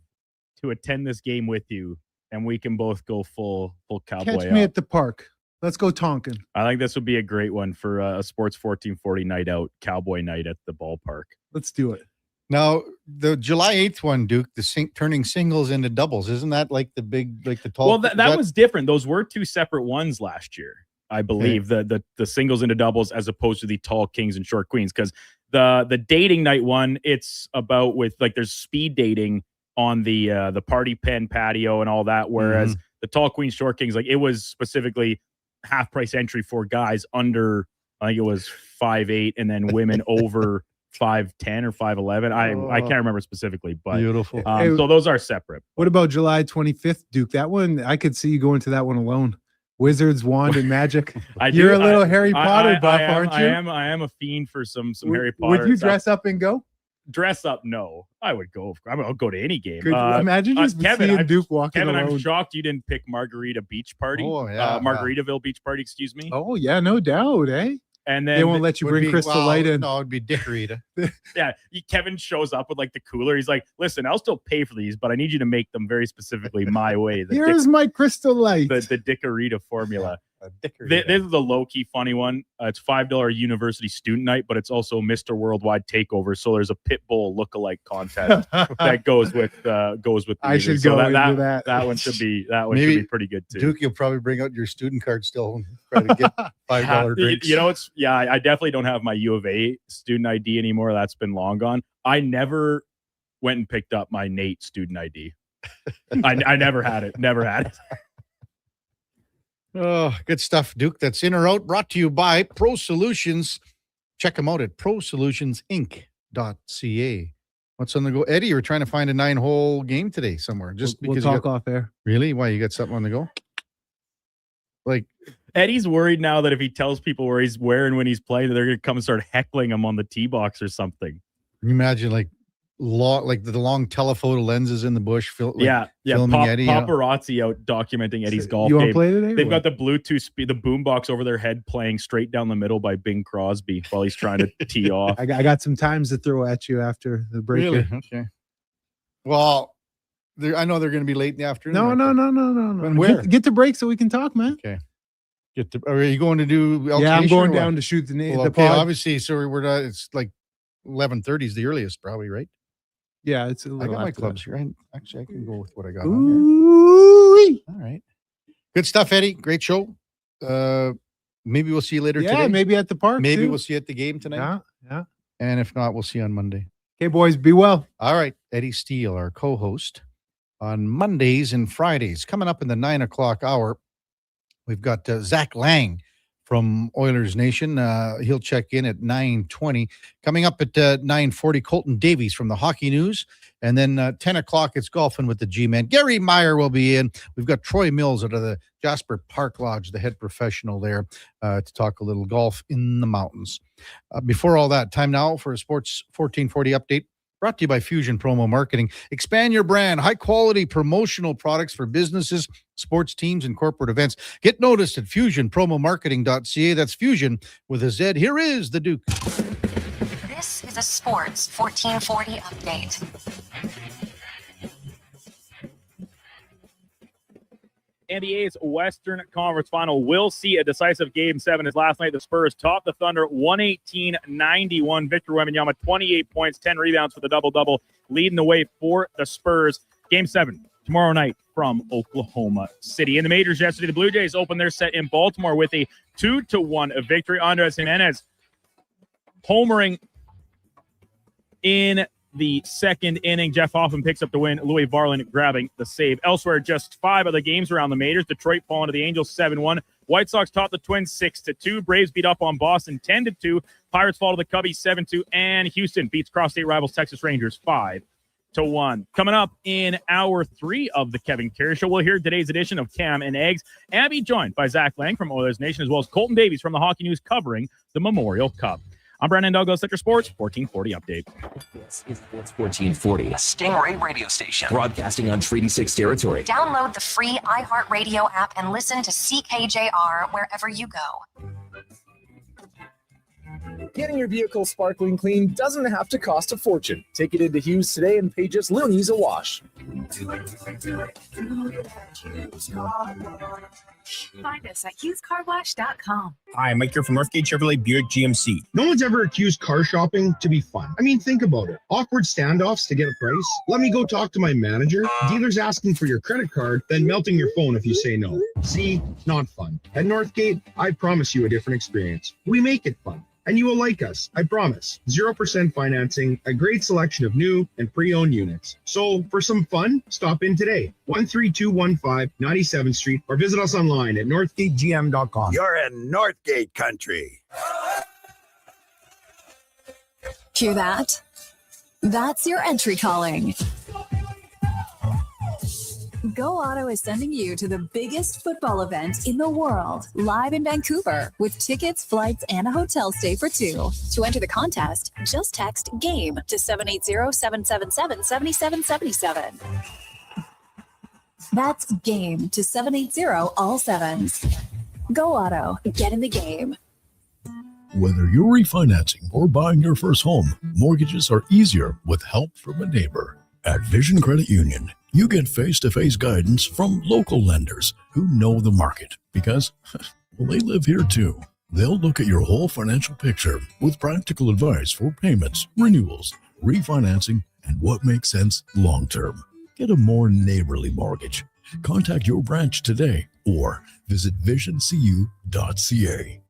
to attend this game with you, and we can both go full cowboy. Catch me at the park. Let's go Tonkin. I think this would be a great one for a Sports 1440 night out, cowboy night at the ballpark. Let's do it. Now, the July 8th one, Duke, turning singles into doubles. Isn't that like the big, like the tall? Well, that was different. Those were 2 separate ones last year, I believe, the singles into doubles as opposed to the tall kings and short queens. Because the dating night one, it's about there's speed dating on the party pen patio and all that. Whereas the tall queens, short kings, like it was specifically half price entry for guys under, I think it was 5'8", and then women over 5'10" or 5'11". I can't remember specifically, but beautiful. So those are separate. What about July 25th, Duke? That one, I could see you going to that one alone. Wizards, wand, and magic. You're a little Harry Potter buff, aren't you? I am a fiend for some Harry Potter. Would you dress up and go? Dress up? No, I would go. I'll go to any game. Imagine just seeing Duke walking Kevin, alone. I'm shocked you didn't pick Margarita Beach Party. Oh, yeah. Margaritaville Beach Party, excuse me. Oh, yeah, no doubt, eh? And then they won't let you bring Crystal Light in. No, it'd be Dickorita. Yeah, Kevin shows up with the cooler. He's like, "Listen, I'll still pay for these, but I need you to make them very specifically my way." Here's my Crystal Light. The Dickorita formula. This is the low-key funny one. It's $5 university student night, but it's also Mr. Worldwide Takeover. So there's a Pitbull lookalike contest that goes with the I should so go that, that. That one should be should be pretty good too. Duke, you'll probably bring out your student card still and try to get $5 drinks. I definitely don't have my U of A student ID anymore. That's been long gone. I never went and picked up my Nate student ID. I never had it. Never had it. Oh, good stuff, Duke. That's In or Out, brought to you by Pro Solutions. Check them out at prosolutionsinc.ca. What's on the go? Eddie, you were trying to find a 9-hole game today somewhere. Just We'll because talk off air. Really? Why? You got something on the go? Like, Eddie's worried now that if he tells people where he's wearing when he's playing, that they're going to come and start heckling him on the tee box or something. Can you imagine the long telephoto lenses in the bush? Filming Eddie. Paparazzi out documenting Eddie's golf You game. want to play today? They've got the Bluetooth the boombox over their head playing Straight Down the Middle by Bing Crosby while he's trying to tee off. I got some times to throw at you after the break. Really? here. Okay. Well, I know they're going to be late in the afternoon. No. When, where? Get the break so we can talk, man. Okay. Are you going to do Elks Yeah, I'm Nation going or what? down to shoot the Well, the okay, pod. obviously, so we're not, it's like 11:30 is the earliest, probably, right? Yeah, it's a I little got my after clubs that. here. Actually, I can go with what I got on Ooh-wee. here. All right. Good stuff, Eddie. Great show. Maybe we'll see you later today. Yeah, maybe at the park. Maybe too. we'll see you at the game tonight. Yeah. And if not, we'll see you on Monday. Okay, boys, be well. All right. Eddie Steele, our co-host on Mondays and Fridays. Coming up in the 9 o'clock hour, we've got Zach Lang from Oilers Nation. He'll check in at 9:20. Coming up at 9:40, Colton Davies from the Hockey News. And then 10 o'clock, it's Golfing with the G-Man. Gary Meyer will be in. We've got Troy Mills out of the Jasper Park Lodge, the head professional there, to talk a little golf in the mountains. Before all that, time now for a Sports 1440 update. Brought to you by Fusion Promo Marketing. Expand your brand. High-quality promotional products for businesses, sports teams, and corporate events. Get noticed at fusionpromomarketing.ca. That's Fusion with a Z. Here is the Duke. This is a Sports 1440 update. NBA's Western Conference Final will see a decisive Game 7 as last night the Spurs topped the Thunder 118-91. Victor Wembanyama, 28 points, 10 rebounds for the double-double, leading the way for the Spurs. Game 7 tomorrow night from Oklahoma City. In the majors yesterday, the Blue Jays opened their set in Baltimore with a 2-1 victory. Andres Jimenez homering in the second inning. Jeff Hoffman picks up the win. Louis Varland grabbing the save. Elsewhere, just 5 of the games around the majors. Detroit falling to the Angels 7-1. White Sox top the Twins 6-2. Braves beat up on Boston 10-2. Pirates fall to the Cubbies 7-2. And Houston beats cross-state rivals Texas Rangers 5-1. Coming up in hour 3 of the Kevin Karius Show, we'll hear today's edition of Cam and Eggs and be joined by Zach Lang from Oilers Nation, as well as Colton Davies from the Hockey News covering the Memorial Cup. I'm Brandon Douglas at your Sports 1440 update. This is Sports 1440, a Stingray radio station broadcasting on Treaty 6 territory. Download the free iHeartRadio app and listen to CKJR wherever you go. Getting your vehicle sparkling clean doesn't have to cost a fortune. Take it into Hughes today and pay just loonies a wash. Find us at HughesCarWash.com. Hi, I'm Mike here from Northgate Chevrolet Buick GMC. No one's ever accused car shopping to be fun. I mean, think about it. Awkward standoffs to get a price. Let me go talk to my manager. Dealers asking for your credit card, then melting your phone if you say no. See, not fun. At Northgate, I promise you a different experience. We make it fun. And you will like us, I promise. 0% financing, a great selection of new and pre-owned units. So for some fun, stop in today. 13215 97th Street or visit us online at northgategm.com. You're in Northgate country. Hear that? That's your entry calling. Go Auto is sending you to the biggest football event in the world, live in Vancouver, with tickets, flights, and a hotel stay for 2. To enter the contest, just text GAME to 780-777-7777. That's GAME to 780 all 7s. Go Auto, get in the game. Whether you're refinancing or buying your first home, mortgages are easier with help from a neighbor. At Vision Credit Union, you get face-to-face guidance from local lenders who know the market because, well, they live here too. They'll look at your whole financial picture with practical advice for payments, renewals, refinancing, and what makes sense long-term. Get a more neighborly mortgage. Contact your branch today or visit visioncu.ca.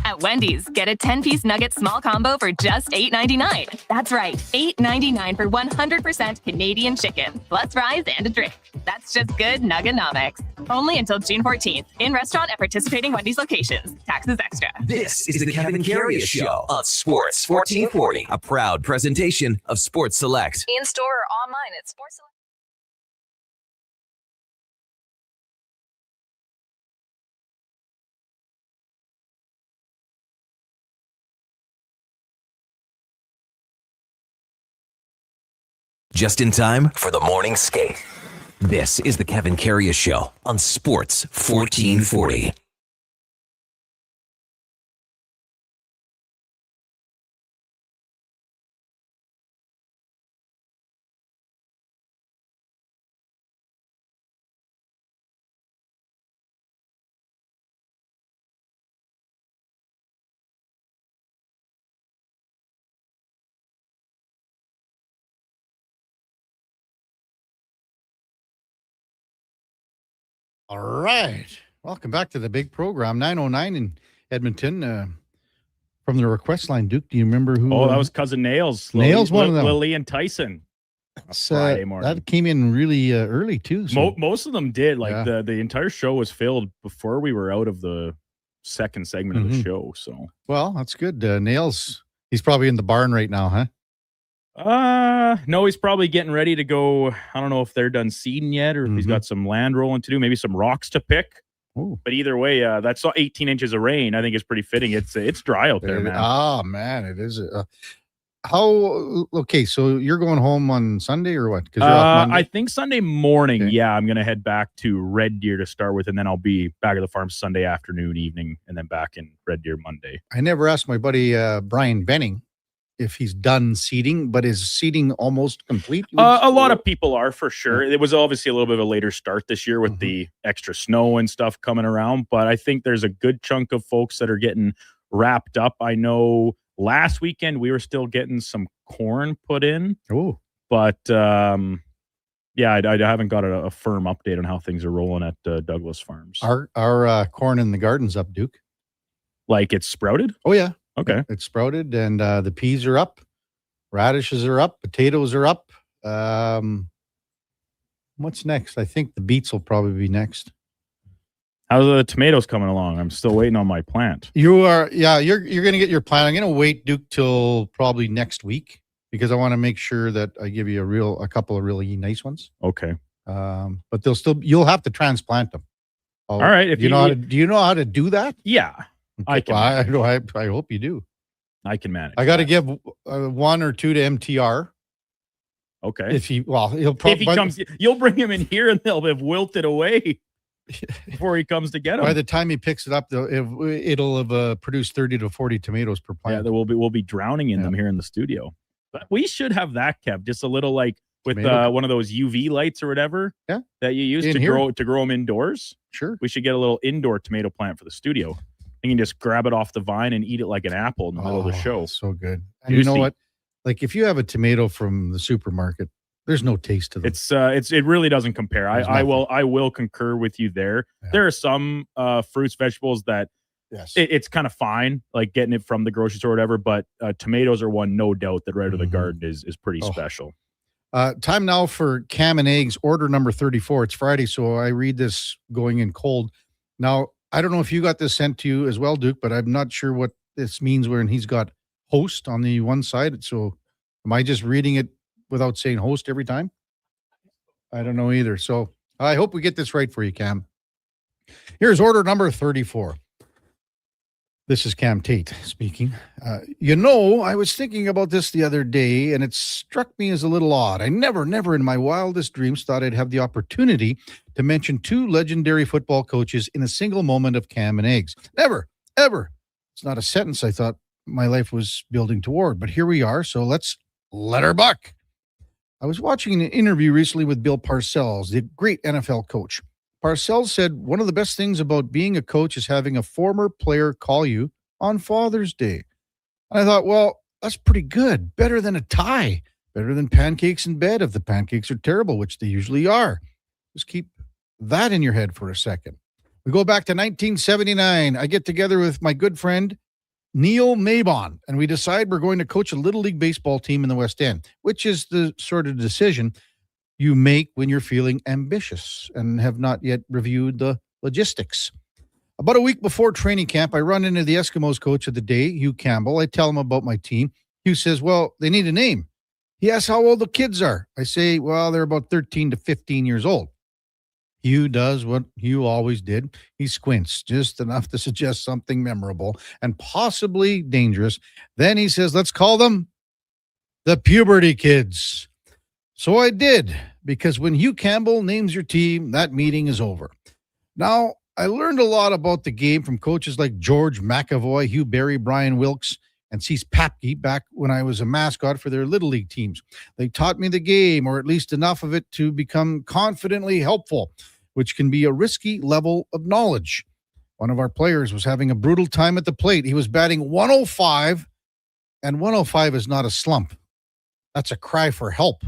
At Wendy's, get a 10-piece nugget small combo for just $8.99. That's right, $8.99 for 100% Canadian chicken, plus fries and a drink. That's just good Nuggenomics. Only until June 14th. In restaurant at participating Wendy's locations. Taxes extra. This is the Kevin Karius Show on Sports 1440, a proud presentation of Sports Select. In store or online at Sports Select. Just in time for the morning skate. This is the Kevin Karius Show on Sports 1440. All right. Welcome back to the big program. 9:09 in Edmonton. From the request line, Duke, do you remember who? Oh, that was Cousin Nails. Nails, one of them. Lily and Tyson. Friday morning. That came in really early, too. So. Most of them did. Like the entire show was filled before we were out of the second segment of the show. So, well, that's good. Nails, he's probably in the barn right now, huh? No, he's probably getting ready to go. I don't know if they're done seeding yet or if he's got some land rolling to do, maybe some rocks to pick. Ooh. But either way, that's 18 inches of rain. I think it's pretty fitting. It's dry out there, man. Ah, man, it is. Okay, so you're going home on Sunday or what? 'Cause you're off Monday? I think Sunday morning. Okay. Yeah, I'm going to head back to Red Deer to start with, and then I'll be back at the farm Sunday afternoon, evening, and then back in Red Deer Monday. I never asked my buddy Brian Benning if he's done seeding, but is seeding almost complete? A lot of people are, for sure. It was obviously a little bit of a later start this year with the extra snow and stuff coming around, but I think there's a good chunk of folks that are getting wrapped up. I know last weekend we were still getting some corn put in. Oh, but yeah, I haven't got a firm update on how things are rolling at Douglas Farms. Our corn in the garden's up, Duke. Like it's sprouted? Oh, yeah. Okay. It's sprouted, and the peas are up. Radishes are up. Potatoes are up. What's next? I think the beets will probably be next. How's the tomatoes coming along? I'm still waiting on my plant. You're going to get your plant. I'm going to wait, Duke, till probably next week because I want to make sure that I give you a couple of really nice ones. Okay. But you'll have to transplant them. All right. Do you know how to do that? Yeah. Okay. I hope you do. I can manage. I got to give 1 or 2 to MTR. Okay. He'll probably. If he comes, you'll bring him in here and they'll have wilted away before he comes to get them. By the time he picks it up, it'll have produced 30 to 40 tomatoes per plant. Yeah, we'll be drowning in them here in the studio. But we should have that kept, just a little like with one of those UV lights or whatever that you use to grow them indoors. Sure. We should get a little indoor tomato plant for the studio. You can just grab it off the vine and eat it like an apple in the middle of the show. So good. And you know what? Like if you have a tomato from the supermarket, there's no taste to them. It really doesn't compare. I will concur with you there. Yeah. There are some fruits, vegetables that it's kind of fine, like getting it from the grocery store or whatever, but tomatoes are one, no doubt, that right out of the garden is pretty special. Time now for Cam and Eggs, order number 34. It's Friday, so I read this going in cold. Now, I don't know if you got this sent to you as well, Duke, but I'm not sure what this means when he's got host on the one side. So am I just reading it without saying host every time? I don't know either. So I hope we get this right for you, Cam. Here's order number 34. This is Cam Tate speaking. I was thinking about this the other day, and it struck me as a little odd. I never in my wildest dreams thought I'd have the opportunity to mention 2 legendary football coaches in a single moment of Cam and Eggs. Never, ever. It's not a sentence I thought my life was building toward, but here we are, so let's let her buck. I was watching an interview recently with Bill Parcells, the great NFL coach. Parcells said one of the best things about being a coach is having a former player call you on Father's Day. And I thought, well, that's pretty good. Better than a tie. Better than pancakes in bed if the pancakes are terrible, which they usually are. Just keep that in your head for a second. We go back to 1979. I get together with my good friend Neil Mabon, and we decide we're going to coach a Little League baseball team in the West End, which is the sort of decision you make when you're feeling ambitious and have not yet reviewed the logistics. About a week before training camp, I run into the Eskimos coach of the day, Hugh Campbell. I tell him about my team. Hugh says, well, they need a name. He asks how old the kids are. I say, well, they're about 13 to 15 years old. Hugh does what Hugh always did. He squints just enough to suggest something memorable and possibly dangerous. Then he says, let's call them the Puberty Kids. So I did, because when Hugh Campbell names your team, that meeting is over. Now, I learned a lot about the game from coaches like George McAvoy, Hugh Barry, Brian Wilkes, and Cease Papke back when I was a mascot for their Little League teams. They taught me the game, or at least enough of it to become confidently helpful, which can be a risky level of knowledge. One of our players was having a brutal time at the plate. He was batting 105, and 105 is not a slump. That's a cry for help.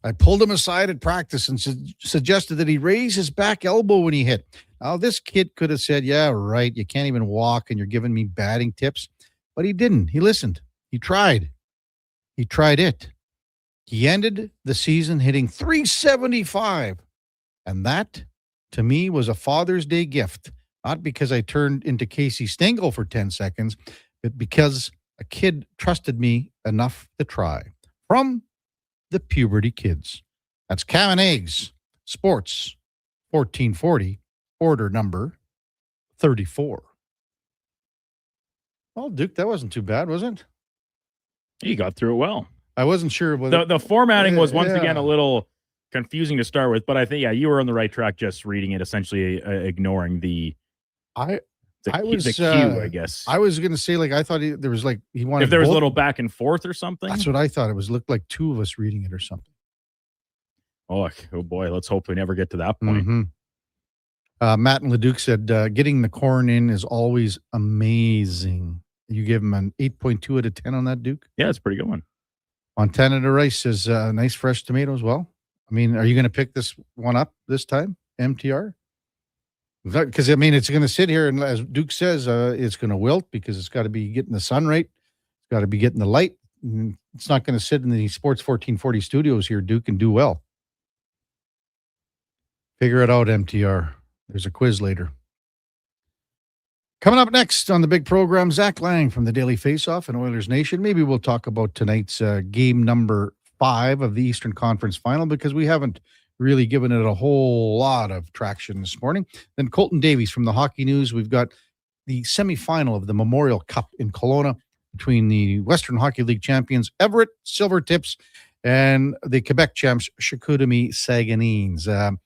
I pulled him aside at practice and suggested that he raise his back elbow when he hit. Now, this kid could have said, yeah, right, you can't even walk and you're giving me batting tips. But he didn't. He listened. He tried. He tried it. He ended the season hitting .375. And that, to me, was a Father's Day gift. Not because I turned into Casey Stengel for 10 seconds, but because a kid trusted me enough to try. From the Puberty Kids. That's Cam and Eggs, Sports, 1440, order number 34. Well, Duke, that wasn't too bad, was it? You got through it well. I wasn't sure whether the formatting was once again a little confusing to start with, but I think you were on the right track just reading it, essentially ignoring the cue, I guess. I was going to say, I thought there was he wanted if there was both. a little back and forth or something. That's what I thought. It looked like two of us reading it or something. Oh boy, let's hope we never get to that point. Mm-hmm. Matt and Leduc said, getting the corn in is always amazing. You give him an 8.2 out of 10 on that, Duke? Yeah, it's a pretty good one. Montana de Rice says, nice fresh tomatoes. Well, I mean, are you going to pick this one up this time, MTR? Because, I mean, it's going to sit here, and as Duke says, it's going to wilt because it's got to be getting the sun right. It's got to be getting the light. It's not going to sit in the Sports 1440 studios here, Duke, and do well. Figure it out, MTR. There's a quiz later. Coming up next on the big program, Zach Lang from the Daily Faceoff and Oilers Nation. Maybe we'll talk about tonight's game number 5 of the Eastern Conference Final, because we haven't really given it a whole lot of traction this morning. Then Colton Davies from the Hockey News. We've got the semifinal of the Memorial Cup in Kelowna between the Western Hockey League champions Everett Silvertips and the Quebec champs Chicoutimi Saguenayens.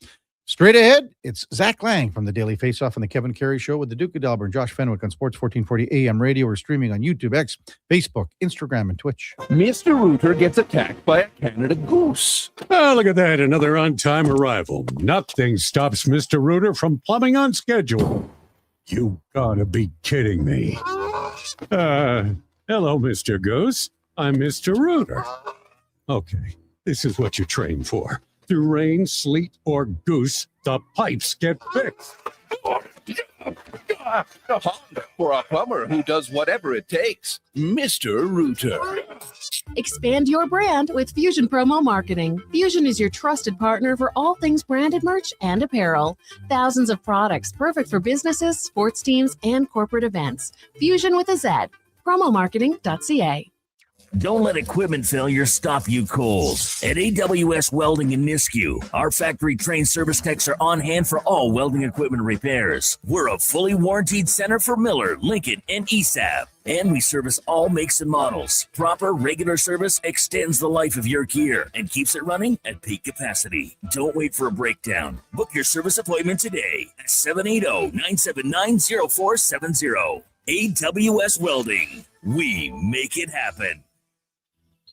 Straight ahead, it's Zach Lang from the Daily Faceoff and the Kevin Carey Show with the Duke of Delburne, Josh Fenwick on Sports 1440 AM radio. We're streaming on YouTube, X, Facebook, Instagram, and Twitch. Mr. Rooter gets attacked by a Canada goose. Oh, look at that. Another on-time arrival. Nothing stops Mr. Rooter from plumbing on schedule. You gotta be kidding me. Hello, Mr. Goose. I'm Mr. Rooter. Okay, this is what you train for. Through rain, sleet, or goose, the pipes get fixed. For a plumber who does whatever it takes, Mr. Rooter. Expand your brand with Fusion Promo Marketing. Fusion is your trusted partner for all things branded merch and apparel. Thousands of products perfect for businesses, sports teams, and corporate events. Fusion with a Z. Promomarketing.ca. Don't let equipment failure stop you cold. At AWS Welding in Nisku, our factory-trained service techs are on hand for all welding equipment repairs. We're a fully warranted center for Miller, Lincoln, and ECF. And we service all makes and models. Proper, regular service extends the life of your gear and keeps it running at peak capacity. Don't wait for a breakdown. Book your service appointment today at 780-979-0470. AWS Welding. We make it happen.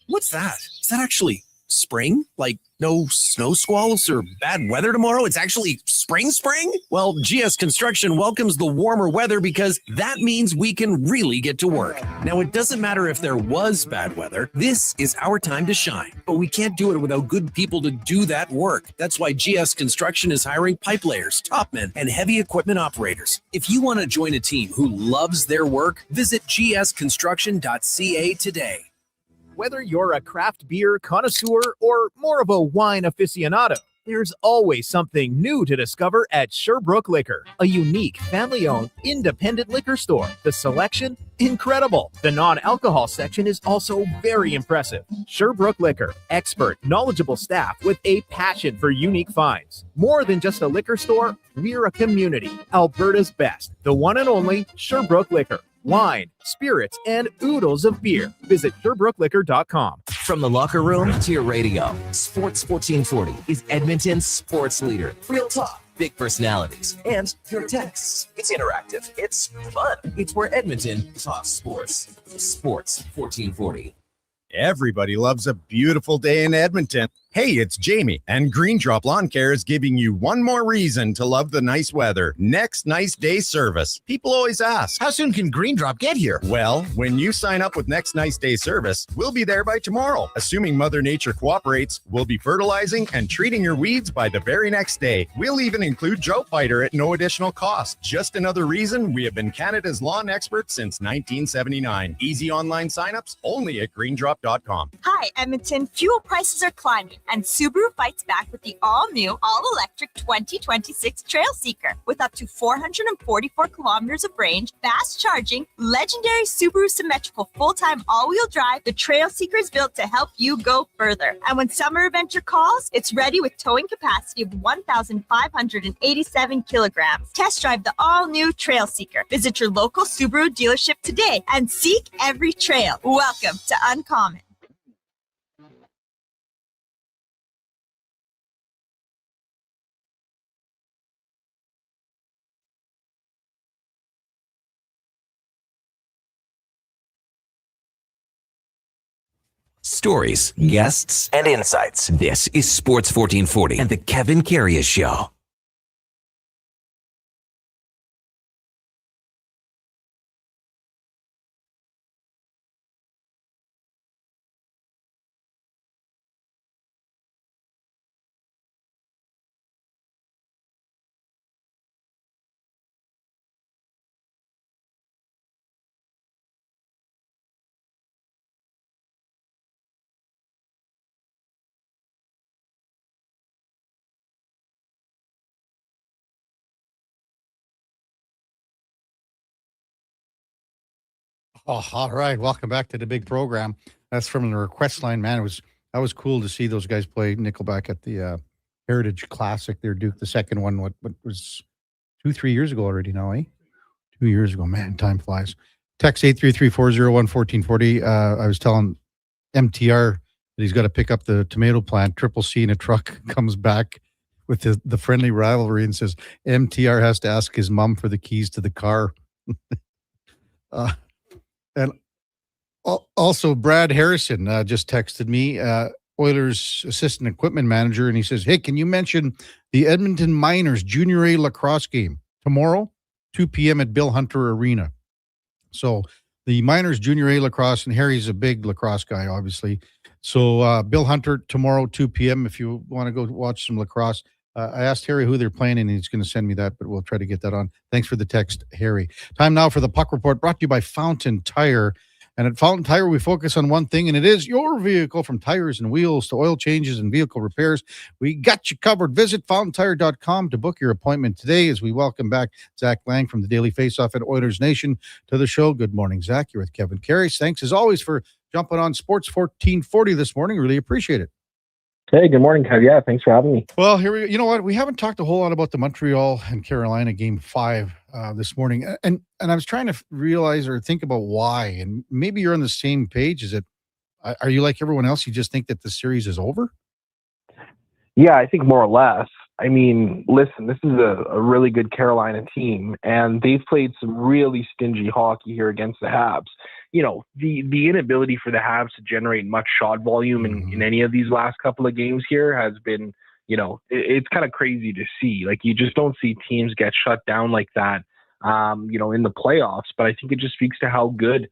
What's that? Is that actually spring? Like no snow squalls or bad weather tomorrow? It's actually spring? Well, GS Construction welcomes the warmer weather because that means we can really get to work. Now, it doesn't matter if there was bad weather. This is our time to shine. But we can't do it without good people to do that work. That's why GS Construction is hiring pipe layers, topmen, and heavy equipment operators. If you want to join a team who loves their work, visit gsconstruction.ca today. Whether you're a craft beer connoisseur or more of a wine aficionado, there's always something new to discover at Sherbrooke Liquor, a unique family-owned independent liquor store. The selection, incredible. The non-alcohol section is also very impressive. Sherbrooke Liquor, expert, knowledgeable staff with a passion for unique finds. More than just a liquor store, we're a community. Alberta's best, the one and only Sherbrooke Liquor. Wine, spirits, and oodles of beer. Visit SherbrookeLiquor.com. From the locker room to your radio, Sports 1440 is Edmonton's sports leader. Real talk, big personalities, and your texts. It's interactive. It's fun. It's where Edmonton talks sports. Sports 1440. Everybody loves a beautiful day in Edmonton. Hey, it's Jamie, and Green Drop Lawn Care is giving you one more reason to love the nice weather. Next nice day service. People always ask, how soon can Green Drop get here? Well, when you sign up with Next Nice Day service, we'll be there by tomorrow. Assuming Mother Nature cooperates, we'll be fertilizing and treating your weeds by the very next day. We'll even include drought fighter at no additional cost. Just another reason we have been Canada's lawn expert since 1979. Easy online signups only at greendrop.com. Hi, Edmonton. Fuel prices are climbing, and Subaru fights back with the all-new, all-electric 2026 Trail Seeker. With up to 444 kilometers of range, fast charging, legendary Subaru symmetrical full-time all-wheel drive, the Trail Seeker is built to help you go further. And when summer adventure calls, it's ready with towing capacity of 1,587 kilograms. Test drive the all-new Trail Seeker. Visit your local Subaru dealership today and seek every trail. Welcome to Uncommon. Stories, guests, and insights. This is Sports 1440 and the Kevin Karius Show. Oh, all right. Welcome back to the big program. That's from the request line, man. That was cool to see those guys play Nickelback at the Heritage Classic there, Duke. The second one, what was 2-3 years ago already now, eh? 2 years ago, man. Time flies. Text 833-401-1440. I was telling MTR that he's got to pick up the tomato plant. Triple C in a truck comes back with the friendly rivalry and says MTR has to ask his mom for the keys to the car. And also, Brad Harrison just texted me, Oilers assistant equipment manager, and he says, hey, can you mention the Edmonton Miners Junior A lacrosse game tomorrow, 2 p.m. at Bill Hunter Arena? So the Miners Junior A lacrosse, and Harry's a big lacrosse guy, obviously. So Bill Hunter tomorrow, 2 p.m. if you want to go watch some lacrosse. I asked Harry who they're playing, and he's going to send me that, but we'll try to get that on. Thanks for the text, Harry. Time now for the Puck Report, brought to you by Fountain Tire. And at Fountain Tire, we focus on one thing, and it is your vehicle. From tires and wheels to oil changes and vehicle repairs, we got you covered. Visit fountaintire.com to book your appointment today as we welcome back Zach Lang from the Daily Faceoff at Oilers Nation to the show. Good morning, Zach. You're with Kevin Karius. Thanks, as always, for jumping on Sports 1440 this morning. Really appreciate it. Hey, good morning, Kev. Yeah, thanks for having me. Well, here we go. You know what? We haven't talked a whole lot about the Montreal and Carolina game 5 this morning. And I was trying to realize or think about why. And maybe you're on the same page. Is it, are you like everyone else? You just think that the series is over? Yeah, I think more or less. I mean, listen, this is a really good Carolina team, and they've played some really stingy hockey here against the Habs. the inability for the Habs to generate much shot volume in any of these last couple of games here has been, it's kind of crazy to see. Like, you just don't see teams get shut down like that, in the playoffs. But I think it just speaks to how good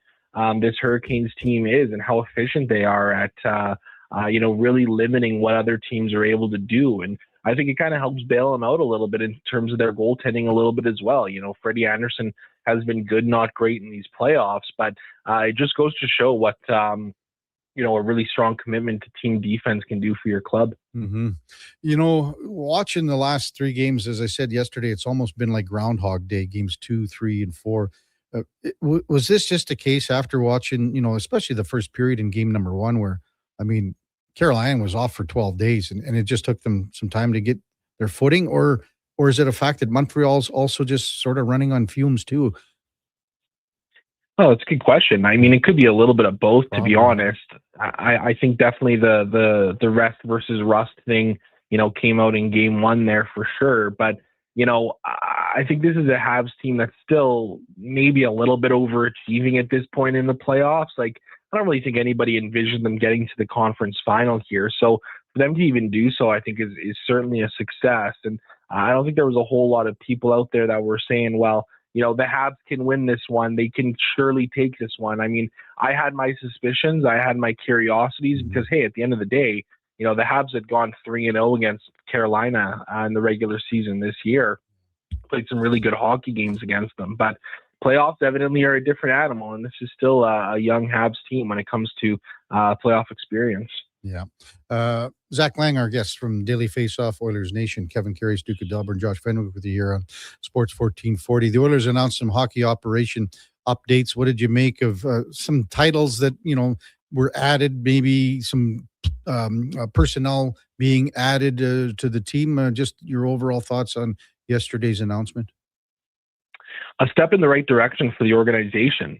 this Hurricanes team is and how efficient they are at, really limiting what other teams are able to do. And I think it kind of helps bail them out a little bit in terms of their goaltending a little bit as well. Freddie Anderson has been good, not great in these playoffs, but it just goes to show what, a really strong commitment to team defense can do for your club. Mm-hmm. Watching the last 3 games, as I said yesterday, it's almost been like Groundhog Day, games 2, 3, and 4. Was this just a case after watching, especially the first period in game number 1 where, Carolina was off for 12 days and it just took them some time to get their footing, or is it a fact that Montreal's also just sort of running on fumes too? Oh, it's a good question. It could be a little bit of both, to be honest. I think definitely the rest versus rust thing, came out in game 1 there for sure. But, I think this is a Habs team that's still maybe a little bit overachieving at this point in the playoffs. Like, I don't really think anybody envisioned them getting to the conference final here. So for them to even do so, I think is certainly a success. And I don't think there was a whole lot of people out there that were saying, well, the Habs can win this one. They can surely take this one. I had my suspicions. I had my curiosities because, hey, at the end of the day, the Habs had gone 3-0 against Carolina in the regular season this year. Played some really good hockey games against them. But playoffs evidently are a different animal, and this is still a young Habs team when it comes to playoff experience. Yeah. Zach Lang, our guest from Daily Faceoff, Oilers Nation, Kevin Karius, Duke of Delburne, Josh Fenwick with you here on Sports 1440. The Oilers announced some hockey operation updates. What did you make of some titles that, were added, maybe some personnel being added to the team? Just your overall thoughts on yesterday's announcement. A step in the right direction for the organization,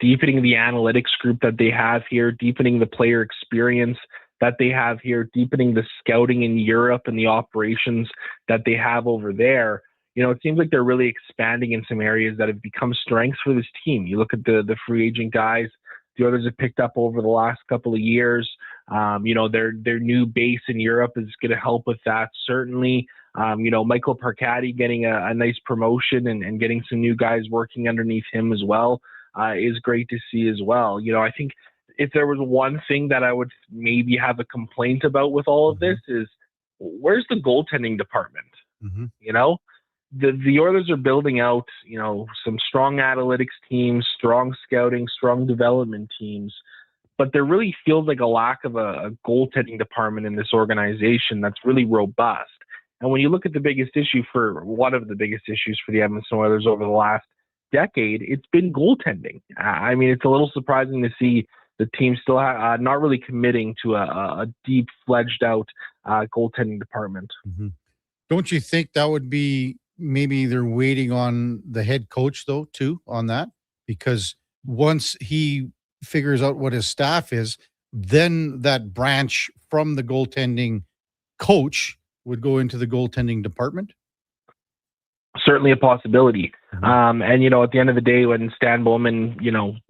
deepening the analytics group that they have here, deepening the player experience that they have here, deepening the scouting in Europe and the operations that they have over there. It seems like they're really expanding in some areas that have become strengths for this team. You look at the free agent guys the others have picked up over the last couple of years. Their new base in Europe is going to help with that, certainly. Michael Parkatti getting a nice promotion and getting some new guys working underneath him as well is great to see as well. I think if there was one thing that I would maybe have a complaint about with all of this is, where's the goaltending department? Mm-hmm. The Oilers are building out, some strong analytics teams, strong scouting, strong development teams, but there really feels like a lack of a goaltending department in this organization that's really robust. And when you look at one of the biggest issues for the Edmonton Oilers over the last decade, it's been goaltending. It's a little surprising to see the team still not really committing to a deep, fledged out goaltending department. Mm-hmm. Don't you think that would be, maybe they're waiting on the head coach though, too, on that? Because once he figures out what his staff is, then that branch from the goaltending coach would go into the goaltending department? Certainly a possibility. Mm-hmm. And, at the end of the day, when Stan Bowman,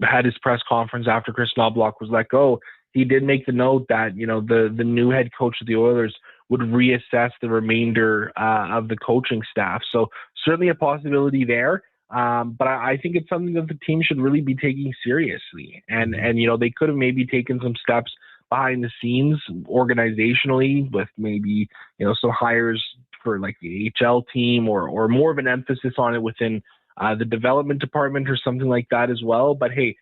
had his press conference after Chris Knobloch was let go, he did make the note that, the new head coach of the Oilers would reassess the remainder of the coaching staff. So certainly a possibility there. But I think it's something that the team should really be taking seriously. And they could have maybe taken some steps behind the scenes organizationally with maybe, some hires for like the HL team or more of an emphasis on it within the development department or something like that as well. But hey,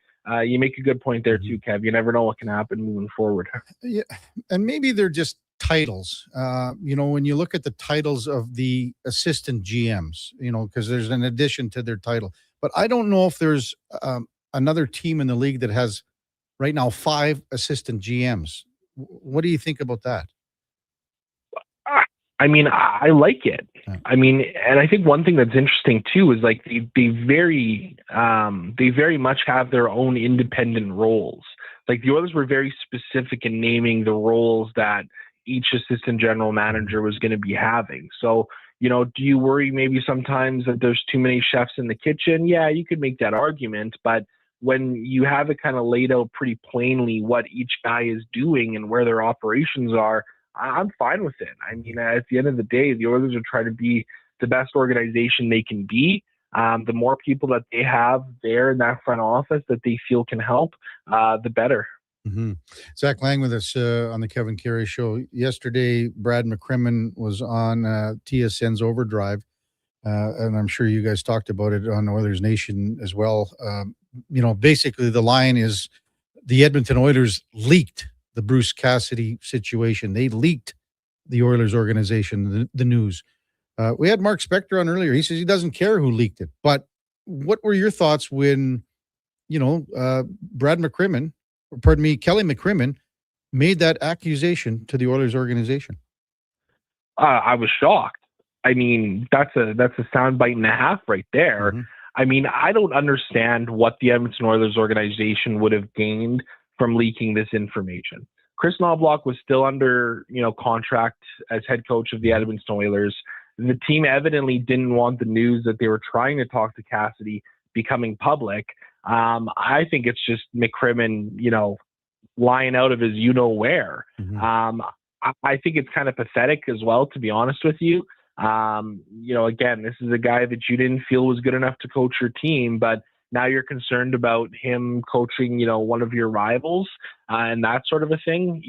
you make a good point there too, Kev. You never know what can happen moving forward. Yeah. And maybe they're just titles. When you look at the titles of the assistant GMs, because there's an addition to their title. But I don't know if there's another team in the league that has right now 5 assistant GMs. What do you think about that? I like it. And I think one thing that's interesting too is like they very much have their own independent roles. Like the Oilers were very specific in naming the roles that each assistant general manager was going to be having. So, do you worry maybe sometimes that there's too many chefs in the kitchen? Yeah, you could make that argument, but when you have it kind of laid out pretty plainly what each guy is doing and where their operations are, I'm fine with it. I mean, at the end of the day, the Oilers are trying to be the best organization they can be. The more people that they have there in that front office that they feel can help, the better. Mm-hmm. Zach Lang with us on the Kevin Karius Show. Yesterday, Brad McCrimmon was on TSN's Overdrive, and I'm sure you guys talked about it on Oilers Nation as well. Basically the line is the Edmonton Oilers leaked the Bruce Cassidy situation. They leaked the Oilers organization, the news. We had Mark Spector on earlier. He says he doesn't care who leaked it. But what were your thoughts when, Kelly McCrimmon made that accusation to the Oilers organization? I was shocked. I mean, that's a soundbite and a half right there. Mm-hmm. I mean, I don't understand what the Edmonton Oilers organization would have gained from leaking this information. Chris Knobloch was still under, contract as head coach of the Edmonton Oilers. The team evidently didn't want the news that they were trying to talk to Cassidy becoming public. I think it's just McCrimmon, lying out of his where. Mm-hmm. I think it's kind of pathetic as well, to be honest with you. Again, this is a guy that you didn't feel was good enough to coach your team, but now you're concerned about him coaching, one of your rivals and that sort of a thing.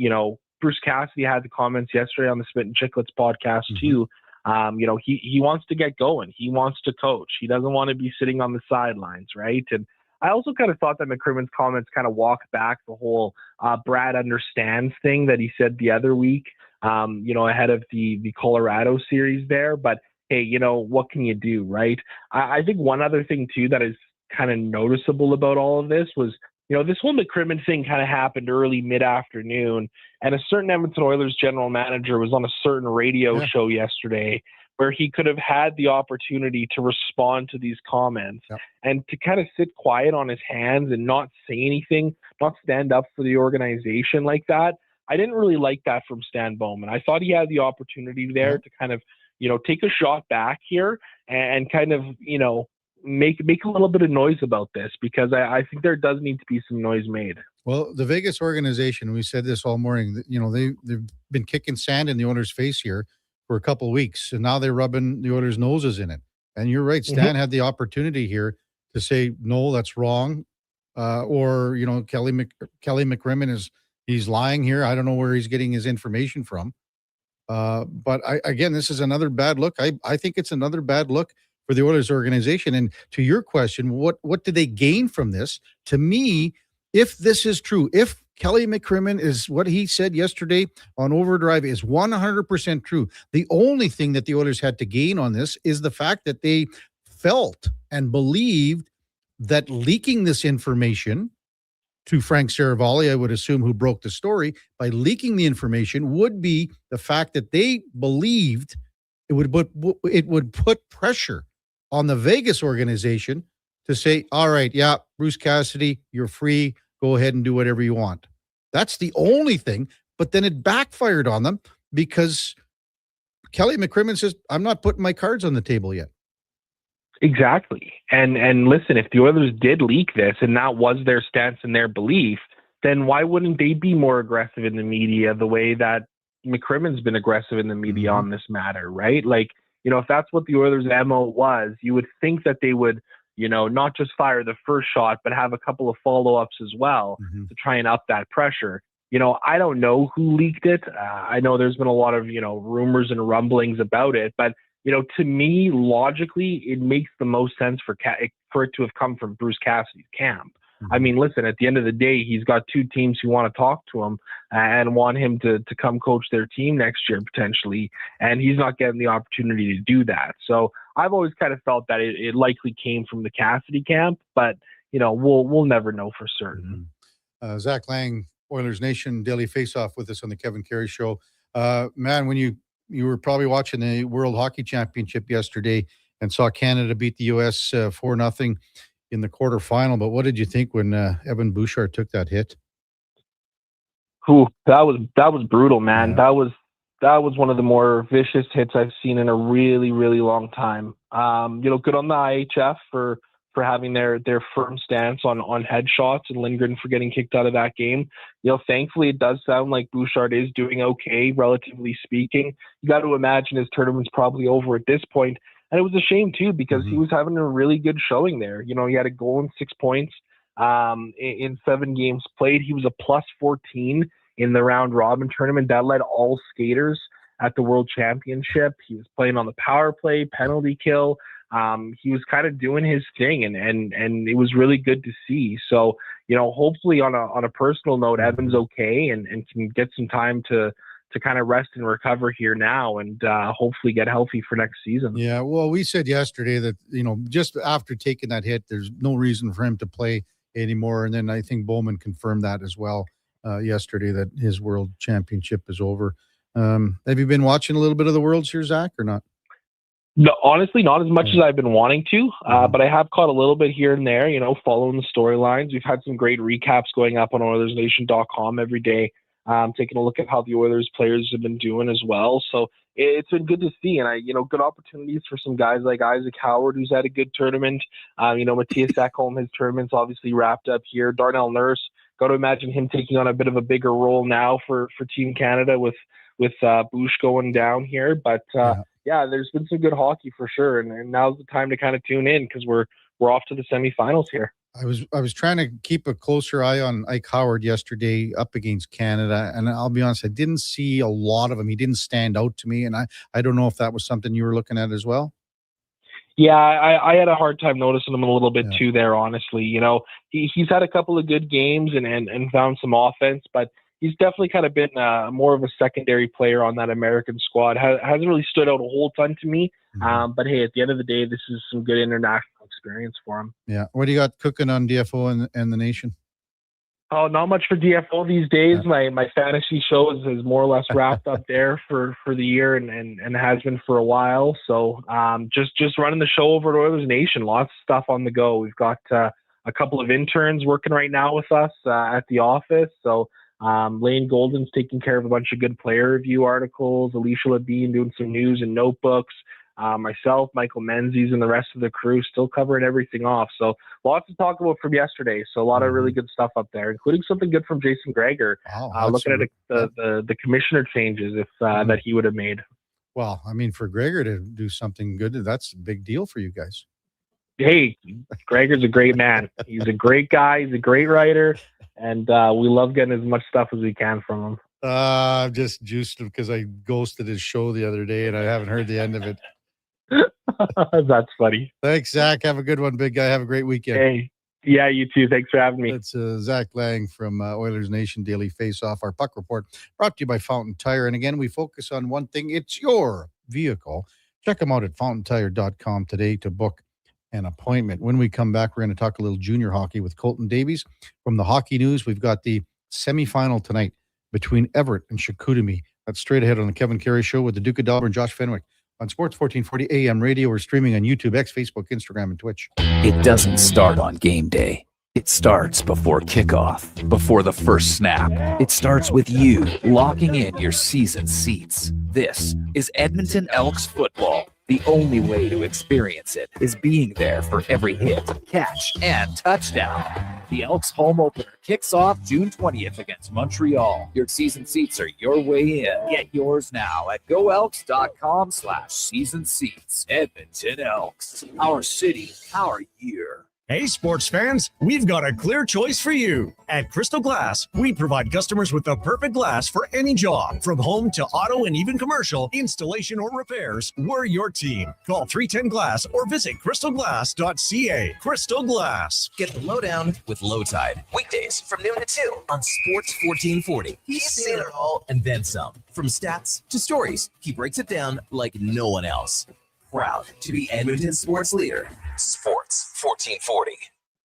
Bruce Cassidy had the comments yesterday on the Spit and Chicklets podcast too. He wants to get going. He wants to coach. He doesn't want to be sitting on the sidelines, right? And I also kind of thought that McCrimmon's comments kind of walked back the whole Brad understands thing that he said the other week, ahead of the Colorado series there. But hey, what can you do, right? I think one other thing too that is kind of noticeable about all of this was, this whole McCrimmon thing kind of happened early mid-afternoon, and a certain Edmonton Oilers general manager was on a certain radio show yesterday where he could have had the opportunity to respond to these comments and to kind of sit quiet on his hands and not say anything, not stand up for the organization like that. I didn't really like that from Stan Bowman. I thought he had the opportunity there to kind of, take a shot back here and kind of, make a little bit of noise about this, because I think there does need to be some noise made. Well, the Vegas organization, we said this all morning, they've been kicking sand in the Oilers' face here for a couple of weeks, and now they're rubbing the Oilers' noses in it. And you're right, Stan had the opportunity here to say, no, that's wrong. Or, Kelly McCrimmon he's lying here. I don't know where he's getting his information from. But again, this is another bad look. I think it's another bad look for the Oilers organization. And to your question, what do they gain from this? To me, if this is true, if Kelly McCrimmon is what he said yesterday on Overdrive is 100% true, the only thing that the Oilers had to gain on this is the fact that they felt and believed that leaking this information to Frank Saravalli, I would assume, who broke the story, by leaking the information would be the fact that they believed it would put pressure on the Vegas organization to say, all right, yeah, Bruce Cassidy, you're free. Go ahead and do whatever you want. That's the only thing. But then it backfired on them because Kelly McCrimmon says, I'm not putting my cards on the table yet. Exactly. And listen, if the Oilers did leak this and that was their stance and their belief, then why wouldn't they be more aggressive in the media the way that McCrimmon's been aggressive in the media on this matter, right? Like, if that's what the Oilers' MO was, you would think that they would, not just fire the first shot, but have a couple of follow-ups as well to try and up that pressure. I don't know who leaked it. I know there's been a lot of, rumors and rumblings about it, but to me, logically, it makes the most sense for it to have come from Bruce Cassidy's camp. I mean, listen, at the end of the day, he's got two teams who want to talk to him and want him to come coach their team next year, potentially. And he's not getting the opportunity to do that. So I've always kind of felt that it likely came from the Cassidy camp, but, we'll never know for certain. Zach Lang, Oilers Nation Daily Faceoff with us on the Kevin Karius Show. Man, when you were probably watching the World Hockey Championship yesterday and saw Canada beat the U.S. 4-0 in the quarterfinal, but what did you think when Evan Bouchard took that hit? That was brutal, man. Yeah. That was one of the more vicious hits I've seen in a really, really long time. Good on the IHF for for having their firm stance on headshots and Lindgren for getting kicked out of that game. Thankfully, it does sound like Bouchard is doing okay, relatively speaking. You got to imagine his tournament's probably over at this point. And it was a shame, too, because he was having a really good showing there. He had a goal and 6 points in 7 games played. He was a plus 14 in the round robin tournament. That led all skaters at the World Championship. He was playing on the power play, penalty kill. He was kind of doing his thing, and it was really good to see. So, hopefully on a personal note, Evan's okay and can get some time to kind of rest and recover here now and hopefully get healthy for next season. Yeah, well, we said yesterday that, just after taking that hit, there's no reason for him to play anymore. And then I think Bowman confirmed that as well yesterday, that his World Championship is over. Have you been watching a little bit of the Worlds here, Zach, or not? No, honestly, not as much as I've been wanting to, but I have caught a little bit here and there, following the storylines. We've had some great recaps going up on OilersNation.com every day, taking a look at how the Oilers players have been doing as well. So it's been good to see, and good opportunities for some guys like Isaac Howard, who's had a good tournament. Matthias Ekholm, his tournament's obviously wrapped up here. Darnell Nurse, got to imagine him taking on a bit of a bigger role now for Team Canada with Bush going down here. But yeah, there's been some good hockey for sure, and now's the time to kind of tune in because we're off to the semifinals here. I was trying to keep a closer eye on Ike Howard yesterday up against Canada, and I'll be honest, I didn't see a lot of him. He didn't stand out to me, and I don't know if that was something you were looking at as well. Yeah, I had a hard time noticing him a little bit too there, honestly. He's had a couple of good games and found some offense, but he's definitely kind of been more of a secondary player on that American squad. Hasn't really stood out a whole ton to me. But hey, at the end of the day, this is some good international experience for him. Yeah. What do you got cooking on DFO and the Nation? Oh, not much for DFO these days. Yeah. My fantasy show is more or less wrapped up there for the year and has been for a while. So just running the show over at Oilers Nation. Lots of stuff on the go. We've got a couple of interns working right now with us at the office. So Lane Golden's taking care of a bunch of good player review articles. Alicia Labine doing some news and notebooks. Myself, Michael Menzies, and the rest of the crew still covering everything off. So lots to talk about from yesterday. So a lot of really good stuff up there, including something good from Jason Gregor. Looking at the commissioner changes that he would have made. Well, I mean, for Gregor to do something good, that's a big deal for you guys. Hey, Gregor's a great man. He's a great guy. He's a great writer. And we love getting as much stuff as we can from him. I'm just juiced because I ghosted his show the other day and I haven't heard the end of it. That's funny. Thanks, Zach. Have a good one, big guy. Have a great weekend. Hey, yeah, you too. Thanks for having me. It's Zach Lang from Oilers Nation Daily Face-Off, our puck report, brought to you by Fountain Tire. And again, we focus on one thing. It's your vehicle. Check them out at fountaintire.com today to book an appointment. When we come back, we're going to talk a little junior hockey with Colton Davies. From the Hockey News, we've got the semifinal tonight between Everett and Chicoutimi. That's straight ahead on the Kevin Karius Show with the Duke of Delburne and Josh Fenwick on Sports 1440 AM radio or streaming on YouTube, X, Facebook, Instagram, and Twitch. It doesn't start on game day. It starts before kickoff, before the first snap. It starts with you locking in your season seats. This is Edmonton Elks football. The only way to experience it is being there for every hit, catch, and touchdown. The Elks home opener kicks off June 20th against Montreal. Your season seats are your way in. Get yours now at goelks.com/season seats. Edmonton Elks. Our city, our year. Hey, sports fans, we've got a clear choice for you. At Crystal Glass, we provide customers with the perfect glass for any job. From home to auto and even commercial, installation or repairs, we're your team. Call 310 Glass or visit crystalglass.ca. Crystal Glass. Get the lowdown with Low Tide. Weekdays from noon to 2 on Sports 1440. He's seen it all and then some. From stats to stories, he breaks it down like no one else. Proud to be Edmonton sports leader. Sports 1440.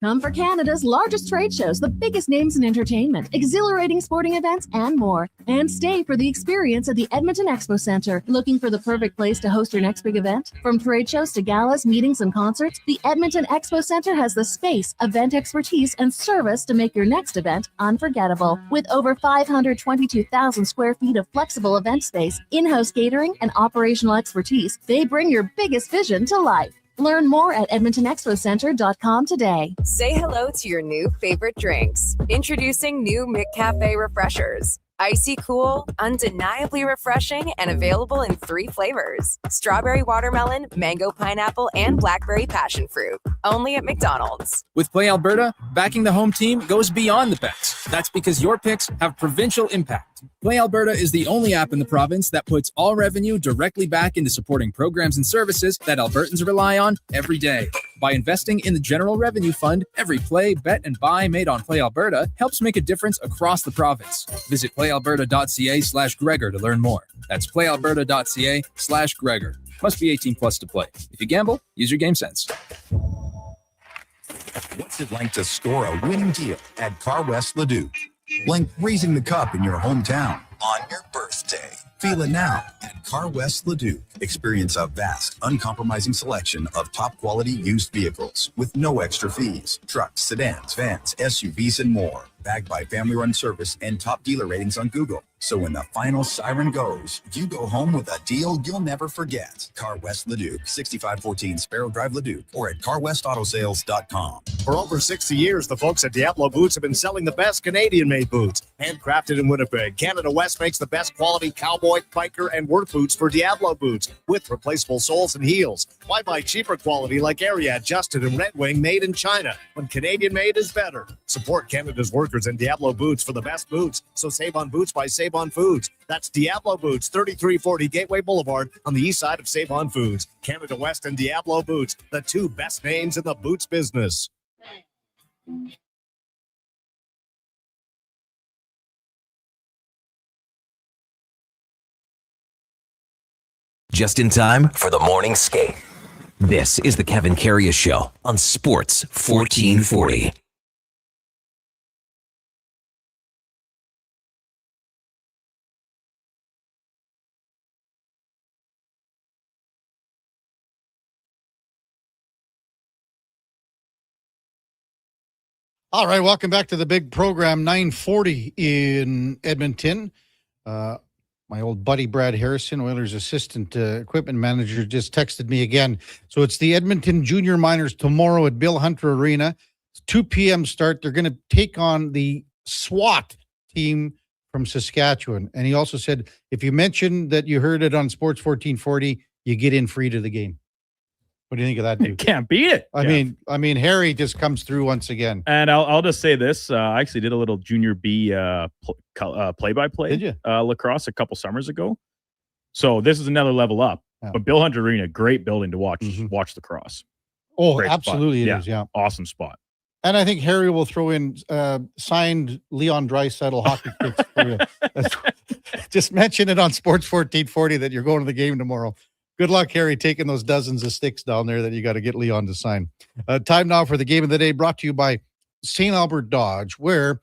Come for Canada's largest trade shows, the biggest names in entertainment, exhilarating sporting events, and more. And stay for the experience at the Edmonton Expo Centre. Looking for the perfect place to host your next big event? From trade shows to galas, meetings, and concerts, the Edmonton Expo Centre has the space, event expertise, and service to make your next event unforgettable. With over 522,000 square feet of flexible event space, in-house catering, and operational expertise, they bring your biggest vision to life. Learn more at EdmontonExpoCenter.com today. Say hello to your new favorite drinks. Introducing new McCafe Refreshers. Icy cool, undeniably refreshing, and available in 3 flavors. Strawberry watermelon, mango pineapple, and blackberry passion fruit. Only at McDonald's. With Play Alberta, backing the home team goes beyond the bets. That's because your picks have provincial impact. Play Alberta is the only app in the province that puts all revenue directly back into supporting programs and services that Albertans rely on every day. By investing in the General Revenue Fund, every play, bet, and buy made on Play Alberta helps make a difference across the province. Visit playalberta.ca/Gregor to learn more. That's playalberta.ca/Gregor. Must be 18 plus to play. If you gamble, use your game sense. What's it like to score a winning deal at Car West Leduc? Like raising the cup in your hometown on your birthday. Feel it now at Car West Leduc. Experience a vast, uncompromising selection of top-quality used vehicles with no extra fees. Trucks, sedans, vans, SUVs, and more. Backed by family-run service and top dealer ratings on Google. So when the final siren goes, you go home with a deal you'll never forget. Car West Leduc, 6514 Sparrow Drive, Leduc, or at carwestautosales.com. For over 60 years, the folks at Diablo Boots have been selling the best Canadian-made boots. Handcrafted in Winnipeg, Canada West makes the best quality cowboy, biker, and work boots for Diablo Boots with replaceable soles and heels. Why buy cheaper quality like Ariat, Justin, and Red Wing made in China when Canadian-made is better? Support Canada's workers and Diablo Boots for the best boots. So save on boots by Save On Foods. That's Diablo Boots, 3340 Gateway Boulevard on the east side of Save On Foods. Canada West and Diablo Boots, the 2 best names in the boots business. Just in time for the morning skate. This is the Kevin Karius Show on Sports 1440. All right, welcome back to the big program, 940 in Edmonton. My old buddy Brad Harrison, Oilers assistant equipment manager, just texted me again. So it's the Edmonton Junior Miners tomorrow at Bill Hunter Arena. It's 2 p.m. start. They're going to take on the SWAT team from Saskatchewan. And he also said, if you mention that you heard it on Sports 1440, you get in free to the game. What do you think of that, dude? Can't beat it. I mean, Harry just comes through once again. And I'll just say this: I actually did a little Junior B play-by-play. Did you? Lacrosse a couple summers ago. So this is another level up. Yeah. But Bill Hunter Arena, great building to watch lacrosse. Oh, Great absolutely, spot. it is. Yeah, awesome spot. And I think Harry will throw in signed Leon Draisaitl hockey kicks for you. Just mention it on Sports 1440 that you're going to the game tomorrow. Good luck, Harry, taking those dozens of sticks down there that you got to get Leon to sign. Time now for the game of the day, brought to you by St. Albert Dodge, where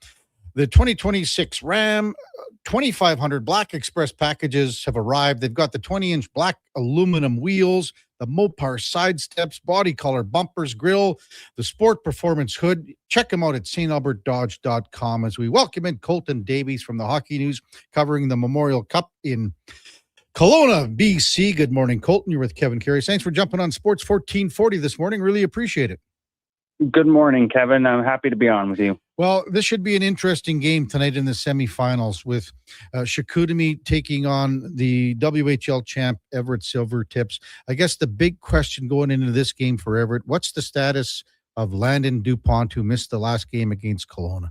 the 2026 Ram 2500 Black Express packages have arrived. They've got the 20-inch black aluminum wheels, the Mopar side steps, body color bumpers, grille, the Sport Performance hood. Check them out at stalbertdodge.com as we welcome in Colton Davies from the Hockey News, covering the Memorial Cup in Kelowna, BC. Good morning, Colton. You're with Kevin Karius. Thanks for jumping on Sports 1440 this morning. Really appreciate it. Good morning, Kevin. I'm happy to be on with you. Well, this should be an interesting game tonight in the semifinals with Chicoutimi taking on the WHL champ Everett Silvertips. I guess the big question going into this game for Everett, what's the status of Landon DuPont, who missed the last game against Kelowna?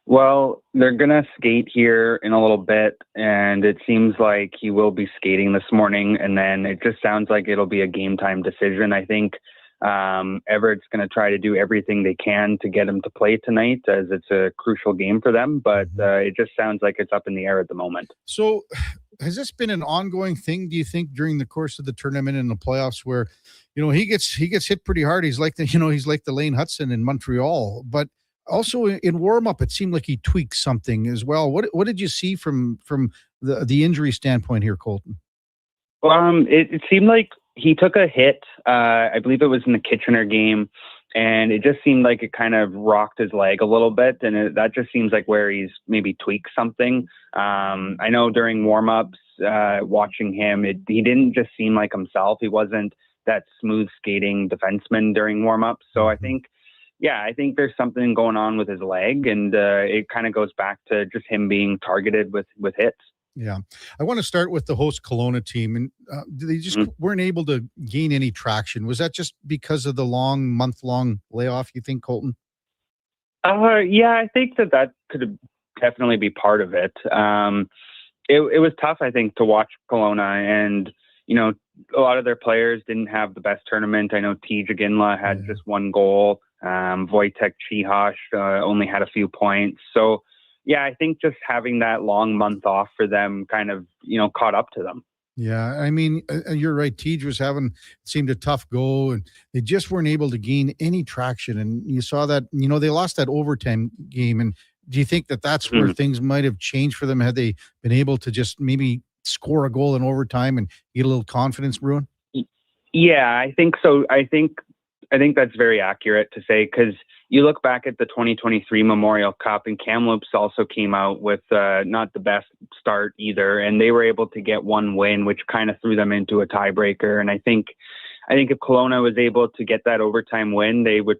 Well, they're going to skate here in a little bit, and it seems like he will be skating this morning, and then it just sounds like it'll be a game time decision. I think Everett's going to try to do everything they can to get him to play tonight, as it's a crucial game for them, but it just sounds like it's up in the air at the moment. So has this been an ongoing thing, do you think, during the course of the tournament and the playoffs where, he gets hit pretty hard? He's like the Lane Hudson in Montreal, but also in warm-up, it seemed like he tweaked something as well. What did you see from the injury standpoint here, Colton? It seemed like he took a hit. I believe it was in the Kitchener game, and it just seemed like it kind of rocked his leg a little bit, and that just seems like where he's maybe tweaked something. I know during warm-ups, watching him, he didn't just seem like himself. He wasn't that smooth skating defenseman during warm-ups. So I think there's something going on with his leg, and it kind of goes back to just him being targeted with hits. Yeah. I want to start with the host Kelowna team, and they just weren't able to gain any traction. Was that just because of the month-long layoff, you think, Colton? Yeah, I think that could definitely be part of it. It was tough, I think, to watch Kelowna, and, a lot of their players didn't have the best tournament. I know Tej Ginla had just one goal. Wojtek Chihosh only had a few points. So, yeah, I think just having that long month off for them kind of, caught up to them. Yeah, I mean, you're right. Tej was seemed a tough go, and they just weren't able to gain any traction. And you saw that, they lost that overtime game. And do you think that that's where things might have changed for them? Had they been able to just maybe score a goal in overtime and get a little confidence brewing? Yeah, I think so. I think that's very accurate to say, because you look back at the 2023 Memorial Cup, and Kamloops also came out with not the best start either, and they were able to get one win, which kind of threw them into a tiebreaker. And I think if Kelowna was able to get that overtime win, we would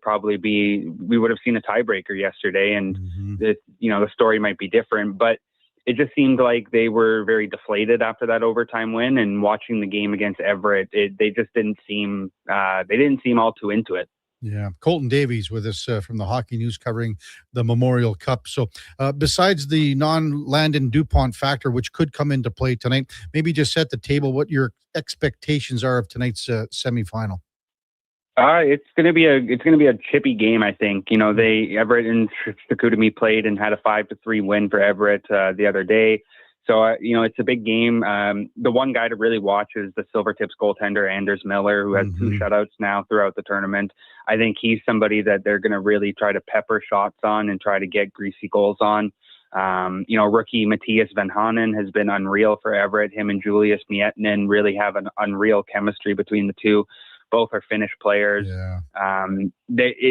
have seen a tiebreaker yesterday, and the story might be different. But it just seemed like they were very deflated after that overtime win, and watching the game against Everett, they just didn't seem all too into it. Yeah. Colton Davies with us from the Hockey News covering the Memorial Cup. So besides the non-Landon DuPont factor, which could come into play tonight, maybe just set the table what your expectations are of tonight's semifinal. It's gonna be a chippy game, I think. Everett and Chicoutimi played and had a 5-3 win for Everett the other day. So it's a big game. The one guy to really watch is the Silvertips goaltender Anders Miller, who has 2 shutouts now throughout the tournament. I think he's somebody that they're going to really try to pepper shots on and try to get greasy goals on. Rookie Matthias Van Hanen has been unreal for Everett. Him and Julius Miettinen really have an unreal chemistry between the two. Both are Finnish players. Yeah.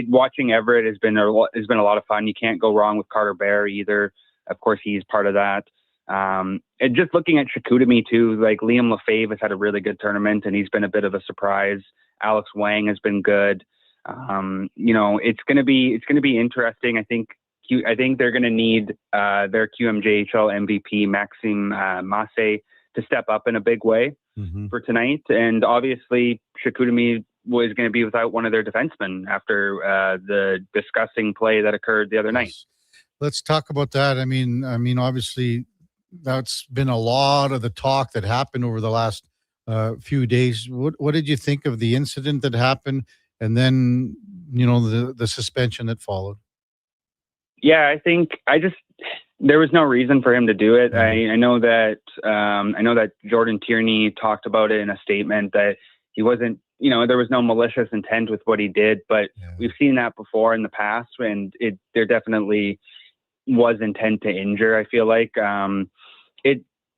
Watching Everett has been a lot of fun. You can't go wrong with Carter Bear either. Of course, he's part of that. And just looking at Chicoutimi too, like Liam Lefebvre has had a really good tournament, and he's been a bit of a surprise. Alex Wang has been good. It's going to be interesting. I think they're going to need their QMJHL MVP Maxime Massé to step up in a big way for tonight. And obviously Chicoutimi was going to be without one of their defensemen after the disgusting play that occurred the other night. Let's talk about that. I mean, obviously that's been a lot of the talk that happened over the last few days. What did you think of the incident that happened, and then the suspension that followed? Yeah, I think there was no reason for him to do it. I know that Jordan Tierney talked about it in a statement that he wasn't, there was no malicious intent with what he did, but we've seen that before in the past, and there definitely was intent to injure. I feel like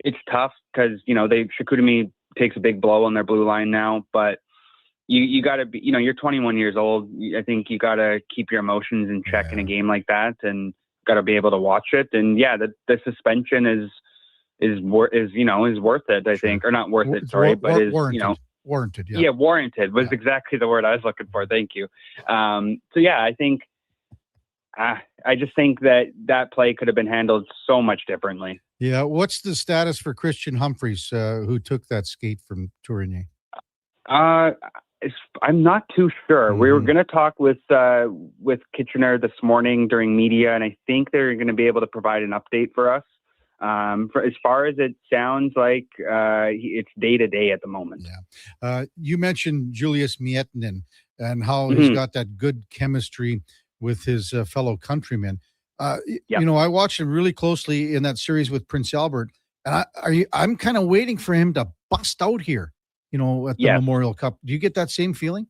it's tough because Chicoutimi takes a big blow on their blue line now, but you got to be, you're 21 years old. I think you got to keep your emotions in check in a game like that, and got to be able to watch it. And the suspension is worth it, I think, or not worth it. Sorry, but is warranted. Yeah, warranted was exactly the word I was looking for. Thank you. I think I just think that play could have been handled so much differently. Yeah. What's the status for Christian Humphreys, who took that skate from Tourigny? I'm not too sure. We were going to talk with Kitchener this morning during media, and I think they're going to be able to provide an update for us. For as far as it sounds like, it's day to day at the moment. Yeah. You mentioned Julius Miettinen and how he's got that good chemistry with his fellow countrymen. I watched him really closely in that series with Prince Albert, and I'm kind of waiting for him to bust out here, at the Memorial Cup. Do you get that same feeling?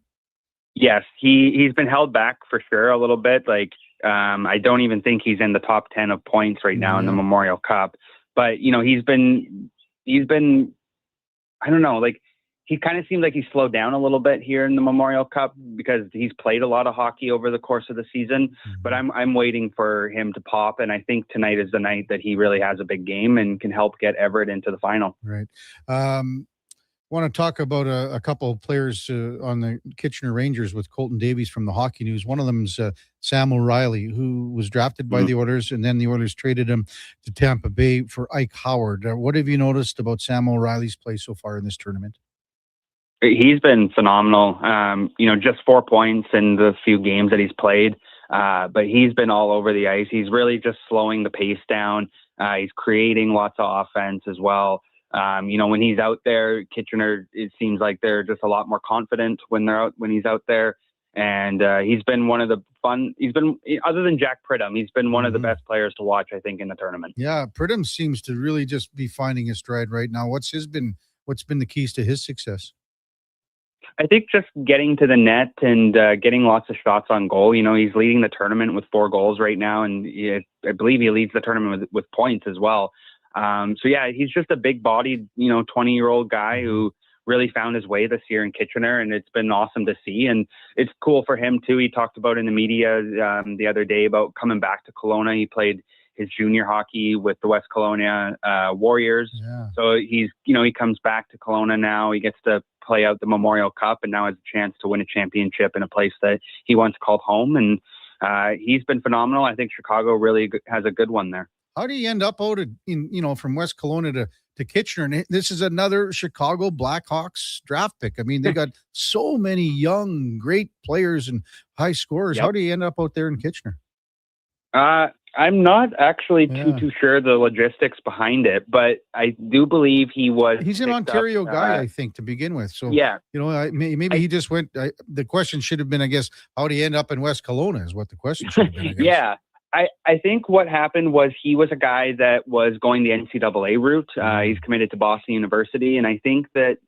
Yes, he's been held back for sure a little bit. Like, I don't even think he's in the top 10 of points right now in the Memorial Cup. But he's been I don't know, like, he kind of seems like he's slowed down a little bit here in the Memorial Cup because he's played a lot of hockey over the course of the season. But I'm waiting for him to pop, and I think tonight is the night that he really has a big game and can help get Everett into the final. Right. Want to talk about a couple of players on the Kitchener Rangers with Colton Davies from the Hockey News. One of them is Sam O'Reilly, who was drafted by the Oilers, and then the Oilers traded him to Tampa Bay for Ike Howard. What have you noticed about Sam O'Reilly's play so far in this tournament? He's been phenomenal. Just 4 points in the few games that he's played, but he's been all over the ice. He's really just slowing the pace down. He's creating lots of offense as well. When he's out there, Kitchener, it seems like they're just a lot more confident when he's out there. And he's been one of the other than Jack Pridham, he's been one of the best players to watch, I think, in the tournament. Yeah, Pridham seems to really just be finding his stride right now. What's been the keys to his success? I think just getting to the net and getting lots of shots on goal. He's leading the tournament with 4 goals right now, and I believe he leads the tournament with points as well. He's just a big-bodied, 20-year-old guy who really found his way this year in Kitchener, and it's been awesome to see. And it's cool for him too. He talked about in the media the other day about coming back to Kelowna. He played his junior hockey with the West Kelowna Warriors. Yeah. So he comes back to Kelowna now. He gets to play out the Memorial Cup and now has a chance to win a championship in a place that he once called home. And he's been phenomenal. I think Chicago really has a good one there. How do you end up from West Kelowna to Kitchener? And this is another Chicago Blackhawks draft pick. I mean, they got so many young, great players and high scorers. Yep. How do you end up out there in Kitchener? I'm not actually too sure the logistics behind it, but I do believe he's an Ontario guy, I think, to begin with. So, maybe he just went. The question should have been, I guess, how do you end up in West Kelowna is what the question should have been. I guess. Yeah. I think what happened was he was a guy that was going the NCAA route. He's committed to Boston University, and I think that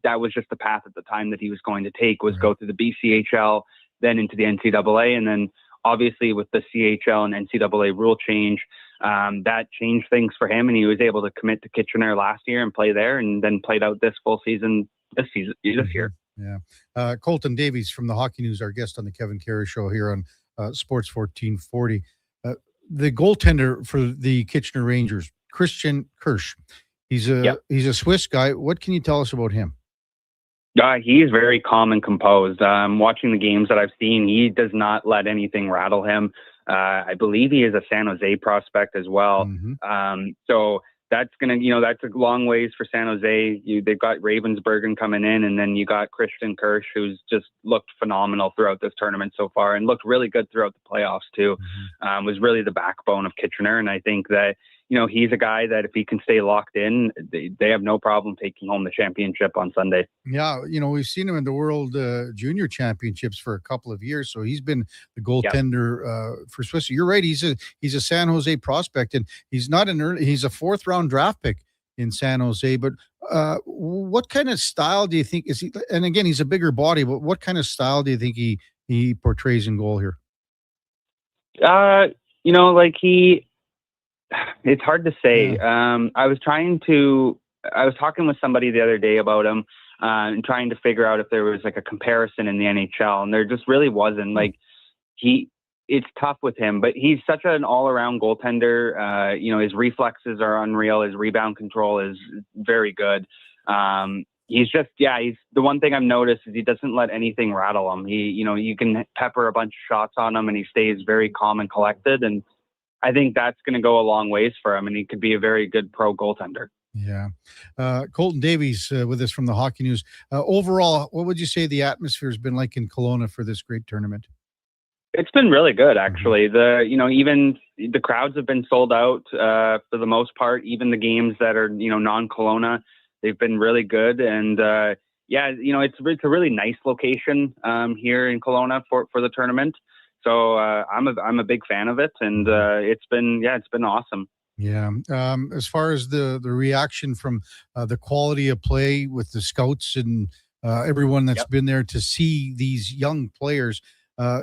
that was just the path at the time that he was going to take, was go through the BCHL, then into the NCAA, and then obviously with the CHL and NCAA rule change, that changed things for him, and he was able to commit to Kitchener last year and play there, and then played out this full season this year. Yeah. Colton Davies from the Hockey News, our guest on the Kevin Karius Show here on Sports 1440. The goaltender for the Kitchener Rangers, Christian Kirsch. He's a Swiss guy. What can you tell us about him? He's very calm and composed. Watching the games that I've seen, he does not let anything rattle him. I believe he is a San Jose prospect as well. So that's that's a long ways for San Jose. They've got Ravensbergen coming in, and then you got Christian Kirsch, who's just looked phenomenal throughout this tournament so far, and looked really good throughout the playoffs too. Was really the backbone of Kitchener, and I think that he's a guy that if he can stay locked in, they have no problem taking home the championship on Sunday. Yeah, we've seen him in the World Junior Championships for a couple of years, so he's been the goaltender for Swiss. You're right; he's a San Jose prospect, and he's not he's a 4th round draft pick in San Jose. But what kind of style do you think is he? And again, he's a bigger body, but what kind of style do you think he portrays in goal here? It's hard to say. I was talking with somebody the other day about him and trying to figure out if there was like a comparison in the NHL, and there just really wasn't. It's tough with him, but he's such an all-around goaltender. His reflexes are unreal. His rebound control is very good. He's the one thing I've noticed is he doesn't let anything rattle him. You can pepper a bunch of shots on him and he stays very calm and collected. And I think that's going to go a long ways for him, and he could be a very good pro goaltender. Yeah. Colton Davies with us from the Hockey News. Overall, what would you say the atmosphere has been like in Kelowna for this great tournament? It's been really good, actually. Even the crowds have been sold out for the most part. Even the games that are non-Kelowna, they've been really good. And it's a really nice location here in Kelowna for the tournament. So I'm a big fan of it, and it's been awesome. Yeah. As far as the reaction from the quality of play with the scouts and everyone that's been there to see these young players,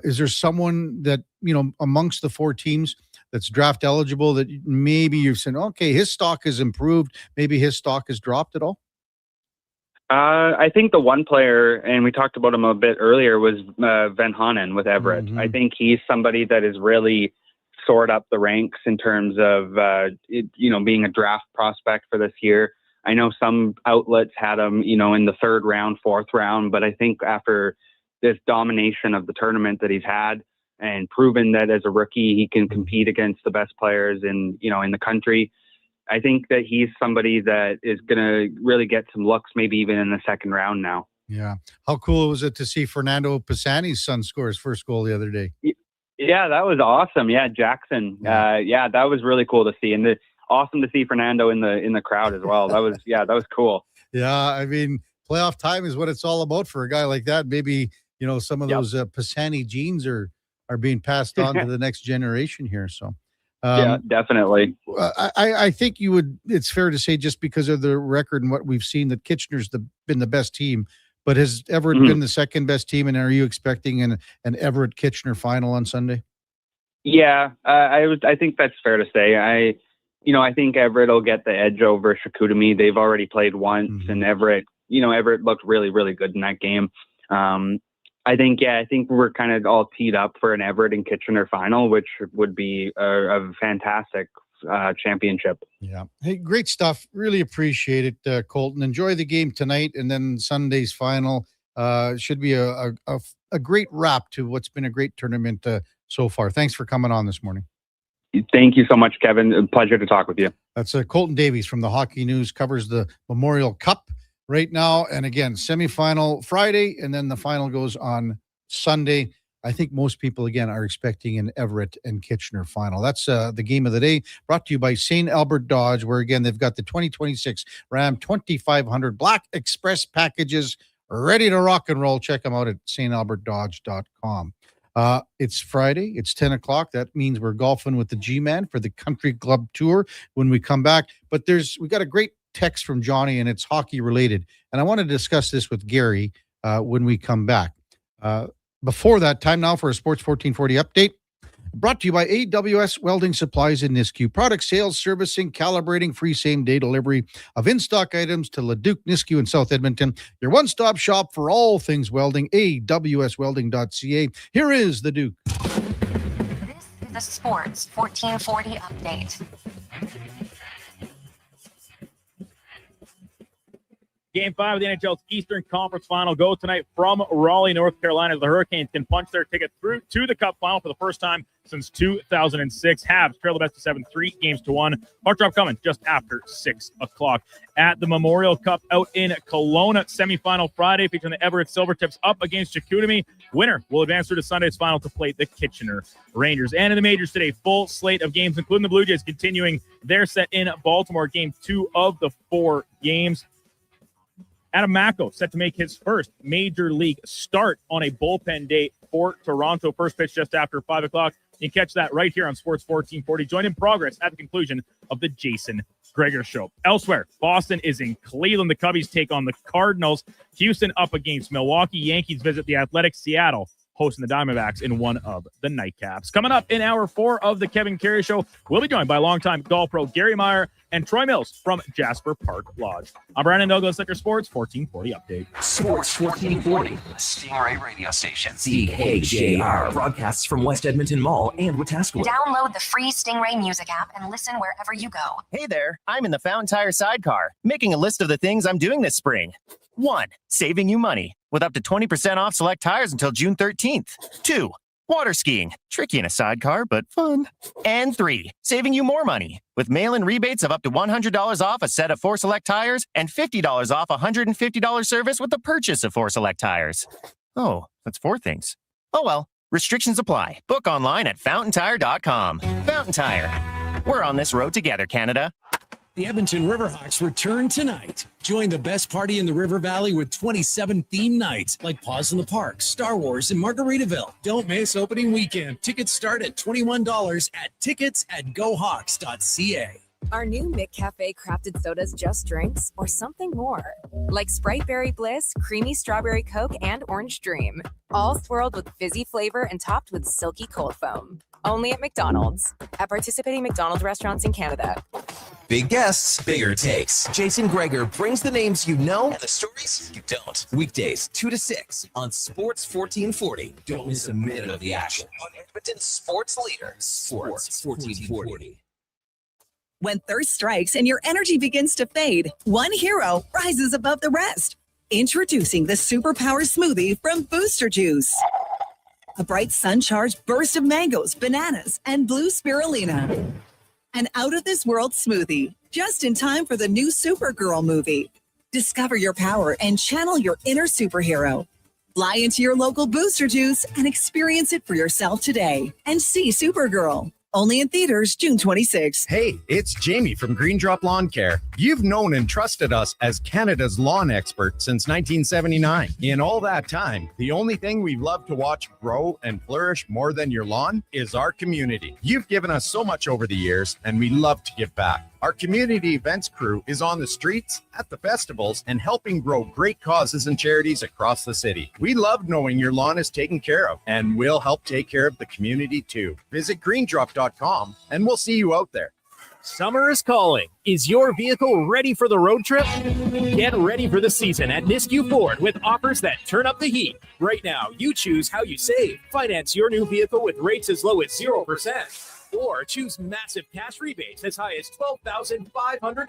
is there someone that amongst the 4 teams that's draft eligible that maybe you've said, okay, his stock has improved, maybe his stock has dropped at all? I think the one player, and we talked about him a bit earlier, was Van Hanen with Everett. I think he's somebody that has really soared up the ranks in terms of, being a draft prospect for this year. I know some outlets had him, in the 3rd round, 4th round, but I think after this domination of the tournament that he's had and proven that as a rookie he can compete against the best players in the country, I think that he's somebody that is going to really get some looks, maybe even in the 2nd round now. Yeah. How cool was it to see Fernando Pisani's son score his first goal the other day? Yeah, that was awesome. Yeah, Jackson. That was really cool to see. And awesome to see Fernando in the crowd as well. That was cool. Yeah, I mean, playoff time is what it's all about for a guy like that. Maybe, some of those Pisani genes are being passed on to the next generation here. So, yeah, definitely. I think it's fair to say, just because of the record and what we've seen, that Kitchener's been the best team. But has Everett been the second best team? And are you expecting an Everett Kitchener final on Sunday? Yeah, I think that's fair to say. I think Everett will get the edge over Chicoutimi. They've already played once, and Everett looked really, really good in that game. I think we're kind of all teed up for an Everett and Kitchener final, which would be a fantastic championship. Yeah. Hey, great stuff. Really appreciate it, Colton. Enjoy the game tonight, and then Sunday's final should be a great wrap to what's been a great tournament so far. Thanks for coming on this morning. Thank you so much, Kevin. A pleasure to talk with you. That's Colton Davies from the Hockey News, covers the Memorial Cup right now. And again, semifinal Friday, and then the final goes on Sunday. I think most people, again, are expecting an Everett and Kitchener final. That's the game of the day, brought to you by St. Albert Dodge, where, again, they've got the 2026 Ram 2500 Black Express packages ready to rock and roll. Check them out at stalbertdodge.com. It's Friday. It's 10 o'clock. That means we're golfing with the G-Man for the Country Club Tour when we come back. But we got a great text from Johnny, and it's hockey related. And I want to discuss this with Gary when we come back. Before that, time now for a Sports 1440 update. Brought to you by AWS Welding Supplies in Nisku. Product sales, servicing, calibrating, free same-day delivery of in-stock items to Leduc, Nisku, and South Edmonton. Your one-stop shop for all things welding, awswelding.ca. Here is the Duke. This is the Sports 1440 update. Game 5 of the NHL's Eastern Conference Final go tonight from Raleigh, North Carolina. The Hurricanes can punch their ticket through to the Cup Final for the first time since 2006. Habs trail the best of 7, 3-1. Puck drop coming just after 6 o'clock. At the Memorial Cup out in Kelowna, semifinal Friday featuring the Everett Silvertips up against Chicoutimi. Winner will advance through to Sunday's final to play the Kitchener Rangers. And in the majors today, full slate of games, including the Blue Jays continuing their set in Baltimore, game 2 of the 4 games. Adam Mako set to make his first major league start on a bullpen day for Toronto. First pitch just after 5 o'clock. You can catch that right here on Sports 1440. Join in progress at the conclusion of the Jason Gregor Show. Elsewhere, Boston is in Cleveland. The Cubbies take on the Cardinals. Houston up against Milwaukee. Yankees visit the Athletics. Seattle hosting the Diamondbacks in one of the nightcaps. Coming up in hour 4 of the Kevin Karius Show, we'll be joined by longtime golf pro Gary Meyer and Troy Mills from Jasper Park Lodge. I'm Brandon Douglas at your Sports 1440 update. Sports 1440, the Stingray radio station. CKJR broadcasts from West Edmonton Mall and Wetaskiwin. Download the free Stingray music app and listen wherever you go. Hey there, I'm in the Fountain Tire sidecar, making a list of the things I'm doing this spring. 1. Saving you money with up to 20% off select tires until June 13th. 2. Water skiing. Tricky in a sidecar, but fun. And 3. Saving you more money with mail-in rebates of up to $100 off a set of 4 select tires and $50 off a $150 service with the purchase of 4 select tires. Oh, that's 4 things. Oh well, restrictions apply. Book online at fountaintire.com. Fountain Tire. We're on this road together, Canada. The Edmonton Riverhawks return tonight. Join the best party in the River Valley with 27 theme nights like Paws in the Park, Star Wars, and Margaritaville. Don't miss opening weekend. Tickets start at $21 at tickets@gohawks.ca. Are new McCafe crafted sodas just drinks or something more? Like Sprite Berry Bliss, Creamy Strawberry Coke, and Orange Dream. All swirled with fizzy flavor and topped with silky cold foam. Only at McDonald's. At participating McDonald's restaurants in Canada. Big guests, bigger takes. Jason Gregor brings the names you know and the stories you don't. Weekdays, 2 to 6 on Sports 1440. Don't miss a minute of the action on Edmonton's sports leader, Sports 1440. When thirst strikes and your energy begins to fade, one hero rises above the rest. Introducing the Superpower Smoothie from Booster Juice. A bright sun-charged burst of mangoes, bananas, and blue spirulina. An out-of-this-world smoothie, just in time for the new Supergirl movie. Discover your power and channel your inner superhero. Fly into your local Booster Juice and experience it for yourself today. And see Supergirl. Only in theaters June 26th. Hey, it's Jamie from Green Drop Lawn Care. You've known and trusted us as Canada's lawn expert since 1979. In all that time, the only thing we've loved to watch grow and flourish more than your lawn is our community. You've given us so much over the years, and we love to give back. Our community events crew is on the streets, at the festivals, and helping grow great causes and charities across the city. We love knowing your lawn is taken care of, and we'll help take care of the community too. Visit greendrop.com, and we'll see you out there. Summer is calling. Is your vehicle ready for the road trip? Get ready for the season at Nisku Ford with offers that turn up the heat. Right now, you choose how you save. Finance your new vehicle with rates as low as 0%. Or choose massive cash rebates as high as $12,500.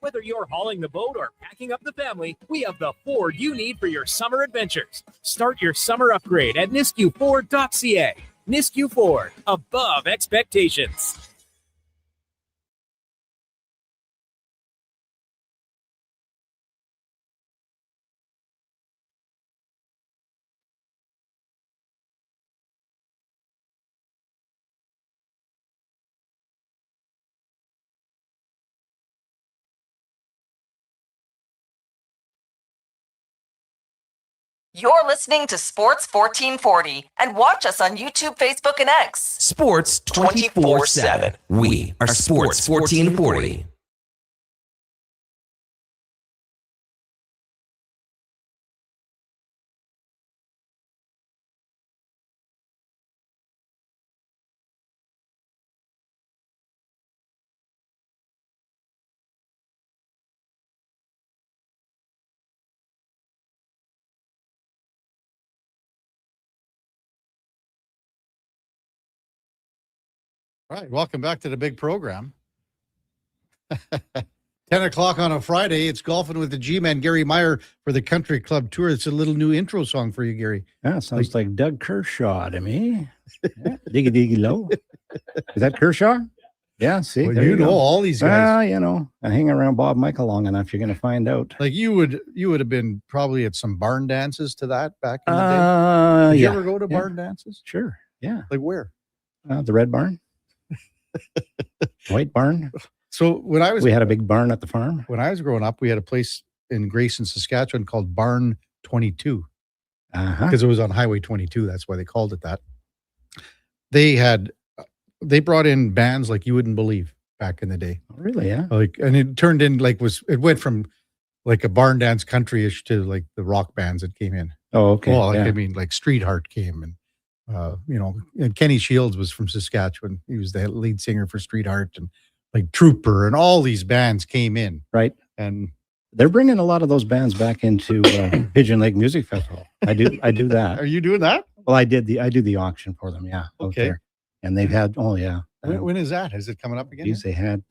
Whether you're hauling the boat or packing up the family, we have the Ford you need for your summer adventures. Start your summer upgrade at niskuford.ca. Nisku Ford, above expectations. You're listening to Sports 1440 and watch us on YouTube, Facebook, and X. Sports 24/7. We are Sports 1440. All right, welcome back to the big program. 10 o'clock on a Friday, it's Golfing with the G-Man, Gary Meyer for the Country Club Tour. It's a little new intro song for you, Gary. Yeah, sounds like Doug Kershaw to me. Yeah, diggy diggy low. Is that Kershaw? Yeah, see, well, you know all these guys. Well, you know, I hang around Bob Michael long enough, you're going to find out. Like you would have been probably at some barn dances to that back in the day. Did you ever go to barn dances? Sure, yeah. Like where? The Red Barn. White Barn. So we had a big barn at the farm. When I was growing up, we had a place in Grayson, Saskatchewan called Barn 22 because it was on Highway 22. That's why they called it that. They brought in bands like you wouldn't believe back in the day. Oh, really? Yeah. And it turned in it went from like a barn dance country-ish to like the rock bands that came in. Oh, okay. Well, I mean, like Street Heart came and. And Kenny Shields was from Saskatchewan. He was the lead singer for Street Heart, and like Trooper and all these bands came in. Right. And they're bringing a lot of those bands back into Pigeon Lake Music Festival. I do that. Are you doing that? Well, I do the auction for them. Yeah. Okay. There. And they've had, when is that? Is it coming up again? They had,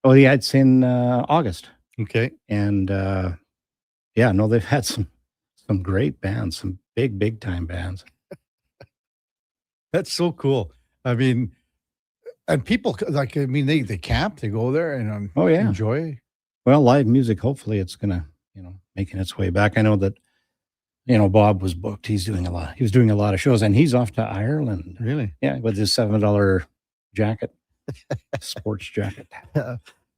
it's in August. Okay. And they've had some great bands, some big time bands. That's so cool. I mean, and people they camp, they go there and enjoy. Well, live music, hopefully it's gonna, making its way back. I know that, Bob was booked. He was doing a lot of shows, and he's off to Ireland. Really? Yeah, with his $7 jacket, sports jacket.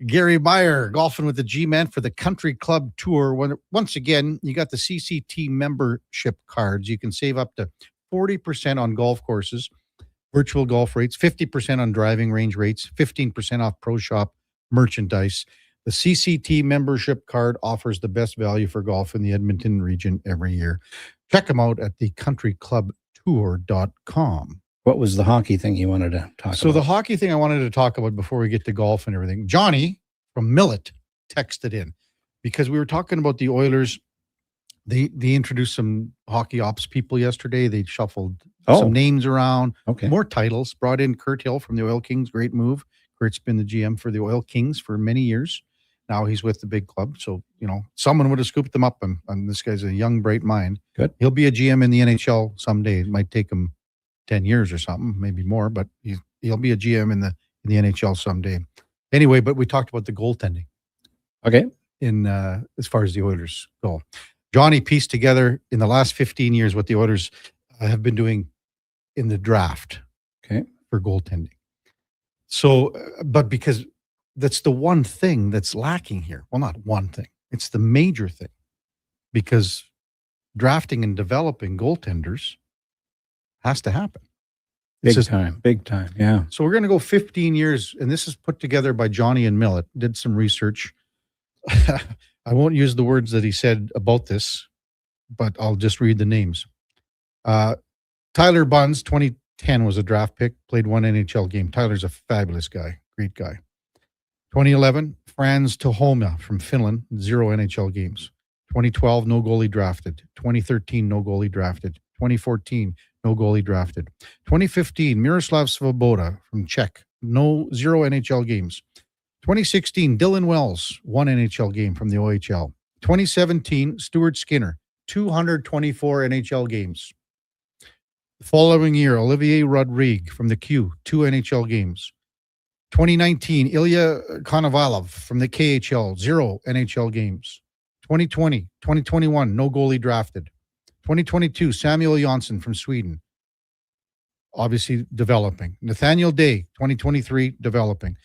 Gary Meyer, Golfing with the G-Man for the Country Club Tour. Once again, you got the CCT membership cards. You can save up to 40% on golf courses, virtual golf rates, 50% on driving range rates, 15% off pro shop merchandise. The CCT membership card offers the best value for golf in the Edmonton region every year. Check them out at theCountryClubTour.com. What was the hockey thing you wanted to talk about? So the hockey thing I wanted to talk about before we get to golf and everything. Johnny from Millet texted in because we were talking about the Oilers. They introduced some hockey ops people yesterday. They shuffled some names around. Okay. More titles. Brought in Kurt Hill from the Oil Kings. Great move. Kurt's been the GM for the Oil Kings for many years. Now he's with the big club. So, someone would have scooped him up, and this guy's a young, bright mind. Good. He'll be a GM in the NHL someday. It might take him 10 years or something, maybe more, but he'll be a GM in the NHL someday. Anyway, but we talked about the goaltending. Okay. In as far as the Oilers go. Johnny pieced together in the last 15 years what the Oilers have been doing in the draft. Okay. For goaltending. So, but because that's the one thing that's lacking here. Well, not one thing. It's the major thing. Because drafting and developing goaltenders has to happen. Big time. Yeah. So we're going to go 15 years, and this is put together by Johnny and Millett. Did some research. I won't use the words that he said about this, but I'll just read the names. Tyler Bunz, 2010 was a draft pick, played one NHL game. Tyler's a fabulous guy, great guy. 2011, Frans Tuhoma from Finland, 0 NHL games. 2012, no goalie drafted. 2013, no goalie drafted. 2014, no goalie drafted. 2015, Miroslav Svoboda from Czech, 0 NHL games. 2016, Dylan Wells, 1 NHL game from the OHL. 2017, Stuart Skinner, 224 NHL games. The following year, Olivier Rodrigue from the Q, 2 NHL games. 2019, Ilya Konovalov from the KHL, 0 NHL games. 2020, 2021, no goalie drafted. 2022, Samuel Jonsson from Sweden, obviously developing. Nathaniel Day, 2023, developing.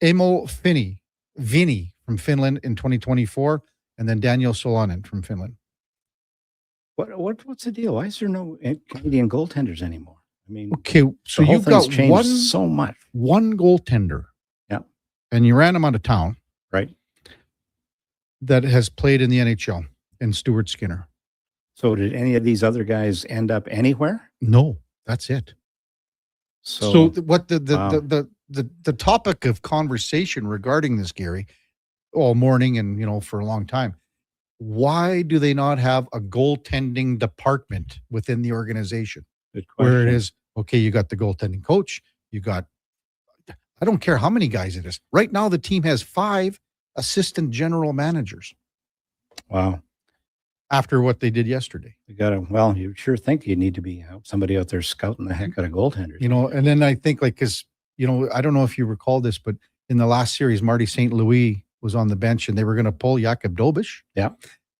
Emo Vinny from Finland in 2024, and then Daniel Solanen from Finland. What's the deal? Why is there no Canadian goaltenders anymore? I mean, okay, so you've got so much. One goaltender, yeah, and you ran him out of town, right? That has played in the NHL, and Stuart Skinner. So did any of these other guys end up anywhere? No, that's it. So what the topic of conversation regarding this, Gary, all morning and for a long time, why do they not have a goaltending department within the organization? Where it is, okay, you got the goaltending coach, you got, I don't care how many guys it is. Right now, the team has 5 assistant general managers. Wow. After what they did yesterday. You sure think you need to be somebody out there scouting the heck out of goaltenders. And then I think because, I don't know if you recall this, but in the last series, Marty St. Louis was on the bench and they were going to pull Jakub Dobish. Yeah.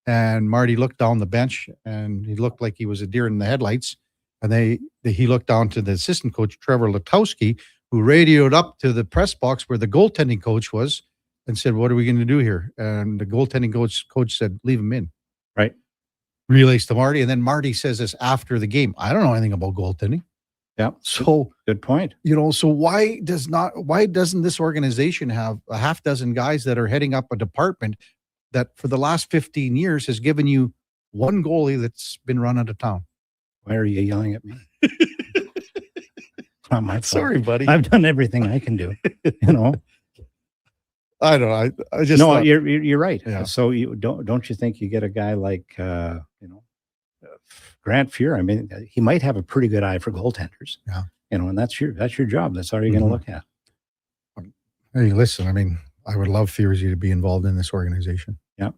And Marty looked down the bench and he looked like he was a deer in the headlights. And he looked down to the assistant coach, Trevor Letowski, who radioed up to the press box where the goaltending coach was and said, "What are we going to do here?" And the goaltending coach said, "Leave him in." Right. Relays to Marty. And then Marty says this after the game. I don't know anything about goaltending. Yeah. So good point. So why doesn't this organization have a half dozen guys that are heading up a department that for the last 15 years has given you one goalie that's been run out of town? Why are you yelling at me? Not my fault. Sorry, buddy. I've done everything I can do. I don't know. I just thought, you're right. Yeah. So you don't you think you get a guy like Grant Fuhr? I mean, he might have a pretty good eye for goaltenders. Yeah. And that's your job. That's all you're going to look at. Hey, listen. I mean, I would love Furzy to be involved in this organization. Yeah.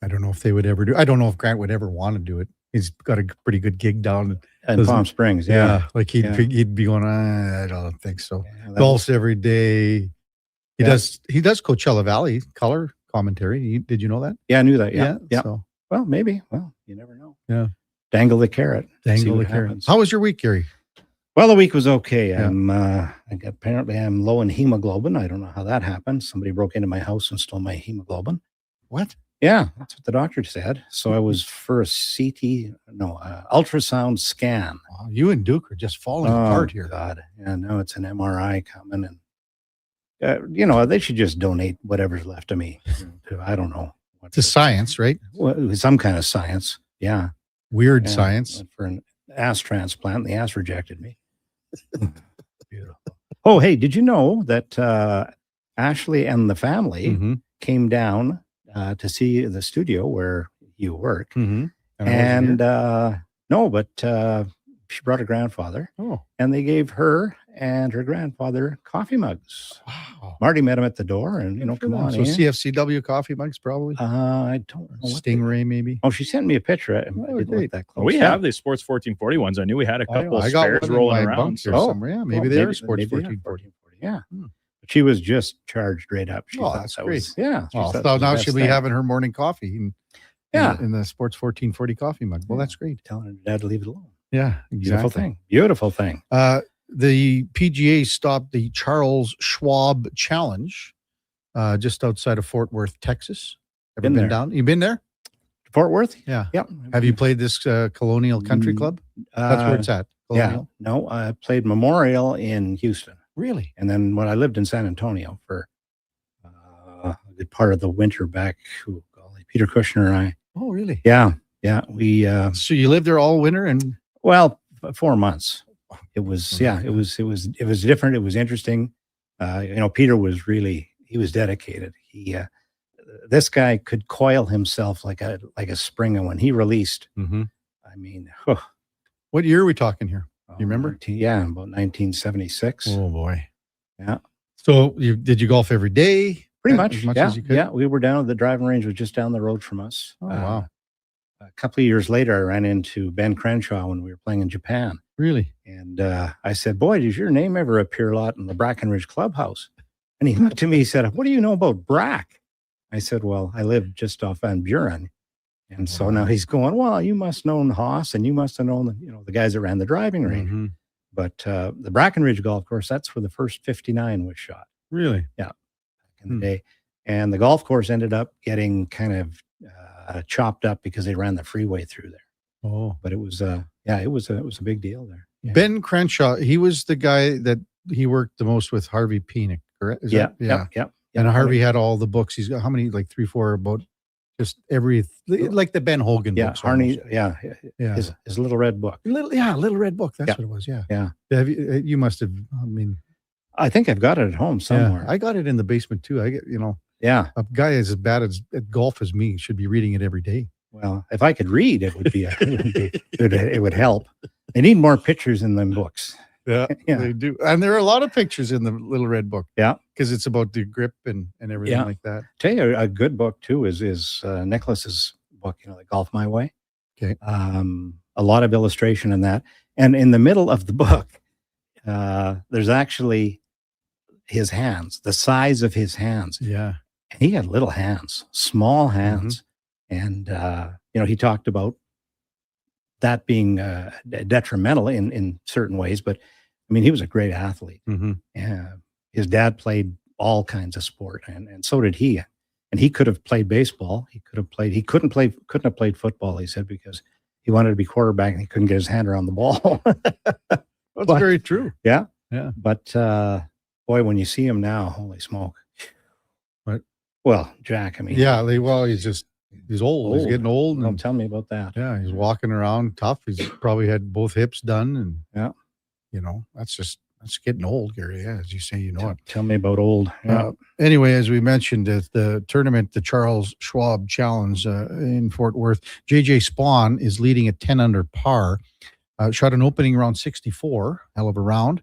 I don't know if they would ever do. I don't know if Grant would ever want to do it. He's got a pretty good gig down in Palm Springs. Yeah. Like he'd be going, I don't think so. Golfs every day. He does Coachella Valley color commentary. Did you know that? Yeah, I knew that. Yeah. So, well, maybe. Well, you never know. Yeah. Dangle the carrot. Dangle the carrot. How was your week, Gary? Well, the week was okay. Yeah. Apparently I'm low in hemoglobin. I don't know how that happened. Somebody broke into my house and stole my hemoglobin. What? Yeah, that's what the doctor said. So I was for a ultrasound scan. Wow, you and Duke are just falling apart here. God. Yeah, now it's an MRI coming, and they should just donate whatever's left of me. I don't know. To science, right? Well, some kind of science. Yeah. Weird science. For an ass transplant. The ass rejected me. Beautiful. Oh, hey, did you know that Ashley and the family came down to see the studio where you work? Mm-hmm. But she brought her grandfather. Oh. And they gave her and her grandfather coffee mugs. Wow. Marty met him at the door and, come on So in. CFCW coffee mugs, probably. I don't know. Stingray, maybe. Oh, she sent me a picture. I didn't look that close. We have the Sports 1440 ones. I knew we had a couple I got spares one in rolling my around. bunk here somewhere. Yeah, maybe they are Sports 1440. Yeah. But she was just charged right up. She thought that's that great. was, yeah. she Well, thought so that was the now best she'll be thing. having her morning coffee in the Sports 1440 coffee mug. Well, that's great. Telling her dad to leave it alone. Yeah, Beautiful exactly. thing. Beautiful thing. The PGA stopped the Charles Schwab Challenge just outside of Fort Worth, Texas. Ever Been been there. down? You been there? Fort Worth? Yeah. Yep. Have you played this Colonial Country Club? That's where it's at. Yeah. Colonial? No, I played Memorial in Houston. Really? And then when I lived in San Antonio for a good part of the winter back, Peter Kushner and I. Oh, really? Yeah. Yeah. We, so you lived there all winter and? Well, 4 months. It was, it was different. It was interesting. Peter was he was dedicated. This guy could coil himself like a spring, and when he released, I mean, what year are we talking here? You remember? Yeah, about 1976. Oh boy. Yeah. So did you golf every day? Pretty much. As much yeah. as you could? Yeah. We were down at the driving range, was just down the road from us. Oh, wow. A couple of years later, I ran into Ben Crenshaw when we were playing in Japan. Really? And I said, boy, does your name ever appear a lot in the Brackenridge Clubhouse? And he looked at me, he said, what do you know about Brack? I said, well, I live just off Van Buren. And so now he's going, well, you must know Haas and you must have known the guys that ran the driving range. But the Brackenridge Golf Course, that's where the first 59 was shot. Really? Yeah. Back in the day. And the golf course ended up getting kind of chopped up because they ran the freeway through there. Oh. But it was it was a big deal there. Yeah. Ben Crenshaw, he was the guy that he worked the most with Harvey Penick, correct? Is Yeah. that- Yeah. And Harvey had all the books. He's got how many? Like 3, 4 about just every, like the Ben Hogan books. Harney, almost. yeah. His little red book. Little red book. That's Yeah. what it was. Yeah. Yeah. Have you must have, I mean, I think I've got it at home somewhere. I got it in the basement too. I get, Yeah. a guy as bad at golf as me should be reading it every day. Well, if I could read, it would be, it would help. They need more pictures in them books. Yeah, Yeah. they do. And there are a lot of pictures in the little red book. Yeah. Because it's about the grip and everything Yeah. like that. Tell you a good book too is Nicholas's book, the Golf My Way. Okay. A lot of illustration in that. And in the middle of the book, there's actually his hands, the size of his hands. Yeah. And he had little hands, small hands. And, he talked about that being detrimental in certain ways. But, I mean, he was a great athlete. His dad played all kinds of sport, and so did he. And he could have played baseball. He couldn't have played football, he said, because he wanted to be quarterback and he couldn't get his hand around the ball. That's very true. Yeah. Yeah. But, boy, when you see him now, holy smoke. What? Well, Jack, I mean. Yeah. He's old. He's getting old. Don't tell me about that. Yeah. He's walking around tough. He's probably had both hips done. And, yeah, that's getting old, Gary. Yeah. As you say, it. Tell me about old. Yeah. Anyway, as we mentioned at the tournament, the Charles Schwab Challenge in Fort Worth, JJ Spawn is leading at 10 under par. Shot an opening round 64, hell of a round,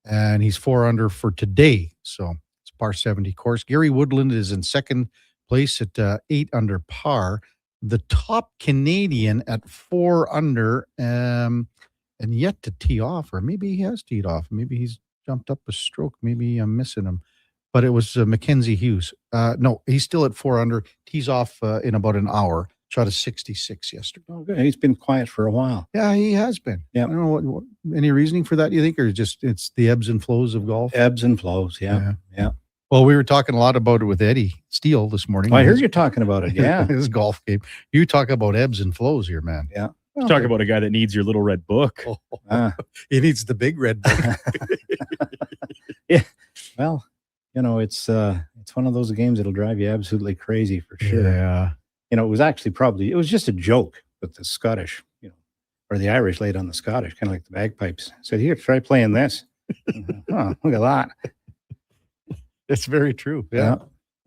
and he's 4 under for today. So it's a par 70 course. Gary Woodland is in second place at 8 under par. The top Canadian at 4 under, and yet to tee off, or maybe he has teed off. Maybe he's jumped up a stroke. Maybe I'm missing him. But it was Mackenzie Hughes. No, he's still at 4 under. Tees off in about an hour. Shot a 66 yesterday. Oh, good. He's been quiet for a while. Yeah, he has been. Yeah. I don't know what any reasoning for that, you think, or just it's the ebbs and flows of golf? Ebbs and flows. Yeah. Yeah. Well, we were talking a lot about it with Eddie Steele this morning. I heard you talking about it. Yeah. His golf game. You talk about ebbs and flows here, man. Yeah. Talk about a guy that needs your little red book. He needs the big red book. Yeah. Well, it's one of those games that'll drive you absolutely crazy for sure. Yeah. It was actually it was just a joke that the Scottish, or the Irish laid on the Scottish, kind of like the bagpipes. Said, here, try playing this. Oh, look at that. It's very true. Yeah.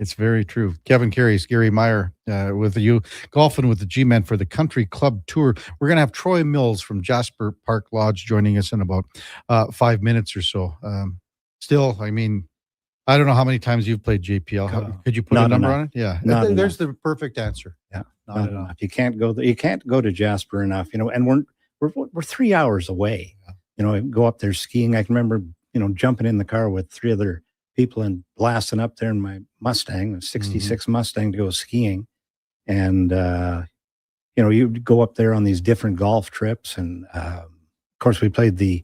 It's very true. Kevin Karius, Gary Meyer with you, golfing with the G-Men for the Country Club Tour. We're going to have Troy Mills from Jasper Park Lodge joining us in about 5 minutes or so. Still, I mean, I don't know how many times you've played JPL. Could you put a number on it? Yeah. There's the perfect answer. Yeah. Not enough. You can't go to Jasper enough, and we're 3 hours away. Go up there skiing. I can remember, jumping in the car with 3 other people and blasting up there in my Mustang, a 66 Mustang, to go skiing. And, you go up there on these different golf trips. And, of course, we played the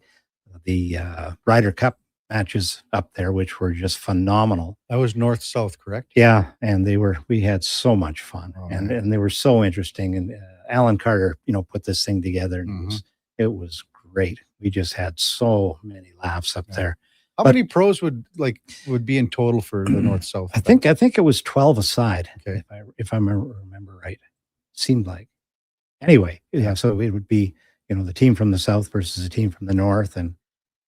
Ryder Cup matches up there, which were just phenomenal. That was north-south, correct? Yeah. And we had so much fun, and they were so interesting. And Alan Carter, put this thing together, and it was great. We just had so many laughs up there. How many pros would be in total for the north-south? I think it was 12 aside. Okay. If I remember right. Seemed like. Anyway, yeah, so it would be, the team from the south versus the team from the north. And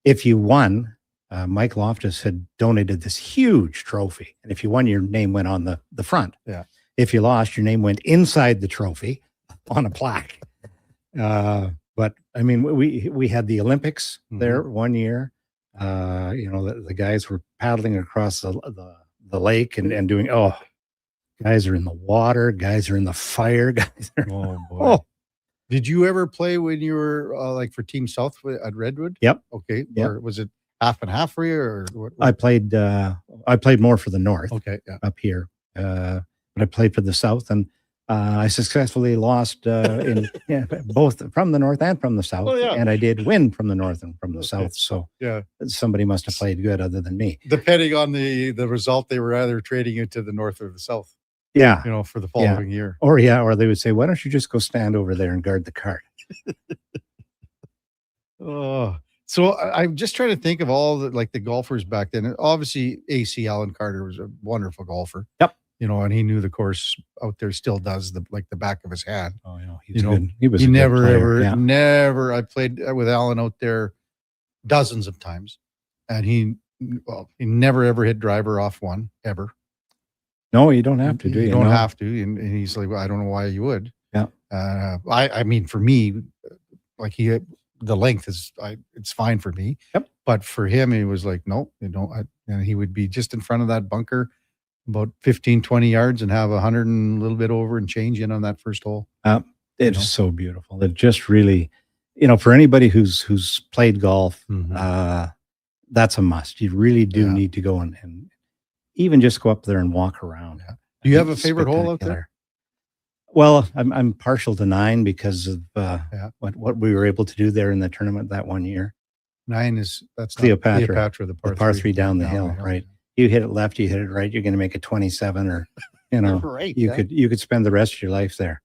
if you won, Mike Loftus had donated this huge trophy. And if you won, your name went on the front. Yeah. If you lost, your name went inside the trophy on a plaque. But I mean, we had the Olympics there one year. The guys were paddling across the lake and doing, guys are in the water, guys are in the fire, guys are, oh boy. Did you ever play when you were for Team South at Redwood? Yep. Okay. Yep. Or was it half and half for you, or what? I played more for the north. Okay. Yeah. Up here. But I played for the south, and I successfully lost both from the north and from the south. Oh, yeah. And I did win from the north and from the south. So yeah, somebody must have played good other than me. Depending on the result, they were either trading you to the north or the south. Yeah. For the following year. Or they would say, why don't you just go stand over there and guard the cart? So I'm just trying to think of all the golfers back then. Obviously, AC Alan Carter was a wonderful golfer. Yep. And he knew the course out there, still does the back of his hand. Oh, yeah. He was a good never, player. ever, never, I played with Alan out there dozens of times, and he never, ever hit driver off one, ever. No, you don't have to, do you? You don't have to. And he's like, well, I don't know why you would. Yeah. I mean, for me, the length it's fine for me. Yep. But for him, he was like, no, you don't. And he would be just in front of that bunker about 15, 20 yards and have 100 and a little bit over and change in on that first hole. It's so beautiful. It just really, for anybody who's played golf, that's a must. You really do need to go and even just go up there and walk around. Yeah. Do you have a favorite hole out there? Well, I'm partial to 9 because of what we were able to do there in the tournament that one year. 9 that's Cleopatra, the par 3 down the hill, right? You hit it left, you hit it right, you're going to make it 27, or right, you could spend the rest of your life there.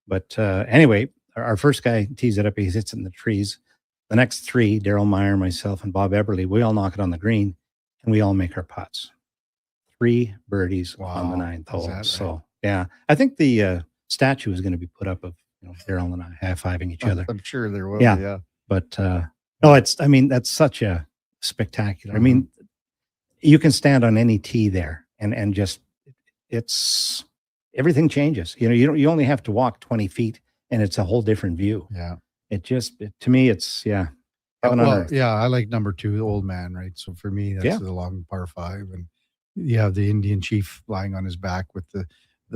But anyway, our first guy tees it up, he hits it in the trees. The next 3, Daryl Meyer, myself, and Bob Eberly, we all knock it on the green, and we all make our putts. 3 birdies on the 9th hole. Right? So yeah, I think the statue is going to be put up of Daryl and I high-fiving each other. I'm sure there will. Yeah. But that's such a spectacular. I mean, you can stand on any tee there and just everything changes. You only have to walk 20 feet and it's a whole different view. Yeah. To me, it's I like number 2, the Old Man, right? So for me, that's the long par 5, and you have the Indian chief lying on his back with the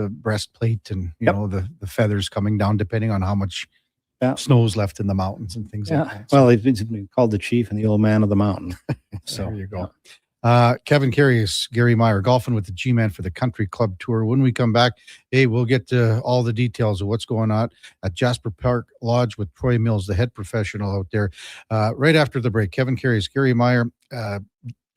breastplate and the feathers coming down, depending on how much snow's left in the mountains and things like that. Well, it's called the chief and the old man of the mountain. So there you go. Kevin Karius, Gary Meyer, golfing with the G-Man for the Country Club Tour. When we come back, we'll get to all the details of what's going on at Jasper Park Lodge with Troy Mills, the head professional out there. Right after the break, Kevin Karius, Gary Meyer,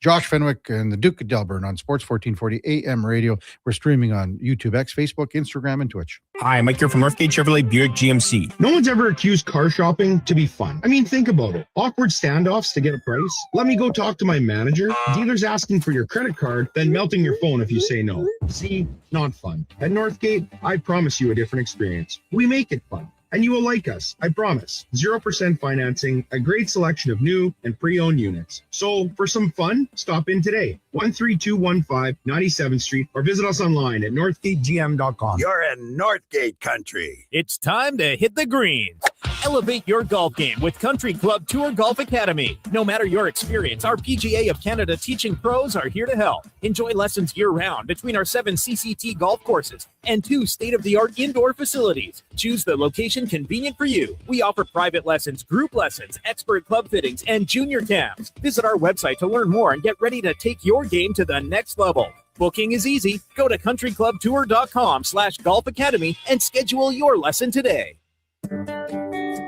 Josh Fenwick, and the Duke of Delburne on Sports 1440 AM radio. We're streaming on YouTube, X, Facebook, Instagram, and Twitch. Hi, Mike here from Northgate Chevrolet Buick GMC. No one's ever accused car shopping to be fun. I mean, think about it. Awkward standoffs to get a price. Let me go talk to my manager. Dealers asking for your credit card, then melting your phone if you say no. See, not fun. At Northgate, I promise you a different experience. We make it fun. and you will like us. I promise. 0% financing, a great selection of new and pre-owned units. So for some fun, stop in today. 13215 97th Street or visit us online at northgategm.com. You're in Northgate country. It's time to hit the greens. Elevate your golf game with Country Club Tour Golf Academy. No matter your experience, our PGA of Canada teaching pros are here to help. Enjoy lessons year-round between our 7 CCT golf courses and 2 state-of-the-art indoor facilities. Choose the location convenient for you. We offer private lessons, group lessons, expert club fittings, and junior camps. Visit our website to learn more and get ready to take your game to the next level. Booking is easy. Go to countryclubtour.com/golf academy and schedule your lesson today.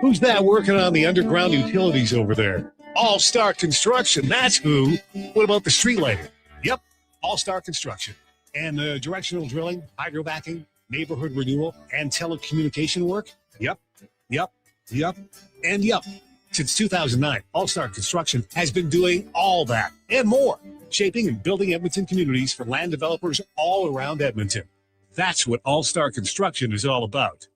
Who's that working on the underground utilities over there? All Star Construction, that's who. What about the street lighting? Yep, All Star Construction. And directional drilling, hydrovacking, neighborhood renewal, and telecommunication work? Yep. Since 2009, All Star Construction has been doing all that and more, shaping and building Edmonton communities for land developers all around Edmonton. That's what All Star Construction is all about.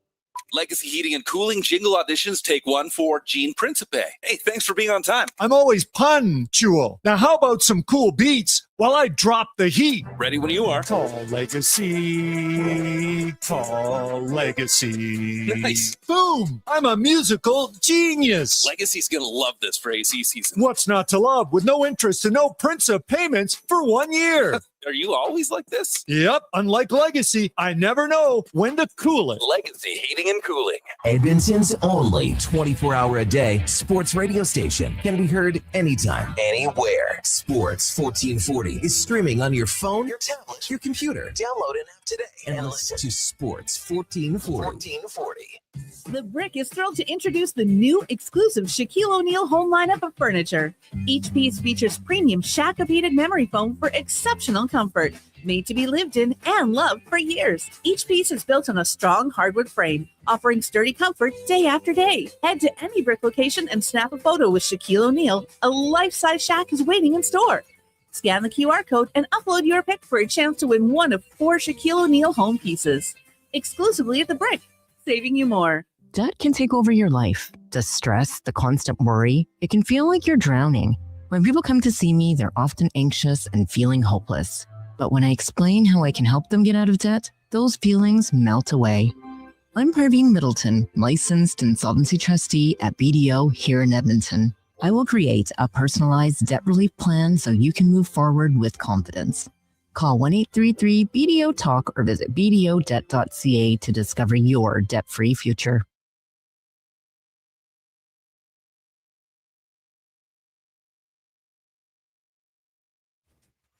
Legacy Heating and Cooling jingle auditions, take one for Gene Principe. Hey, thanks for being on time. I'm always punctual. Now, how about some cool beats while I drop the heat? Ready when you are. Tall legacy, tall legacy. Nice. Boom! I'm a musical genius. Legacy's gonna love this for AC season. What's not to love with no interest and no Principe payments for 1 year? Are you always like this? Yep, unlike Legacy, I never know when to cool it. Legacy Heating and Cooling. Edmonton's only 24-hour-a-day sports radio station can be heard anytime, anywhere. Sports 1440 is streaming on your phone, your tablet, your computer. Download an app today and listen to Sports 1440. The Brick is thrilled to introduce the new exclusive Shaquille O'Neal home lineup of furniture. Each piece features premium Shaq-abated memory foam for exceptional comfort, made to be lived in and loved for years. Each piece is built on a strong hardwood frame, offering sturdy comfort day after day. Head to any Brick location and snap a photo with Shaquille O'Neal. A life-size Shaq is waiting in store. Scan the QR code and upload your pic for a chance to win one of 4 Shaquille O'Neal home pieces. Exclusively at the Brick, saving you more. Debt can take over your life. The stress, the constant worry, it can feel like you're drowning. When people come to see me, they're often anxious and feeling hopeless. But when I explain how I can help them get out of debt, those feelings melt away. I'm Parveen Middleton, licensed insolvency trustee at BDO here in Edmonton. I will create a personalized debt relief plan so you can move forward with confidence. Call 1-833-BDO-TALK or visit bdodebt.ca to discover your debt-free future.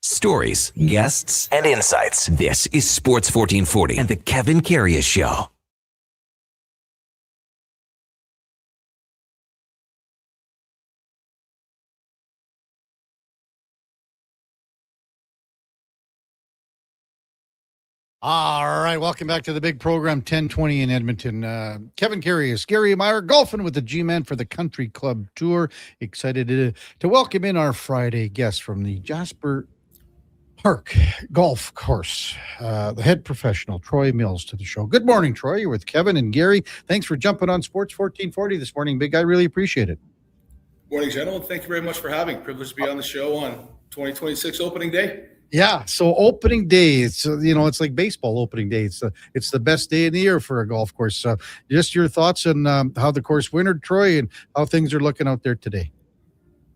Stories, guests, and insights. This is Sports 1440 and the Kevin Karius Show. All right, welcome back to the big program, 1020 in Edmonton. Kevin Karius, Gary Meyer, golfing with the G-Men for the Country Club Tour. Excited to welcome in our Friday guest from the Jasper Park Golf Course, the head professional, Troy Mills, to the show. Good morning, Troy. You're with Kevin and Gary. Thanks for jumping on Sports 1440 this morning, big guy. Really appreciate it. Morning, gentlemen. Thank you very much for having me. Privileged to be on the show on 2026 opening day. Yeah, so opening day, it's it's like baseball opening day. It's the best day of the year for a golf course. Just your thoughts on how the course wintered, Troy, and how things are looking out there today.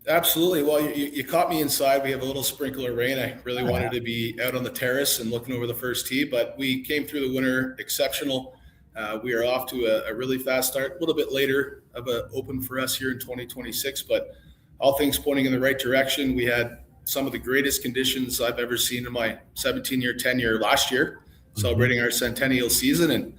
Absolutely. Well, you caught me inside. We have a little sprinkler rain. I really wanted to be out on the terrace and looking over the first tee, but we came through the winter exceptional. We are off to a really fast start, a little bit later of an open for us here in 2026, but all things pointing in the right direction. We had some of the greatest conditions I've ever seen in my 17-year tenure last year, celebrating our centennial season, and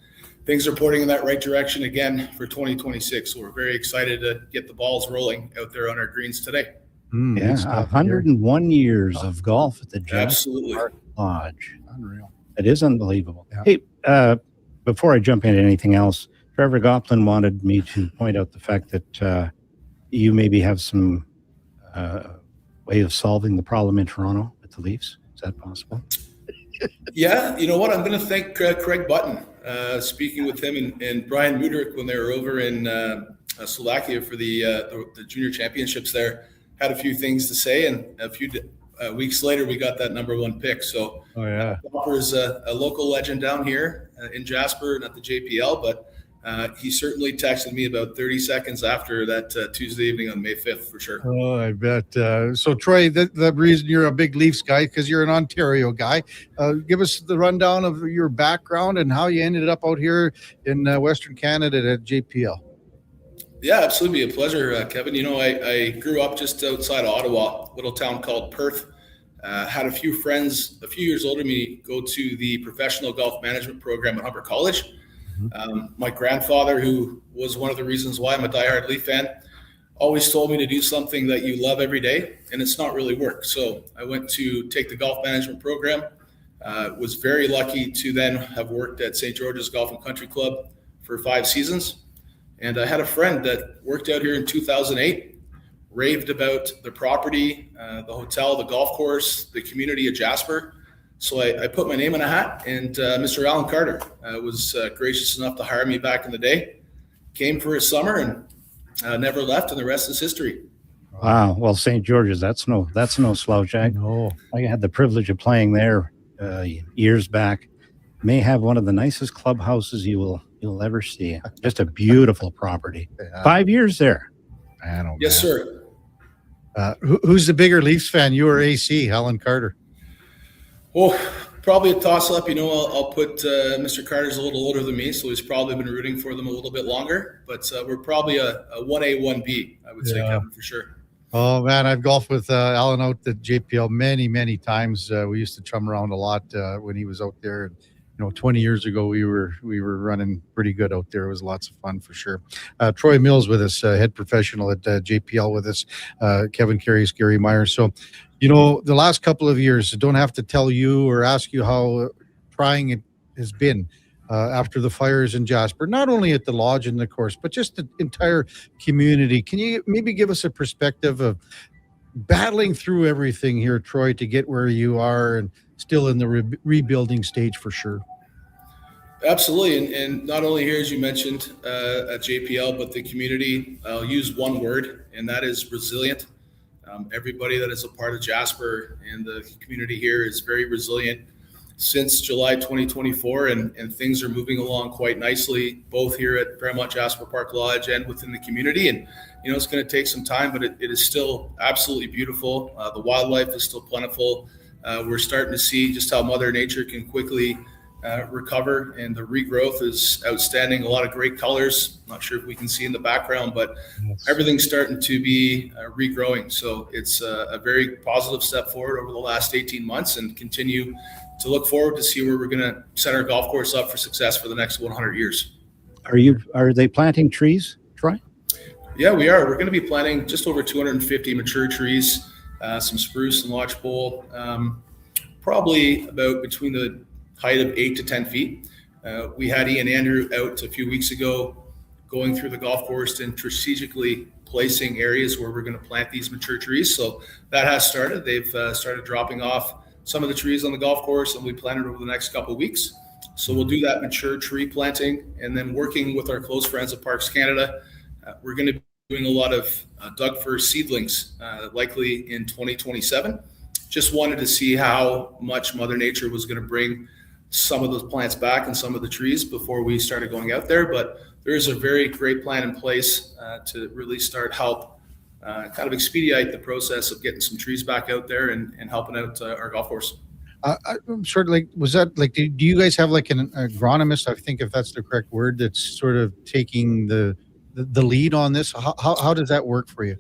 things are pointing in that right direction again for 2026. So we're very excited to get the balls rolling out there on our greens today. Yeah, 101 years of golf at the Jasper Park Lodge. Unreal. It is unbelievable. Yeah. Hey, before I jump into anything else, Trevor Goplin wanted me to point out the fact that you maybe have some way of solving the problem in Toronto with the Leafs. Is that possible? Yeah, you know what? I'm going to thank Craig Button. speaking with him and Brian Mudryk when they were over in Slovakia for the junior championships there. Had a few things to say, and a few weeks later, we got that #1 pick. So, Popper's a local legend down here in Jasper, not the JPL, but he certainly texted me about 30 seconds after that Tuesday evening on May 5th, for sure. Oh, I bet. So, Troy, the reason you're a big Leafs guy, because you're an Ontario guy. Give us the rundown of your background and how you ended up out here in Western Canada at JPL. Yeah, absolutely. A pleasure, Kevin. You know, I grew up just outside of Ottawa, a little town called Perth. Had a few friends a few years older than me go to the professional golf management program at Humber College. My grandfather, who was one of the reasons why I'm a diehard Leaf fan, always told me to do something that you love every day, and it's not really work. So I went to take the golf management program. Was very lucky to then have worked at St. George's Golf and Country Club for 5 seasons. And I had a friend that worked out here in 2008, raved about the property, the hotel, the golf course, the community of Jasper. So I put my name in a hat, and Mr. Alan Carter was gracious enough to hire me back in the day. Came for a summer and never left, and the rest is history. Wow. Well, St. George's, that's no slouch. I had the privilege of playing there years back. May have one of the nicest clubhouses you'll ever see. Just a beautiful property. 5 years there. Yes, sir. Who's the bigger Leafs fan, you or AC, Alan Carter? Well, probably a toss-up. You know, I'll put Mr. Carter's a little older than me, so he's probably been rooting for them a little bit longer. But we're probably a 1A, 1B, I would say, Kevin, for sure. Oh, man, I've golfed with Alan out at JPL many, many times. We used to chum around a lot when he was out there. You know, 20 years ago, we were running pretty good out there. It was lots of fun for sure. Troy Mills with us, head professional at JPL with us, Kevin Karius, Gary Myers. So, you know, the last couple of years, I don't have to tell you or ask you how trying it has been after the fires in Jasper, not only at the lodge and the course, but just the entire community. Can you maybe give us a perspective of battling through everything here, Troy, to get where you are and still in the rebuilding stage for sure? Absolutely. And not only here, as you mentioned, at JPL, but the community. I'll use one word, and that is resilient. Everybody that is a part of Jasper and the community here is very resilient since July 2024, and things are moving along quite nicely, both here at Fairmont Jasper Park Lodge and within the community. And, you know, it's going to take some time, but it is still absolutely beautiful. The wildlife is still plentiful. We're starting to see just how Mother Nature can quickly recover, and the regrowth is outstanding. A lot of great colors. Not sure if we can see in the background, but everything's starting to be regrowing. So it's a very positive step forward over the last 18 months, and continue to look forward to see where we're going to set our golf course up for success for the next 100 years. Are they planting trees, Troy? Yeah, we are. We're going to be planting just over 250 mature trees, some spruce and lodgepole, probably about between the height of 8 to 10 feet. We had Ian Andrew out a few weeks ago going through the golf course and strategically placing areas where we're going to plant these mature trees. So that has started. They've started dropping off some of the trees on the golf course, and we planted over the next couple of weeks. So we'll do that mature tree planting, and then working with our close friends at Parks Canada, we're going to be doing a lot of dug fir seedlings, likely in 2027. Just wanted to see how much Mother Nature was going to bring some of those plants back and some of the trees before we started going out there. But there is a very great plan in place to really start help kind of expedite the process of getting some trees back out there and helping out our golf course. I'm sort of like, was that like, do you guys have like an agronomist, I think if that's the correct word, that's sort of taking the lead on this? How does that work for you?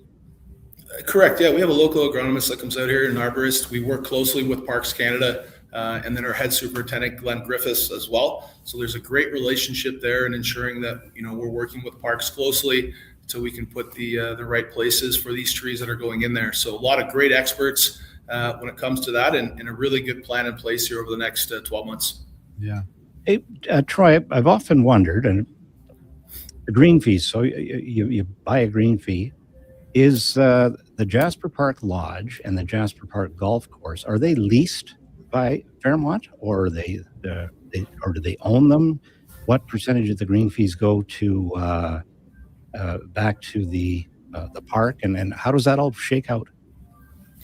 Correct. Yeah, we have a local agronomist that comes out here, an arborist. We work closely with Parks Canada, and then our head superintendent, Glenn Griffiths, as well. So there's a great relationship there, and ensuring that, you know, we're working with Parks closely so we can put the right places for these trees that are going in there. So a lot of great experts when it comes to that, and a really good plan in place here over the next 12 months. Yeah. Hey, Troy, I've often wondered, and the green fees, so you buy a green fee. Is the Jasper Park Lodge and the Jasper Park Golf Course, are they leased by Fairmont, or do they own them? what percentage of the green fees go to back to the park, and how does that all shake out?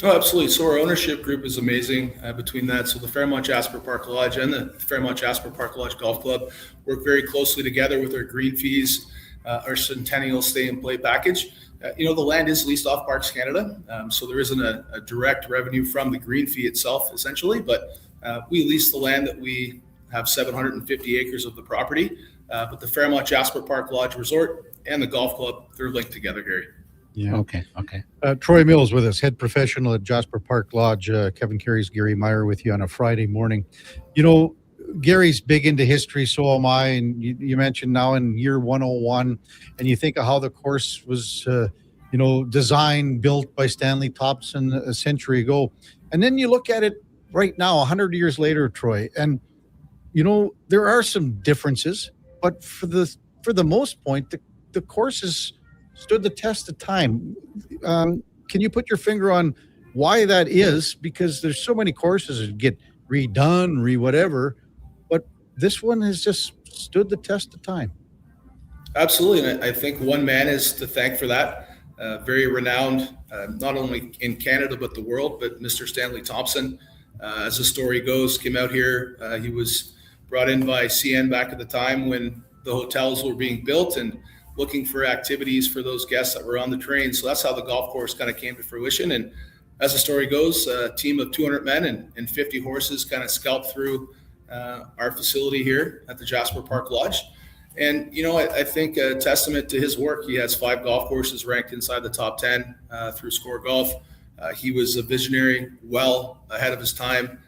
Oh, absolutely. So our ownership group is amazing between that. So the Fairmont Jasper Park Lodge and the Fairmont Jasper Park Lodge Golf Club work very closely together with our green fees, our Centennial Stay and Play package. The land is leased off Parks Canada, so there isn't a direct revenue from the green fee itself, essentially, but we lease the land that we have 750 acres of the property, but the Fairmont Jasper Park Lodge Resort and the golf club, they're linked together, Gary. Yeah. Okay. Troy Mills with us, head professional at Jasper Park Lodge. Kevin Karius, Gary Meyer with you on a Friday morning. Gary's big into history, so am I. And you mentioned now in year 101, and you think of how the course was, designed, built by Stanley Thompson a century ago. And then you look at it right now, 100 years later, Troy, and, there are some differences, but for the most point, the course has stood the test of time. Can you put your finger on why that is? Because there's so many courses that get redone, whatever, but this one has just stood the test of time. Absolutely. And I think one man is to thank for that. Very renowned, not only in Canada, but the world, but Mr. Stanley Thompson, as the story goes, came out here. He was brought in by CN back at the time when the hotels were being built and looking for activities for those guests that were on the train. So that's how the golf course kind of came to fruition. And as the story goes, a team of 200 men and 50 horses kind of scalped through our facility here at the Jasper Park Lodge. And, I think a testament to his work, he has 5 golf courses ranked inside the top 10 through Score Golf. He was a visionary, well ahead of his time.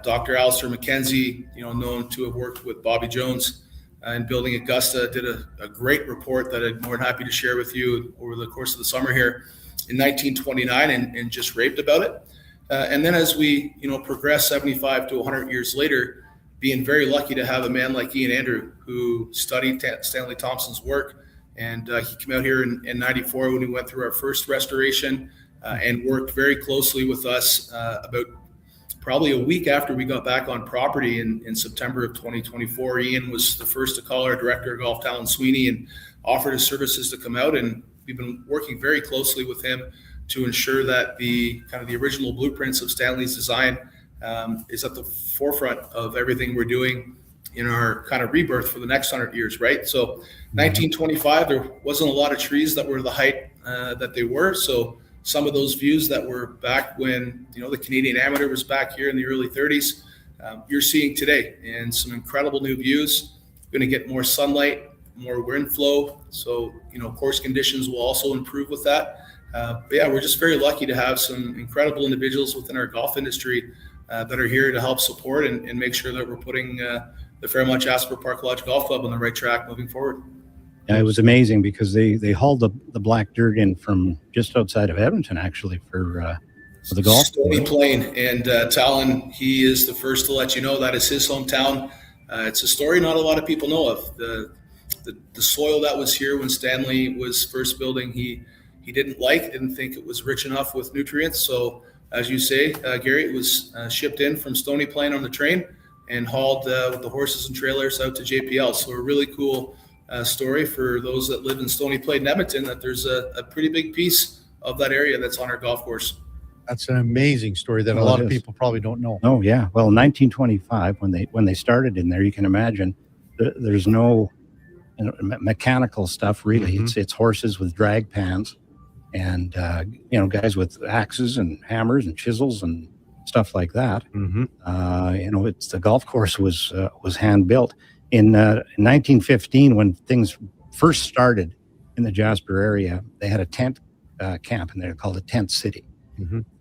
Dr. Alistair McKenzie, known to have worked with Bobby Jones in building Augusta, did a great report that I'm more than happy to share with you over the course of the summer here in 1929 and just raved about it. And then as we, progress 75 to 100 years later, being very lucky to have a man like Ian Andrew who studied Stanley Thompson's work. And he came out here in 94 when we went through our first restoration and worked very closely with us about probably a week after we got back on property in September of 2024. Ian was the first to call our director of golf, Talon Sweeney, and offered his services to come out. And we've been working very closely with him to ensure that the original blueprints of Stanley's design is at the forefront of everything we're doing in our kind of rebirth for the next 100 years, right? So 1925, there wasn't a lot of trees that were the height that they were. So some of those views that were back when, the Canadian Amateur was back here in the early 30s, you're seeing today, and some incredible new views. Going to get more sunlight, more wind flow. So, course conditions will also improve with that. But yeah, we're just very lucky to have some incredible individuals within our golf industry that are here to help support and make sure that we're putting the Fairmont Jasper Park Lodge Golf Club on the right track moving forward. Yeah, it was amazing because they hauled the black dirt in from just outside of Edmonton, actually, for the golf. Stony Plain. And Talon, he is the first to let you know that is his hometown. It's a story not a lot of people know of. The soil that was here when Stanley was first building, he didn't think it was rich enough with nutrients. So as you say, Gary, it was shipped in from Stony Plain on the train and hauled with the horses and trailers out to JPL. So a really cool story for those that live in Stony Plain and Edmonton, that there's a pretty big piece of that area that's on our golf course. That's an amazing story that a lot of people probably don't know. Oh yeah. Well, in 1925, when they started in there, you can imagine there's no mechanical stuff really. It's horses with drag pans and guys with axes and hammers and chisels and stuff like that. It's the golf course was hand built. In 1915, when things first started in the Jasper area, they had a tent camp in there called a tent city.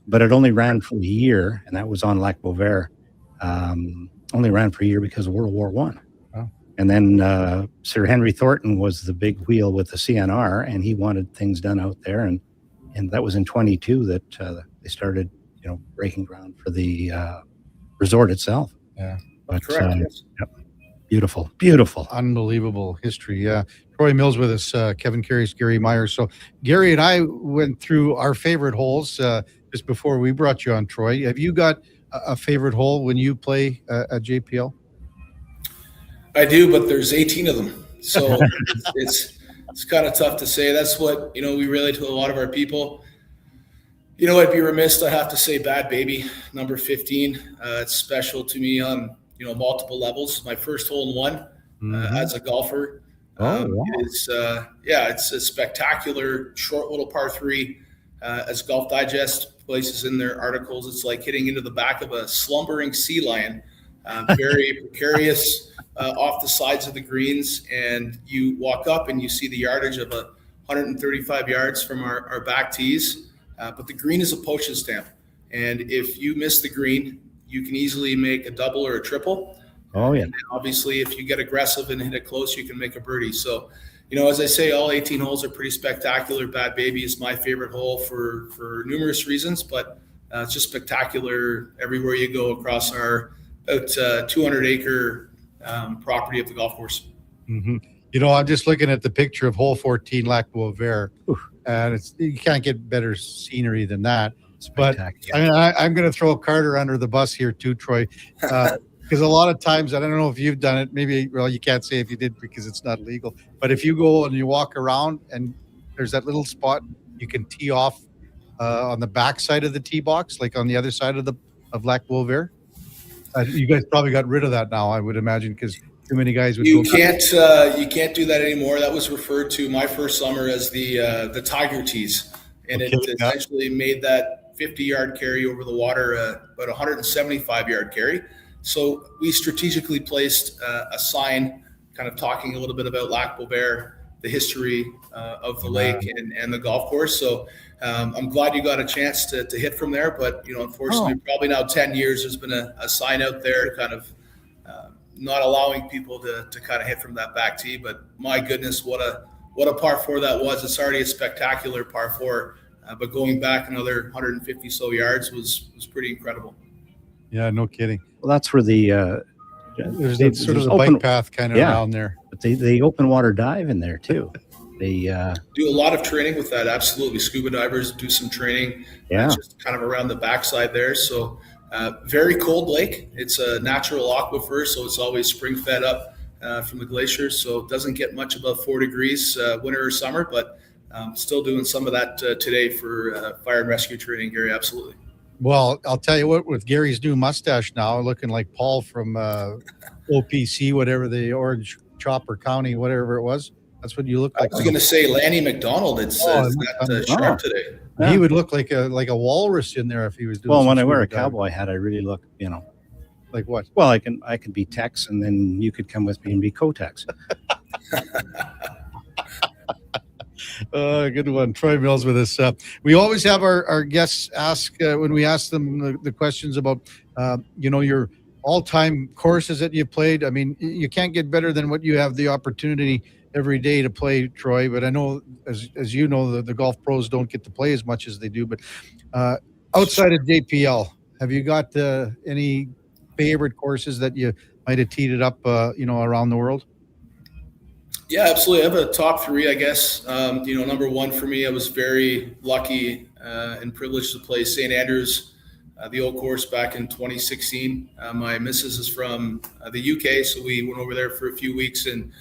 But it only ran for a year, and that was on Lac Beauvert. Only ran for a year because of World War I. Oh. And then Sir Henry Thornton was the big wheel with the CNR, and he wanted things done out there. And that was in 22 that they started, breaking ground for the resort itself. Yeah. But, correct. Yes. Yep. Beautiful. Unbelievable history. Yeah. Troy Mills with us, Kevin Karius, Gary Meyer. So Gary and I went through our favorite holes just before we brought you on, Troy. Have you got a favorite hole when you play at JPL? I do, but there's 18 of them. So it's kind of tough to say. That's what, we relate to a lot of our people. I'd be remiss to have to say Bad Baby, number 15. It's special to me on, multiple levels. My first hole in one as a golfer. Wow. It's a spectacular short little par 3. As Golf Digest places in their articles, it's like hitting into the back of a slumbering sea lion. Very precarious off the sides of the greens, and you walk up and you see the yardage of 135 yards from our back tees, but the green is a postage stamp, and if you miss the green, you can easily make a double or a triple. Oh yeah. And obviously, if you get aggressive and hit it close, you can make a birdie. So, as I say, all 18 holes are pretty spectacular. Bad Baby is my favorite hole for numerous reasons, but it's just spectacular everywhere you go across our about 200-acre property of the golf course. Mm-hmm. I'm just looking at the picture of hole 14, Lac Beauvert, and you can't get better scenery than that. But I'm going to throw Carter under the bus here too, Troy, because a lot of times, I don't know if you've done it. Maybe, you can't say if you did because it's not legal. But if you go and you walk around and there's that little spot you can tee off on the back side of the tee box, like on the other side of Lac Beauvert. You guys probably got rid of that now, I would imagine, because too many guys would. You can't do that anymore. That was referred to my first summer as the Tiger tees, and it essentially made that 50-yard carry over the water about 175-yard carry. So we strategically placed a sign, kind of talking a little bit about Lac Beauvert, the history of the lake and the golf course. So I'm glad you got a chance to hit from there, but unfortunately, probably now 10 years, there's been a sign out there kind of not allowing people to kind of hit from that back tee. But my goodness, what a par 4 that was. It's already a spectacular par 4, but going back another 150 so yards was pretty incredible. Yeah, no kidding. Well, that's where there's sort of a bike path kind of around there. But they open water dive in there too. They do a lot of training with that. Absolutely. Scuba divers do some training. Just kind of around the backside there. So very cold lake. It's a natural aquifer, so it's always spring fed up from the glaciers. So it doesn't get much above 4 degrees winter or summer, but still doing some of that today for fire and rescue training, Gary. Absolutely. Well, I'll tell you what, with Gary's new mustache now, looking like Paul from OPC, whatever, the Orange Chopper County, whatever it was. That's what you look like. I was going to say Lanny McDonald. It's not sharp today. Yeah. He would look like a walrus in there if he was doing. Well, when I wear a cowboy hat, I really look, like what? Well, I can be Tex, and then you could come with me and be co-Tex. Good one. Troy Mills with us. We always have our guests ask when we ask them the questions about, your all-time courses that you played. I mean, you can't get better than what you have the opportunity every day to play, Troy. But I know, as you know, the golf pros don't get to play as much as they do. But outside of JPL, have you got any favorite courses that you might have teed it up, around the world? Yeah, absolutely. I have a top 3, I guess. Number 1 for me, I was very lucky and privileged to play St. Andrews, the old course back in 2016. My missus is from the UK, so we went over there for a few weeks, and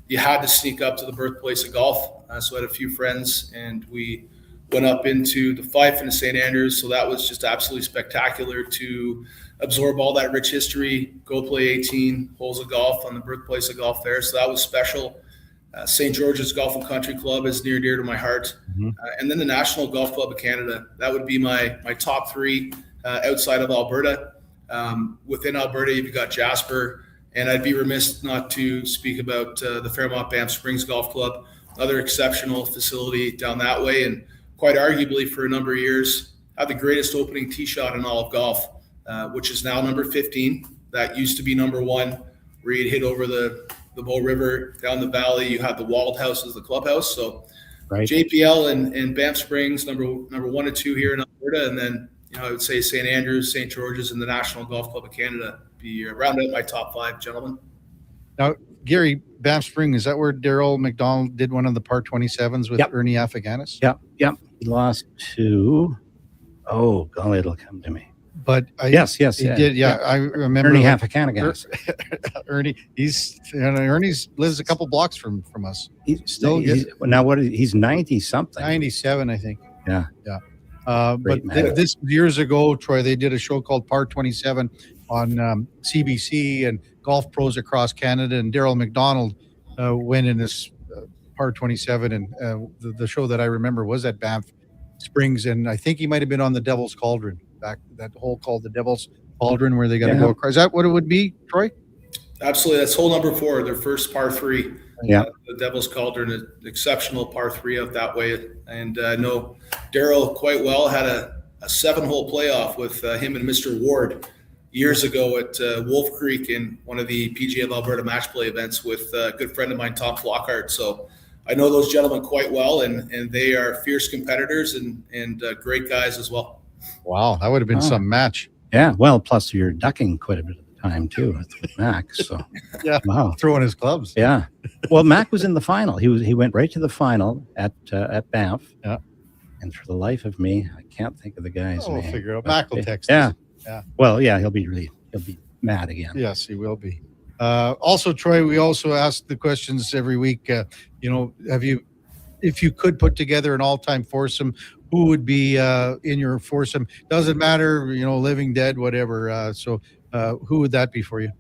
you had to sneak up to the birthplace of golf. So I had a few friends, and we went up into the Fife and the St. Andrews. So that was just absolutely spectacular to absorb all that rich history, go play 18 holes of golf on the birthplace of golf there. So that was special. St. George's Golf and Country Club is near dear to my heart. And then the National Golf Club of Canada. That would be my top 3 outside of Alberta. Within Alberta, you've got Jasper. And I'd be remiss not to speak about the Fairmont Banff Springs Golf Club, another exceptional facility down that way. And quite arguably for a number of years, had the greatest opening tee shot in all of golf, which is now number 15. That used to be number 1, where you'd hit over the Bow River down the valley. You had the Walled House as the clubhouse. So JPL and Banff Springs, number 1 and 2 here in Alberta. And then, I would say St. Andrews, St. George's, and the National Golf Club of Canada be round out my top 5, gentlemen. Now, Gary, Banff Springs, is that where Daryl McDonald did one of the par 27s with Ernie Afghani's? Yep. He lost to, oh, golly, it'll come to me. But Yes, he did. Yeah, I remember. Ernie half a can of gas. Ernie, Ernie's lives a couple blocks from us. He's Still now what? He's 90 something. 97, I think. Yeah. Yeah. Great But man. this years ago, Troy, they did a show called Par 27 on CBC and golf pros across Canada, and Daryl McDonald went in this Par 27, and the show that I remember was at Banff Springs, and I think he might have been on the Devil's Cauldron, back that hole called the Devil's Cauldron where they got to go across. Is that what it would be, Troy? Absolutely. That's hole number 4, their first par 3. Yeah. The Devil's Cauldron, an exceptional par 3 out that way. And I know Daryl quite well. Had a 7-hole playoff with him and Mr. Ward years ago at Wolf Creek in one of the PGA of Alberta match play events with a good friend of mine, Tom Flockhart. So I know those gentlemen quite well, and they are fierce competitors and great guys as well. Wow, that would have been some match. Yeah, well, plus you're ducking quite a bit of the time too with Mac. So yeah, wow, throwing his clubs. Yeah, well, Mac was in the final. He went right to the final at Banff. Yeah, and for the life of me, I can't think of the guy's name. We'll figure it out. But, Mac will text yeah. us. Yeah. Well, yeah, he'll be mad again. Yes, he will be. Also, Troy, we also ask the questions every week. If you could put together an all-time foursome, who would be in your foursome? Doesn't matter, living, dead, whatever. So who would that be for you?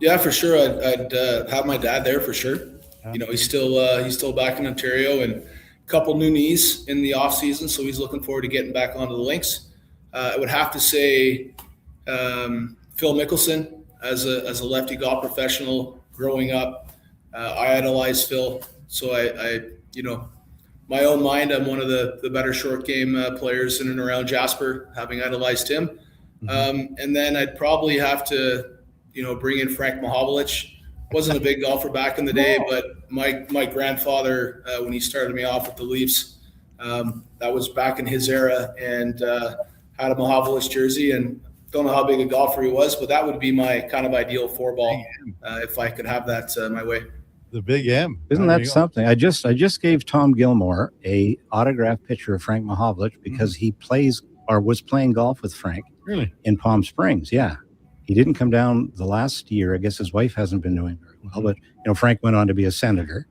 Yeah, for sure. I'd have my dad there for sure. Yeah. He's still back in Ontario, and a couple new knees in the off season, so he's looking forward to getting back onto the links. I would have to say Phil Mickelson as a lefty golf professional growing up. I idolized Phil, so I my own mind, I'm one of the better short game players in and around Jasper, having idolized him. And then I'd probably have to, bring in Frank Mahovlich. Wasn't a big golfer back in the day, but my grandfather, when he started me off with the Leafs, that was back in his era, and had a Mahovlich jersey, and don't know how big a golfer he was, but that would be my kind of ideal 4-ball if I could have that my way. The big M. Isn't that something? I just gave Tom Gilmore a autographed picture of Frank Mahovlich because he plays or was playing golf with Frank in Palm Springs. Yeah. He didn't come down the last year. I guess his wife hasn't been doing very well, but Frank went on to be a senator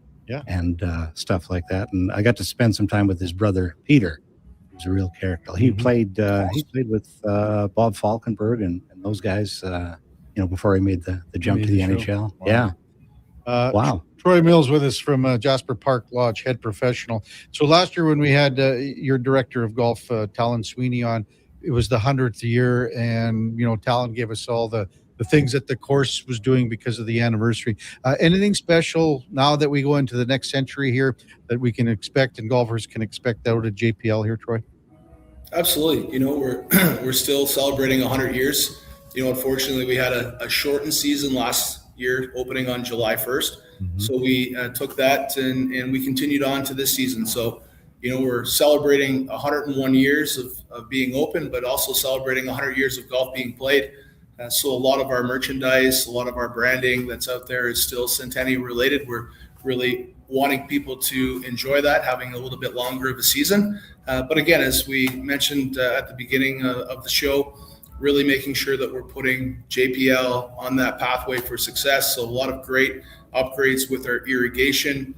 and stuff like that. And I got to spend some time with his brother, Peter. He was a real character. He played with Bob Falkenberg and those guys, before he made the jump to the NHL. Wow. Yeah. Wow. Troy Mills with us from Jasper Park Lodge, head professional. So last year when we had your director of golf, Talon Sweeney, on, it was the 100th year, and Talon gave us all the things that the course was doing because of the anniversary. Anything special now that we go into the next century here that we can expect and golfers can expect out of JPL here, Troy? Absolutely. We're still celebrating 100 years. Unfortunately, we had a shortened season last year, opening on July 1st. So we took that and we continued on to this season. So, we're celebrating 101 years of being open, but also celebrating 100 years of golf being played. So a lot of our merchandise, a lot of our branding that's out there is still centennial related. We're really wanting people to enjoy that, having a little bit longer of a season. But again, as we mentioned at the beginning of the show, really making sure that we're putting JPL on that pathway for success. So a lot of great upgrades with our irrigation,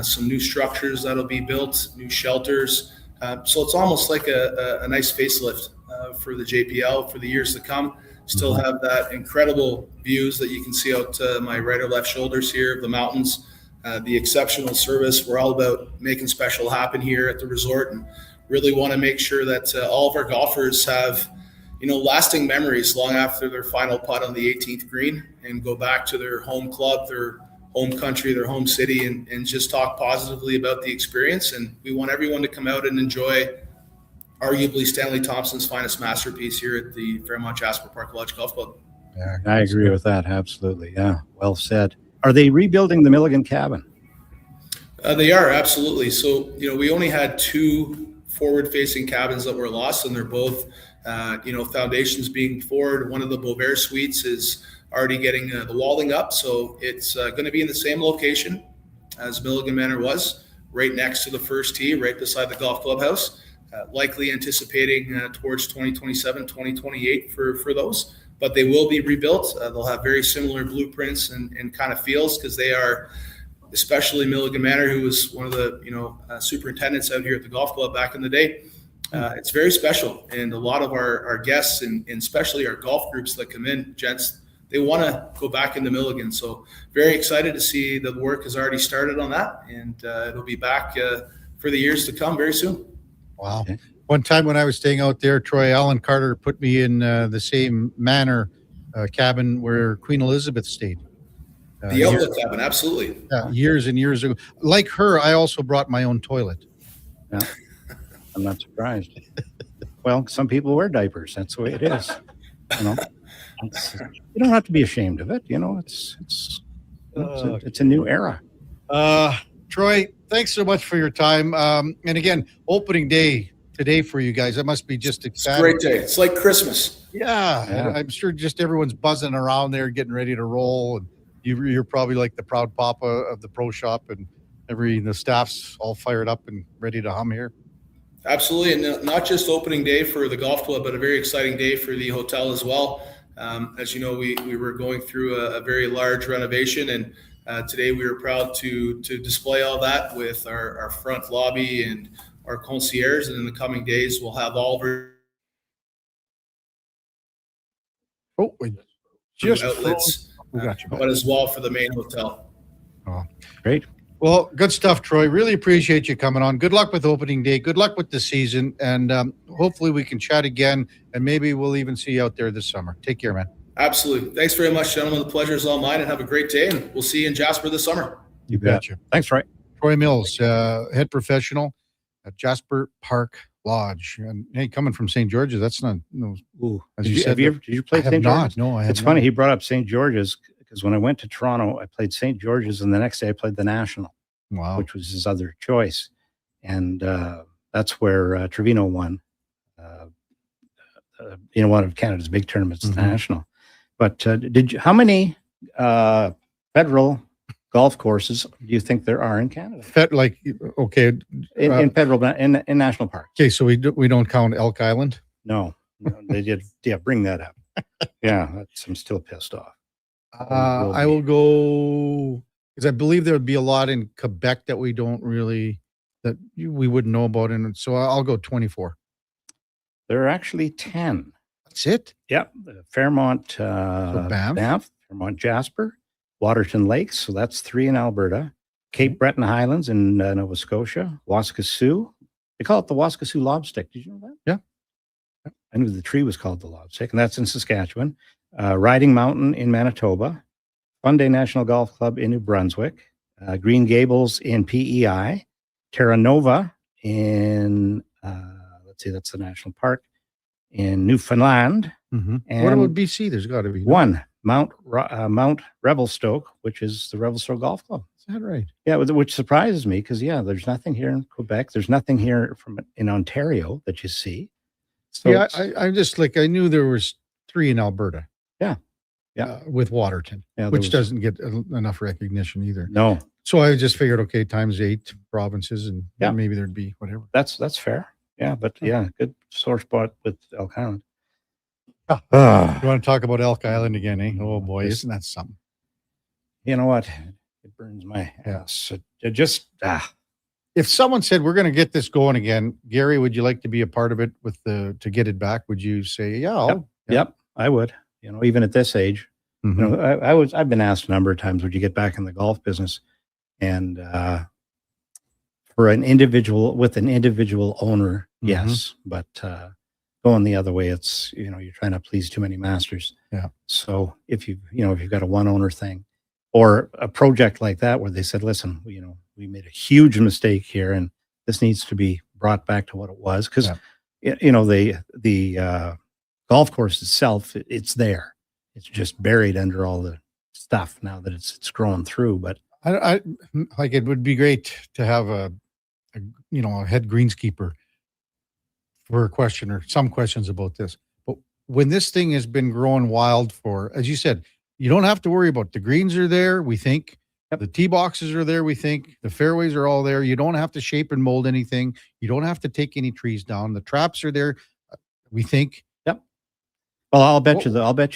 some new structures that'll be built, new shelters. So it's almost like a nice facelift for the JPL for the years to come. Still have that incredible views that you can see out my right or left shoulders here of the mountains. The exceptional service. We're all about making special happen here at the resort, and really want to make sure that all of our golfers have lasting memories long after their final putt on the 18th green, and go back to their home club, their home country, their home city, and just talk positively about the experience. And we want everyone to come out and enjoy arguably Stanley Thompson's finest masterpiece here at the Fairmont Jasper Park Lodge Golf Club. Yeah, I agree with that. Absolutely. Yeah. Well said. Are they rebuilding the Milligan cabin? They are, absolutely. So, we only had 2 forward-facing cabins that were lost, and they're both foundations being poured. One of the Beauvais suites is already getting the walling up, so it's going to be in the same location as Milligan Manor was, right next to the first tee, right beside the golf clubhouse. likely anticipating towards 2027, 2028 for those. But they will be rebuilt. They'll have very similar blueprints and kind of feels, because they are, especially Milligan Manor, who was one of the superintendents out here at the golf club back in the day. It's very special, and a lot of our guests and especially our golf groups that come in, gents, they want to go back into Milligan. So very excited to see the work has already started on that, and it'll be back for the years to come very soon. Wow. Okay. One time when I was staying out there, Troy, Alan Carter put me in the same manor cabin where Queen Elizabeth stayed. The outlet cabin, absolutely. Years and years ago. Like her, I also brought my own toilet. Yeah. I'm not surprised. Well, some people wear diapers. That's the way it is. You don't have to be ashamed of it. It's a new era. Troy, thanks so much for your time. And again, opening day today for you guys. That must be just exciting. It's a great day. It's like Christmas. Yeah. I'm sure just everyone's buzzing around there, getting ready to roll. And you're probably like the proud papa of the pro shop, and the staff's all fired up and ready to hum here. Absolutely. And not just opening day for the golf club, but a very exciting day for the hotel as well. As you know, we were going through a very large renovation, and today we were proud to display all that with our front lobby and our concierge. And in the coming days, we'll have all of our outlets, but as well for the main hotel. Oh, great. Well, good stuff, Troy. Really appreciate you coming on. Good luck with opening day. Good luck with the season. And hopefully we can chat again, and maybe we'll even see you out there this summer. Take care, man. Absolutely. Thanks very much, gentlemen. The pleasure is all mine, and have a great day. And we'll see you in Jasper this summer. You betcha. Thanks, Troy. Troy Mills, head professional at Jasper Park Lodge. And hey, coming from St. George's, that's not no. Did you play St. George's? No, I have It's funny he brought up St. George's, because when I went to Toronto, I played St. George's, and the next day I played the National. Wow. Which was his other choice. And that's where Trevino won. One of Canada's big tournaments, the National. But how many federal golf courses do you think there are in Canada? In federal, in national parks. Okay, so we don't count Elk Island? No, they did. Yeah, bring that up. Yeah, I'm still pissed off. I will go, because I believe there would be a lot in Quebec that we don't really, that we wouldn't know about. And so I'll go 24. There are actually 10. That's it? Yep. Fairmont, Banff, Fairmont Jasper, Waterton Lakes. So that's 3 in Alberta. Cape Breton Highlands in Nova Scotia. Waskesiu. They call it the Waskesiu Lobstick. Did you know that? Yeah. I knew the tree was called the Lobstick, and that's in Saskatchewan. Riding Mountain in Manitoba. Funday National Golf Club in New Brunswick. Green Gables in PEI. Terra Nova in, that's the national park, in Newfoundland. Mm-hmm. And what about BC? There's got to be one, Mount Revelstoke, which is the Revelstoke Golf Club. Is that right? Yeah, which surprises me, because there's nothing here in Quebec. There's nothing here in Ontario that you see. So yeah, I just I knew there was 3 in Alberta. Yeah. With Waterton, which doesn't get enough recognition either. No. So I just figured, okay, times 8 provinces, and maybe there'd be whatever. That's fair. Yeah, but good sore spot with Elk Island. You want to talk about Elk Island again, eh? Oh boy, isn't that something? You know what? It burns my ass. It just If someone said we're going to get this going again, Gary, would you like to be a part of it to get it back? Would you say, Yep, I would. Even at this age, I've been asked a number of times, would you get back in the golf business? And for an individual owner, yes, but going the other way, it's you're trying to please too many masters. Yeah. So if you've got a one owner thing, or a project like that where they said, listen, we made a huge mistake here, and this needs to be brought back to what it was, because the golf course itself, it's there. It's just buried under all the stuff now that it's growing through. But I it would be great to have a head greenskeeper for a question or some questions about this. But when this thing has been growing wild for, as you said, you don't have to worry about the greens are there. We think Yep. The tee boxes are there, we think. The fairways are all there. You don't have to shape and mold anything. You don't have to take any trees down. The traps are there, we think. Yep. Well, I'll bet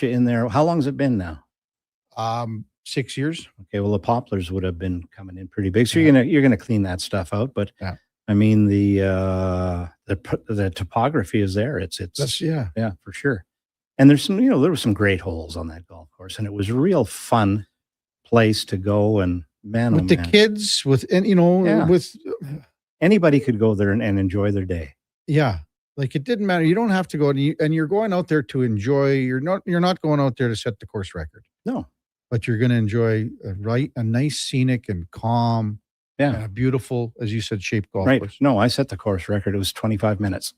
you in there. How long has it been now? 6 years. Okay, well, the poplars would have been coming in pretty big, so you're gonna clean that stuff out. But I mean, the topography is there. It's for sure. And there's some, there were some great holes on that golf course, and it was a real fun place to go. And with the kids, with anybody could go there and enjoy their day. Yeah. Like, it didn't matter. You don't have to go, and you're going out there to enjoy. You're not going out there to set the course record. No. But you're going to enjoy a nice, scenic and calm, and a beautiful, as you said, shaped golf course. No, I set the course record. It was 25 minutes.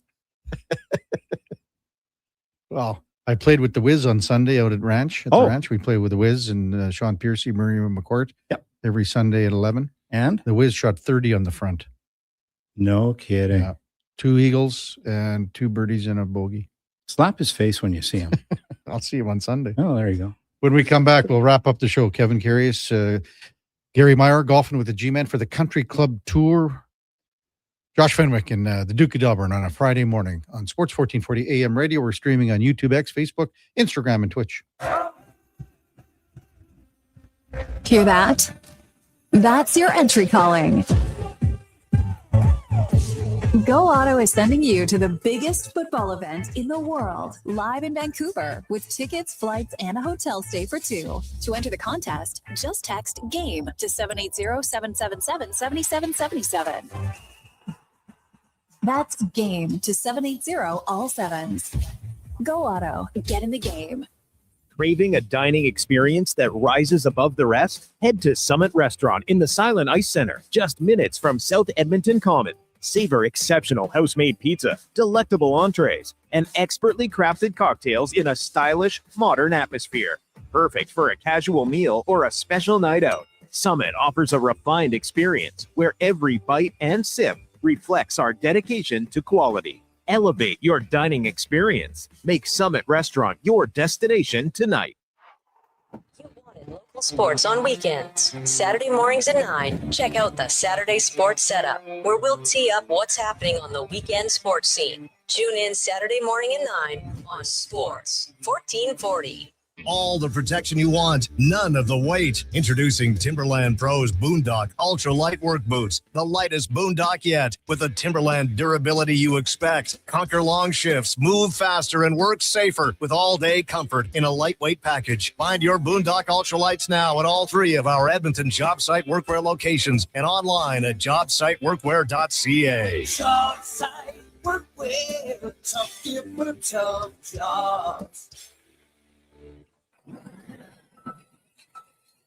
Well, I played with the Wiz on Sunday out at the ranch. We played with the Wiz and Sean Piercy, Miriam McCourt. Yep. Every Sunday at 11. And the Wiz shot 30 on the front. No kidding. Yeah. 2 eagles and 2 birdies and a bogey. Slap his face when you see him. I'll see him on Sunday. Oh, there you go. When we come back, we'll wrap up the show. Kevin Karius, Gary Meyer golfing with the G-Men for the Country Club Tour. Josh Fenwick and the Duke of Delburne on a Friday morning on Sports 1440 AM radio. We're streaming on YouTube, X, Facebook, Instagram, and Twitch. Hear that? That's your entry calling. Go Auto is sending you to the biggest football event in the world, live in Vancouver, with tickets, flights, and a hotel stay for 2. To enter the contest, just text GAME to 780-777-7777. That's GAME to 780 all sevens. Go Auto, get in the game. Craving a dining experience that rises above the rest? Head to Summit Restaurant in the Silent Ice Center, just minutes from South Edmonton Common. Savor exceptional house-made pizza, delectable entrees, and expertly crafted cocktails in a stylish, modern atmosphere. Perfect for a casual meal or a special night out. Summit offers a refined experience where every bite and sip reflects our dedication to quality. Elevate your dining experience. Make Summit Restaurant your destination tonight. Local sports on weekends. Saturday mornings at 9. Check out the Saturday Sports Setup, where we'll tee up what's happening on the weekend sports scene. Tune in Saturday morning at 9 on Sports 1440. All the protection you want, none of the weight. Introducing Timberland Pro's Boondock Ultra Light Work Boots, the lightest Boondock yet, with the Timberland durability you expect. Conquer long shifts, move faster, and work safer with all-day comfort in a lightweight package. Find your Boondock Ultralights now at all 3 of our Edmonton job site workwear locations and online at jobsiteworkwear.ca. Job site workwear, tough for tough jobs.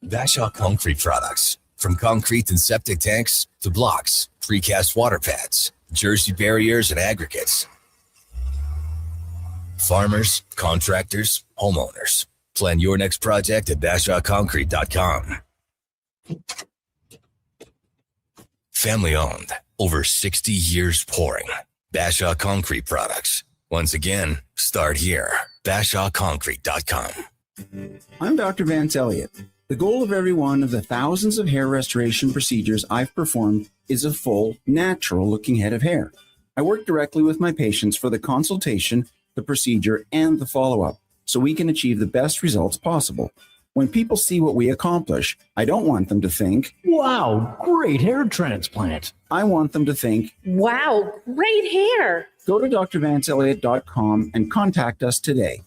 Bashaw Concrete Products. From concrete and septic tanks to blocks, precast water pads, Jersey barriers, and aggregates. Farmers, contractors, homeowners. Plan your next project at BashawConcrete.com. Family owned. Over 60 years pouring. Bashaw Concrete Products. Once again, start here. BashawConcrete.com. I'm Dr. Vance Elliott. The goal of every one of the thousands of hair restoration procedures I've performed is a full, natural-looking head of hair. I work directly with my patients for the consultation, the procedure, and the follow-up, so we can achieve the best results possible. When people see what we accomplish, I don't want them to think, "Wow, great hair transplant." I want them to think, "Wow, great hair." Go to drvanceelliott.com and contact us today.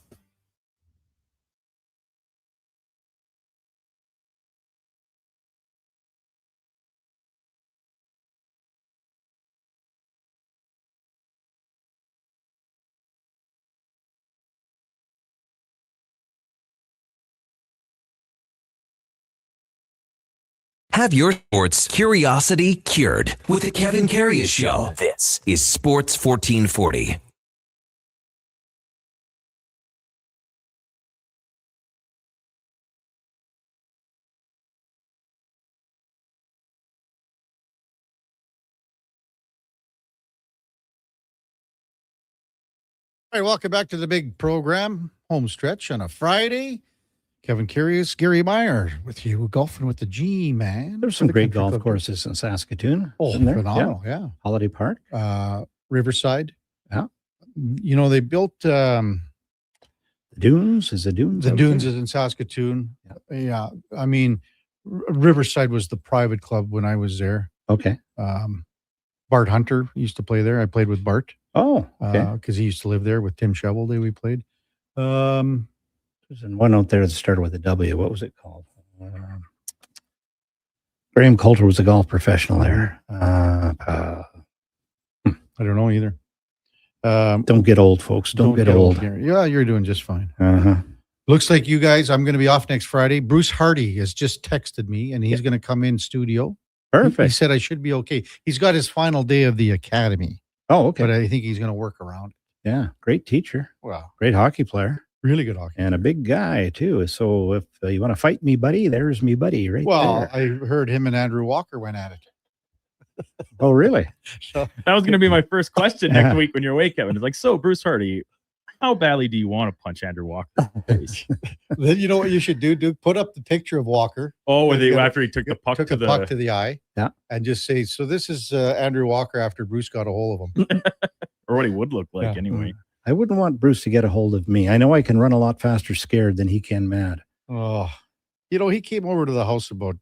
Have your sports curiosity cured with the Kevin Karius Show. This is Sports 1440. All right, welcome back to the big program, home stretch on a Friday. Kevin Karius, Gary Meyer with you, golfing with the G, man. There's some great golf courses in Saskatoon. Oh, isn't there? phenomenal, yeah. Holiday Park. Riverside. Yeah. They built the Dunes. Is the Dunes? the Dunes is in Saskatoon. Yeah. I mean, Riverside was the private club when I was there. Okay. Bart Hunter used to play there. I played with Bart. Oh, okay. Because he used to live there with Tim Shovelday. We played. There's one out there that started with a W. What was it called? Graham Coulter was a golf professional there. I don't know either. Don't get old, folks. Don't get old. Yeah, you're doing just fine. Uh-huh. Looks like you guys, I'm going to be off next Friday. Bruce Hardy has just texted me, and he's going to come in studio. Perfect. He said I should be okay. He's got his final day of the academy. Oh, okay. But I think he's going to work around. Yeah, great teacher. Wow. Great hockey player. Really good hockey. And a big guy, too. So if you want to fight me, buddy, there's me, buddy, right there. I heard him and Andrew Walker went at it. Oh, really? That was going to be my first question next week when you're away, Kevin. It's like, so Bruce Hardy, how badly do you want to punch Andrew Walker in the face? Then you know what you should do, Duke? Put up the picture of Walker. Oh, after he took the puck to the eye. Yeah. And just say, so this is Andrew Walker after Bruce got a hold of him. Or what he would look like anyway. I wouldn't want Bruce to get a hold of me. I know I can run a lot faster scared than he can mad. Oh, he came over to the house about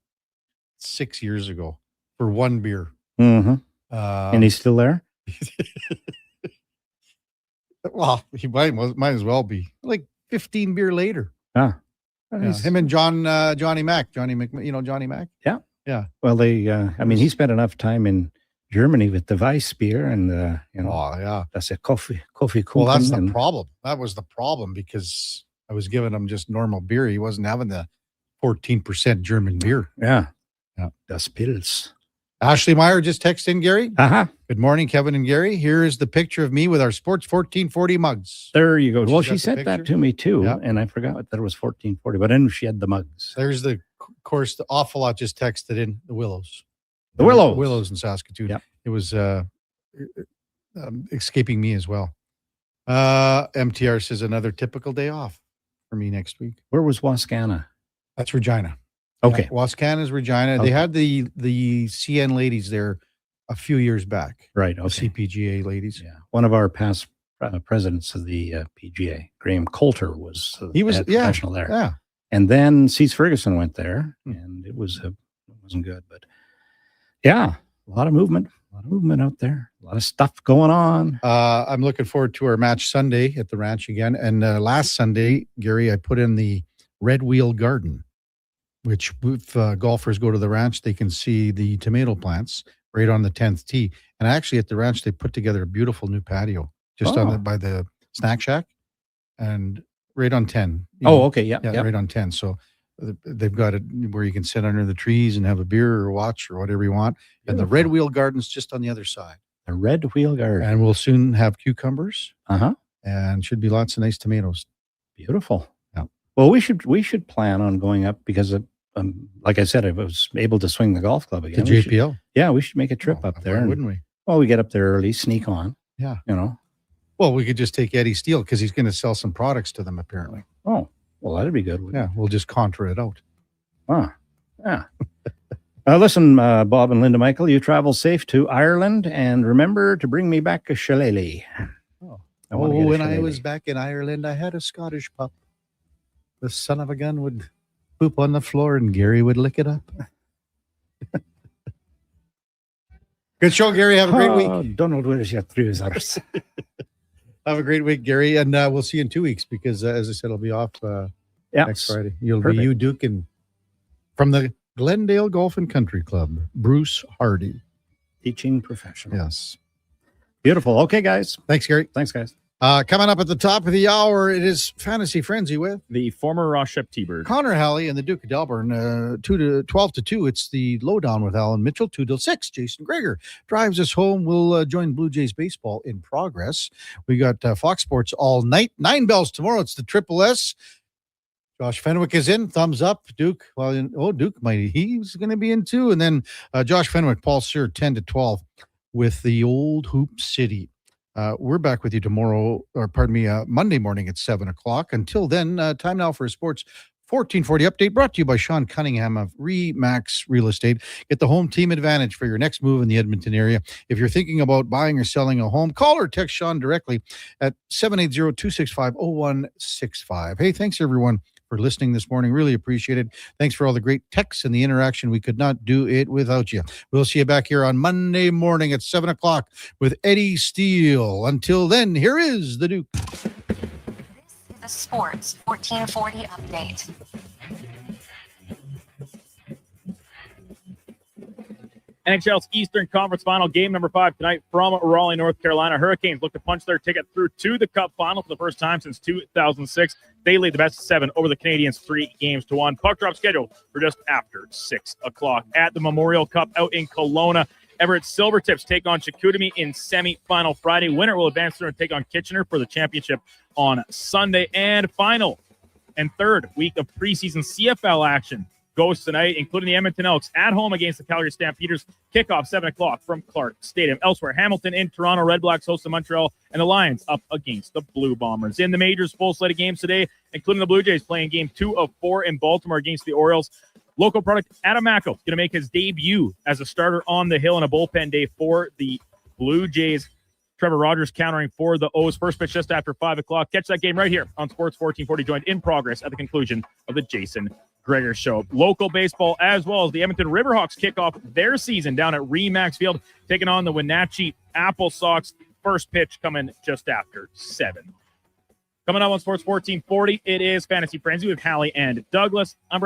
6 years ago for one beer. Mm-hmm. And he's still there? Well, he might as well be. Like 15 beer later. Ah. Yeah. Him and Johnny Mac. Johnny Mac? Yeah. Yeah. Well, he spent enough time in Germany with the Weissbier and, oh, yeah. That's a coffee. Well, that's the problem. That was the problem because I was giving him just normal beer. He wasn't having the 14% German beer. Yeah. Yeah. Das Pils. Ashley Meyer just texted in, Gary. Uh-huh. Good morning, Kevin and Gary. Here is the picture of me with our Sports 1440 mugs. There you go. Well, she sent that to me too, Yeah. and I forgot that it was 1440, but I knew she had the mugs. There's the course. The awful lot just texted in the Willows. The Willows. Willows in Saskatoon. Yep. It was escaping me as well. MTR says another typical day off for me next week. Where was Wascana? That's Regina. Okay. Yeah, Wascana's Regina. Okay. They had the CN ladies there a few years back. Right. The Okay. CPGA ladies. Yeah. One of our past presidents of the PGA, Graham Coulter, was He was professional there. Yeah. And then Cease Ferguson went there, and it wasn't good. But yeah, a lot of movement out there. A lot of stuff going on. I'm looking forward to our match Sunday at the ranch again. And last Sunday, Gary, I put in the Red Wheel Garden, which if golfers go to the ranch, they can see the tomato plants right on the 10th tee. And actually at the ranch, they put together a beautiful new patio just by the snack shack and right on 10. Okay. Yeah. Right on 10. So they've got it where you can sit under the trees and have a beer or watch or whatever you want. And the Red Wheel Garden's just on the other side. The Red Wheel Garden. And we'll soon have cucumbers. Uh-huh. And should be lots of nice tomatoes. Beautiful. Yeah. Well, we should plan on going up because like I said, I was able to swing the golf club again. The JPL. We should make a trip up there. Why wouldn't we? Well, we get up there early, sneak on. Yeah. Well, we could just take Eddie Steele because he's going to sell some products to them apparently. Oh, well, that'd be good. Yeah, we'll just contour it out. Yeah. Listen, Bob and Linda Michael, you travel safe to Ireland and remember to bring me back a shillelagh. When I was back in Ireland, I had a Scottish pup. The son of a gun would poop on the floor and Gary would lick it up. Good show, Gary. Have a great week. Donald, where's your trousers? Have a great week, Gary. And we'll see you in 2 weeks because, as I said, I'll be off next Friday. You'll be you, Duke, and from the Glendale Golf and Country Club, Bruce Hardy. Teaching professional. Yes. Beautiful. Okay, guys. Thanks, Gary. Thanks, guys. Coming up at the top of the hour, it is Fantasy Frenzy with the former Ross Shep T-Bird. Connor Halley and the Duke of Delburne, 12 to 2. It's the Lowdown with Alan Mitchell, 2 till 6. Jason Greger drives us home. We'll join Blue Jays baseball in progress. We got Fox Sports all night. 9 bells tomorrow. It's the Triple S. Josh Fenwick is in. Thumbs up. Duke. Well, Duke he's going to be in too. And then Josh Fenwick, Paul Sear, 10 to 12 with the Old Hoop City. We're back with you tomorrow, Monday morning at 7 o'clock. Until then, time now for a Sports 1440 update brought to you by Sean Cunningham of Remax Real Estate. Get the home team advantage for your next move in the Edmonton area. If you're thinking about buying or selling a home, call or text Sean directly at 780-265-0165. Hey, thanks everyone for listening this morning. Really appreciate it. Thanks for all the great texts and the interaction. We could not do it without you. We'll see you back here on Monday morning at 7 o'clock with Eddie Steele. Until then, here is the Duke. The Sports 1440 update. NHL's Eastern Conference Final, game number 5 tonight from Raleigh, North Carolina. Hurricanes look to punch their ticket through to the Cup Final for the first time since 2006. They lead the best of 7 over the Canadiens 3-1. Puck drop scheduled for just after 6 o'clock. At the Memorial Cup out in Kelowna, Everett Silvertips take on Chicoutimi in semi-final Friday. Winner will advance through and take on Kitchener for the championship on Sunday. And final and third week of preseason CFL action goes tonight, including the Edmonton Elks at home against the Calgary Stampeders. Kickoff 7 o'clock from Clark Stadium. Elsewhere, Hamilton in Toronto. Red Blacks host to Montreal, and the Lions up against the Blue Bombers. In the majors, full slate of games today, including the Blue Jays playing game 2 of 4 in Baltimore against the Orioles. Local product Adam Macko going to make his debut as a starter on the hill in a bullpen day for the Blue Jays. Trevor Rogers countering for the O's. First pitch just after 5 o'clock. Catch that game right here on Sports 1440, joined in progress at the conclusion of the Jason Gregor Show. Local baseball as well as the Edmonton Riverhawks kick off their season down at Remax Field, taking on the Wenatchee Apple Sox. First pitch coming just after 7. Coming up on Sports 1440, it is Fantasy Frenzy with Hallie and Douglas. I'm Brad.